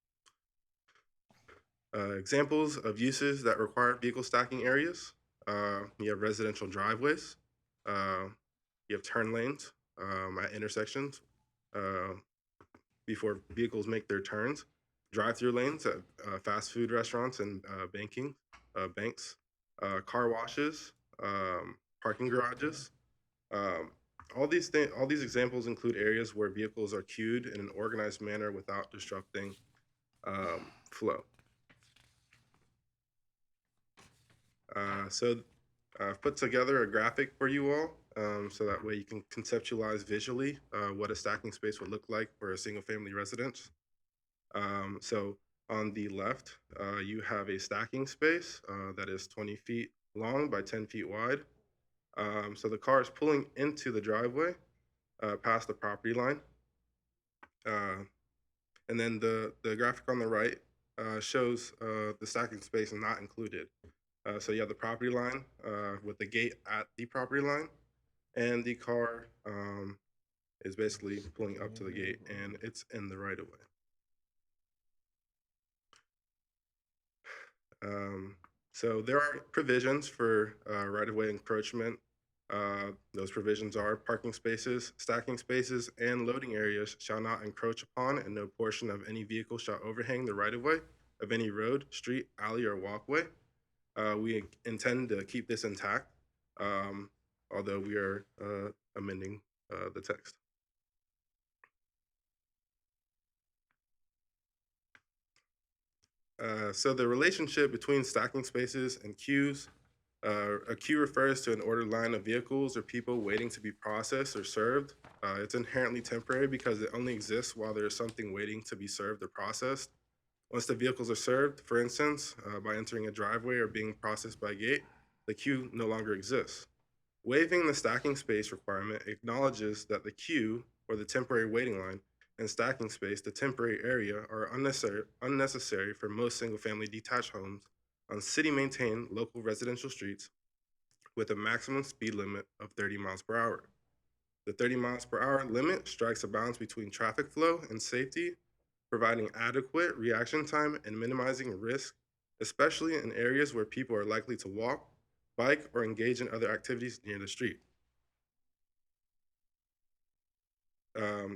Examples of uses that require vehicle stacking areas. You have residential driveways. You have turn lanes at intersections before vehicles make their turns. Drive-through lanes at fast food restaurants and banks. Car washes, parking garages. All these examples include areas where vehicles are queued in an organized manner without disrupting flow. So I've put together a graphic for you all, so that way you can conceptualize visually what a stacking space would look like for a single-family residence. So on the left, you have a stacking space that is 20 feet long by 10 feet wide. So the car is pulling into the driveway past the property line. And then the graphic on the right shows the stacking space not included. So you have the property line with the gate at the property line, and the car is basically pulling up to the gate, and it's in the right of way. So there are provisions for right-of-way encroachment Those provisions are parking spaces, stacking spaces, and loading areas shall not encroach upon, and no portion of any vehicle shall overhang the right-of-way of any road, street, alley, or walkway. We intend to keep this intact, although we are amending the text. So the relationship between stacking spaces and queues, a queue refers to an ordered line of vehicles or people waiting to be processed or served. It's inherently temporary because it only exists while there is something waiting to be served or processed. Once the vehicles are served, for instance, by entering a driveway or being processed by a gate, the queue no longer exists. Waiving the stacking space requirement acknowledges that the queue, or the temporary waiting line, and stacking space, the temporary area, are unnecessary for most single-family detached homes on city-maintained local residential streets with a maximum speed limit of 30 miles per hour. The 30 miles per hour limit strikes a balance between traffic flow and safety, providing adequate reaction time and minimizing risk, especially in areas where people are likely to walk, bike, or engage in other activities near the street.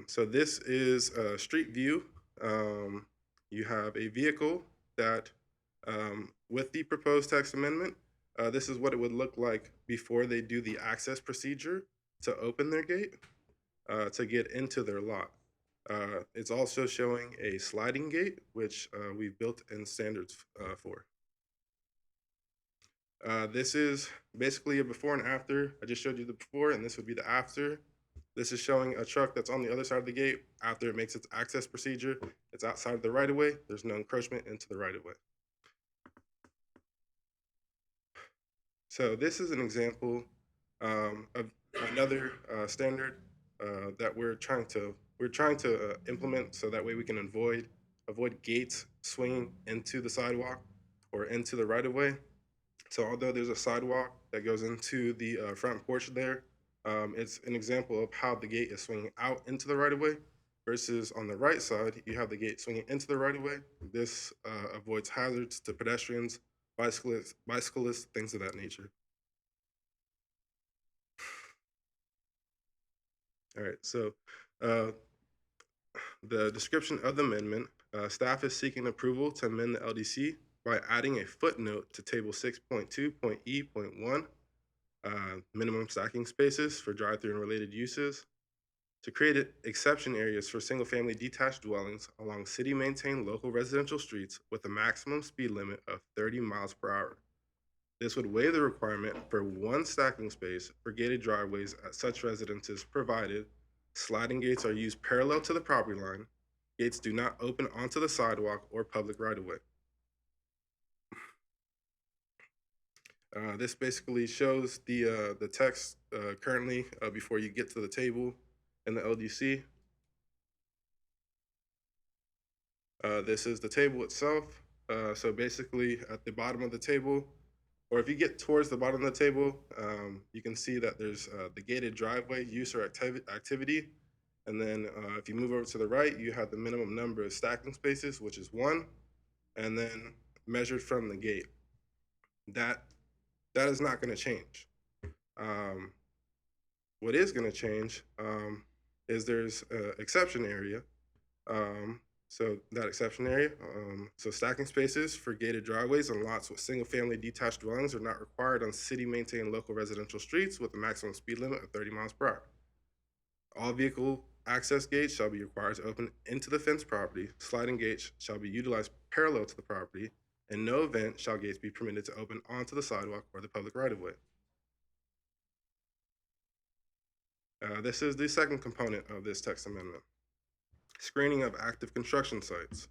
So this is a street view. You have a vehicle that, with the proposed text amendment, this is what it would look like before they do the access procedure to open their gate to get into their lot. It's also showing a sliding gate, which we've built in standards for. This is basically a before and after. I just showed you the before, and this would be the after. This is showing a truck that's on the other side of the gate after it makes its access procedure. It's outside of the right-of-way. There's no encroachment into the right-of-way. So this is an example of another standard that we're trying to implement so that way we can avoid gates swinging into the sidewalk or into the right-of-way. So although there's a sidewalk that goes into the front porch there, it's an example of how the gate is swinging out into the right-of-way versus on the right side, you have the gate swinging into the right-of-way. This avoids hazards to pedestrians, bicyclists, things of that nature. All right, so the description of the amendment, staff is seeking approval to amend the LDC by adding a footnote to table 6.2.E.1, minimum stacking spaces for drive-through and related uses, to create exception areas for single-family detached dwellings along city-maintained local residential streets with a maximum speed limit of 30 miles per hour. This would waive the requirement for one stacking space for gated driveways at such residences provided sliding gates are used parallel to the property line, gates do not open onto the sidewalk or public right-of-way. This basically shows the text currently before you get to the table in the LDC. This is the table itself. So basically at the bottom of the table, or if you get towards the bottom of the table, you can see that there's the gated driveway use or activity. And then if you move over to the right, you have the minimum number of stacking spaces, which is 1, and then measured from the gate. That is not going to change. What is going to change is there's an exception area. So that exception area, so stacking spaces for gated driveways and lots with single-family detached dwellings are not required on city-maintained local residential streets with a maximum speed limit of 30 miles per hour. All vehicle access gates shall be required to open into the fenced property. Sliding gates shall be utilized parallel to the property. In no event shall gates be permitted to open onto the sidewalk or the public right-of-way. This is the second component of this text amendment. Screening of active construction sites.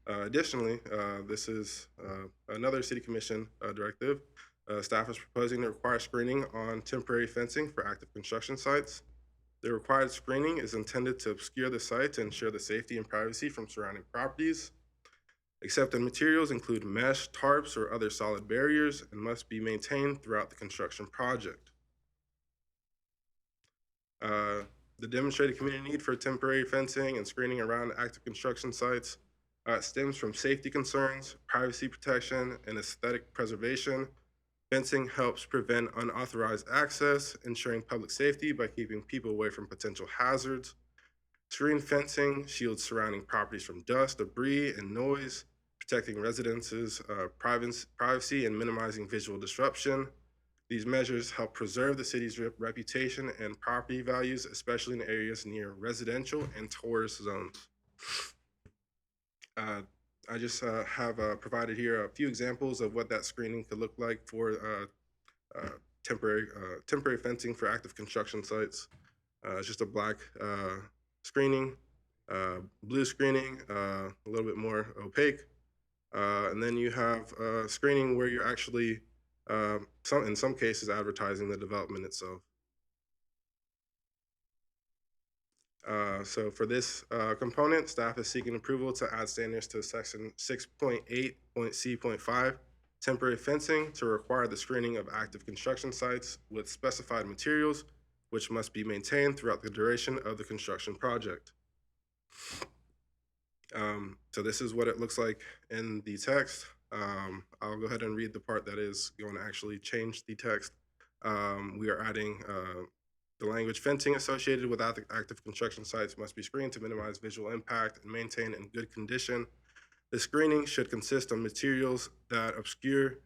Additionally, this is another City Commission directive. Staff is proposing to require screening on temporary fencing for active construction sites. The required screening is intended to obscure the site to ensure the safety and privacy from surrounding properties. Accepted materials include mesh, tarps, or other solid barriers and must be maintained throughout the construction project. The demonstrated community need for temporary fencing and screening around active construction sites stems from safety concerns, privacy protection, and aesthetic preservation. Fencing helps prevent unauthorized access, ensuring public safety by keeping people away from potential hazards. Screen fencing shields surrounding properties from dust, debris, and noise, protecting residents' privacy and minimizing visual disruption. These measures help preserve the city's reputation and property values, especially in areas near residential and tourist zones. I just have provided here a few examples of what that screening could look like for temporary fencing for active construction sites. It's just a black screening, blue screening, a little bit more opaque, and then you have screening where you're actually, in some cases, advertising the development itself. So for this component, staff is seeking approval to add standards to section 6.8.c.5, temporary fencing to require the screening of active construction sites with specified materials, which must be maintained throughout the duration of the construction project. So this is what it looks like in the text. I'll go ahead and read the part that is going to actually change the text. We are adding the language fencing associated with active construction sites must be screened to minimize visual impact and maintain in good condition. The screening should consist of materials that obscure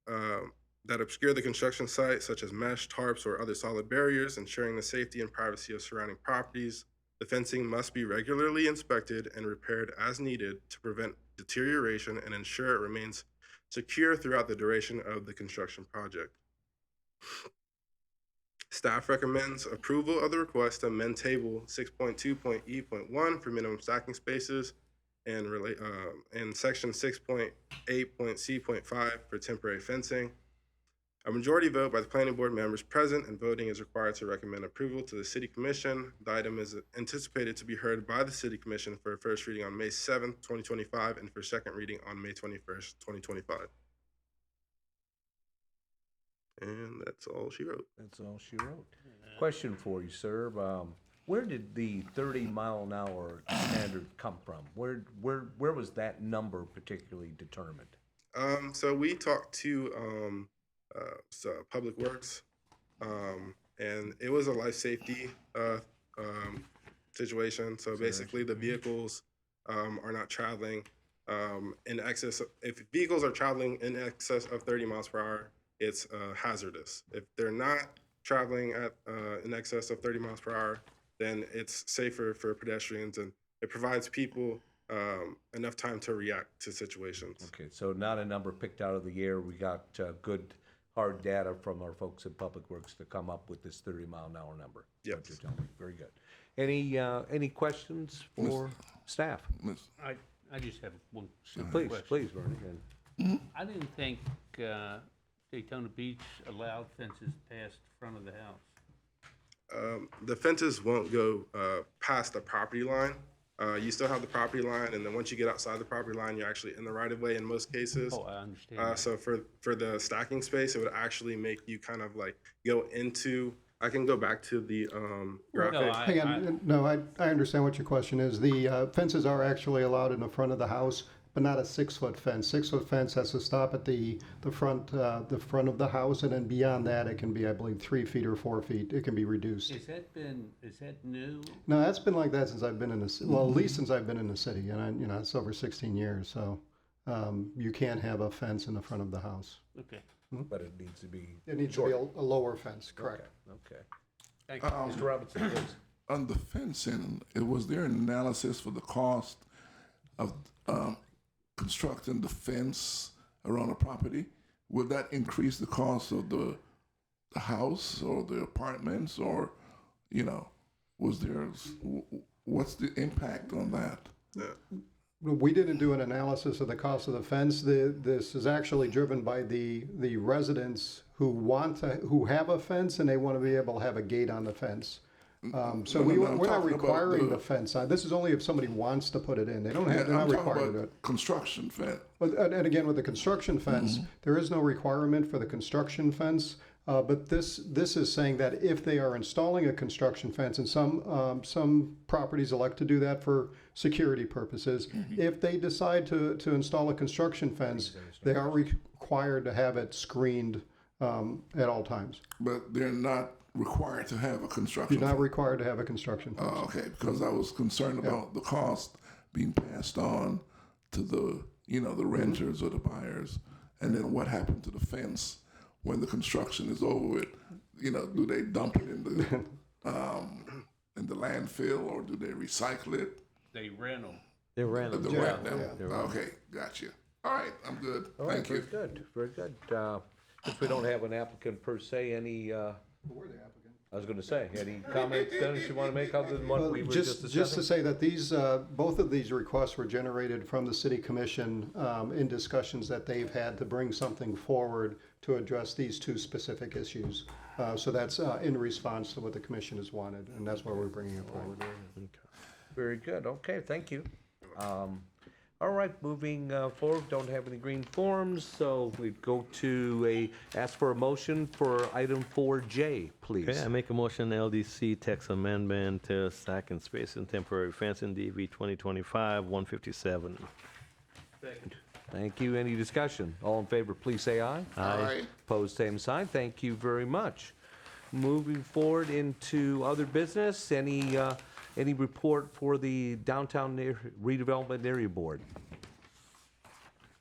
the construction site, such as mesh, tarps, or other solid barriers, ensuring the safety and privacy of surrounding properties. The fencing must be regularly inspected and repaired as needed to prevent deterioration and ensure it remains secure throughout the duration of the construction project. Staff recommends approval of the request to amend table 6.2.e.1 for minimum stacking spaces and section 6.8.c.5 for temporary fencing. A majority vote by the planning board members present and voting is required to recommend approval to the city commission. The item is anticipated to be heard by the city commission for first reading on May 7th, 2025, and for second reading on May 21st, 2025. And that's all she wrote. That's all she wrote. Question for you, sir. Where did the 30-mile-an-hour standard come from? Where was that number particularly determined? So we talked to Public Works, and it was a life safety situation. So basically, the vehicles are not traveling in excess. If vehicles are traveling in excess of 30 miles per hour, it's hazardous. If they're not traveling at in excess of 30 miles per hour, then it's safer for pedestrians, and it provides people enough time to react to situations. Okay, so not a number picked out of the air. We got good hard data from our folks at Public Works to come up with this 30-mile-an-hour number. Yes. What you're telling me. Very good. Any questions for staff? I just have one simple Please, question. please, Bernie. I didn't think Daytona Beach allowed fences past the front of the house. The fences won't go past the property line. You still have the property line, and then once you get outside the property line, you're actually in the right of way in most cases. Oh, I understand. That. So for the stacking space, it would actually make you kind of like go into. I can go back to the graphic. Hang on, no, I understand what your question is. The fences are actually allowed in the front of the house, but not a 6-foot fence. 6-foot fence has to stop at the front of the house, and then beyond that, it can be, I believe, 3 feet or 4 feet. It can be reduced. Is that new? No, that's been like that since I've been in the city. Well, at least since I've been in the city, and it's over 16 years. So you can't have a fence in the front of the house. Okay. But it needs to be. It needs to be a lower fence, correct? Okay. Thank you. Mr. Robinson, please. On the fencing, was there an analysis for the cost of constructing the fence around a property? Would that increase the cost of the house or the apartments, or, what's the impact on that? We didn't do an analysis of the cost of the fence. This is actually driven by the residents who have a fence, and they want to be able to have a gate on the fence. So we're not requiring the fence. This is only if somebody wants to put it in. They don't have. They're not required to do it. Construction fence. And again, with the construction fence, there is no requirement for the construction fence. But this is saying that if they are installing a construction fence, and some properties elect to do that for security purposes, if they decide to install a construction fence, they are required to have it screened at all times. But they're not required to have a construction. You're not required to have a construction force. Oh, okay, because I was concerned about the cost being passed on to the, the renters or the buyers, and then what happened to the fence when the construction is over with? Do they dump it in the landfill, or do they recycle it? They rent them. They ran them. They rent them. Okay, gotcha. All right, I'm good. All right, Thank you. very good, very good. Since we don't have an applicant per se, any, We're the applicant. I was gonna say, any comments, Dennis, you wanna make other than what we were just Just to discussing? say that these, both of these requests were generated from the city commission in discussions that they've had to bring something forward to address these two specific issues. So that's in response to what the commission has wanted, and that's why we're bringing it forward. Very good, okay, thank you. All right, moving forward, don't have any green forms, so we go to ask for a motion for item 4J, please. Okay, I make a motion LDC text amendment to Sack and Space and Temporary Fencing DV 2025-157. Thank you, any discussion? All in favor, please say aye. Aye. Opposed, same sign, thank you very much. Moving forward into other business, any report for the Downtown Redevelopment Area Board?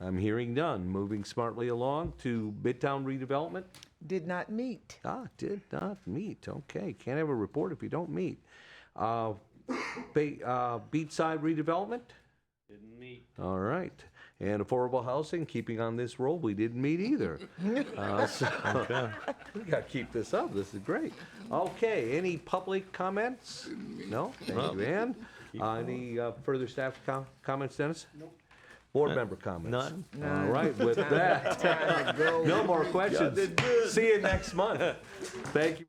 I'm hearing none. Moving smartly along to Midtown Redevelopment. Did not meet. Did not meet. Okay, can't have a report if you don't meet. Beachside Redevelopment? Didn't meet. All right. And affordable housing, keeping on this roll, we didn't meet either. So we got to keep this up. This is great. Okay, any public comments? No? Thank you, Ann. Any further staff comments, Dennis? Nope. Board member comments? None. All right, with that, no more questions. See you next month. Thank you.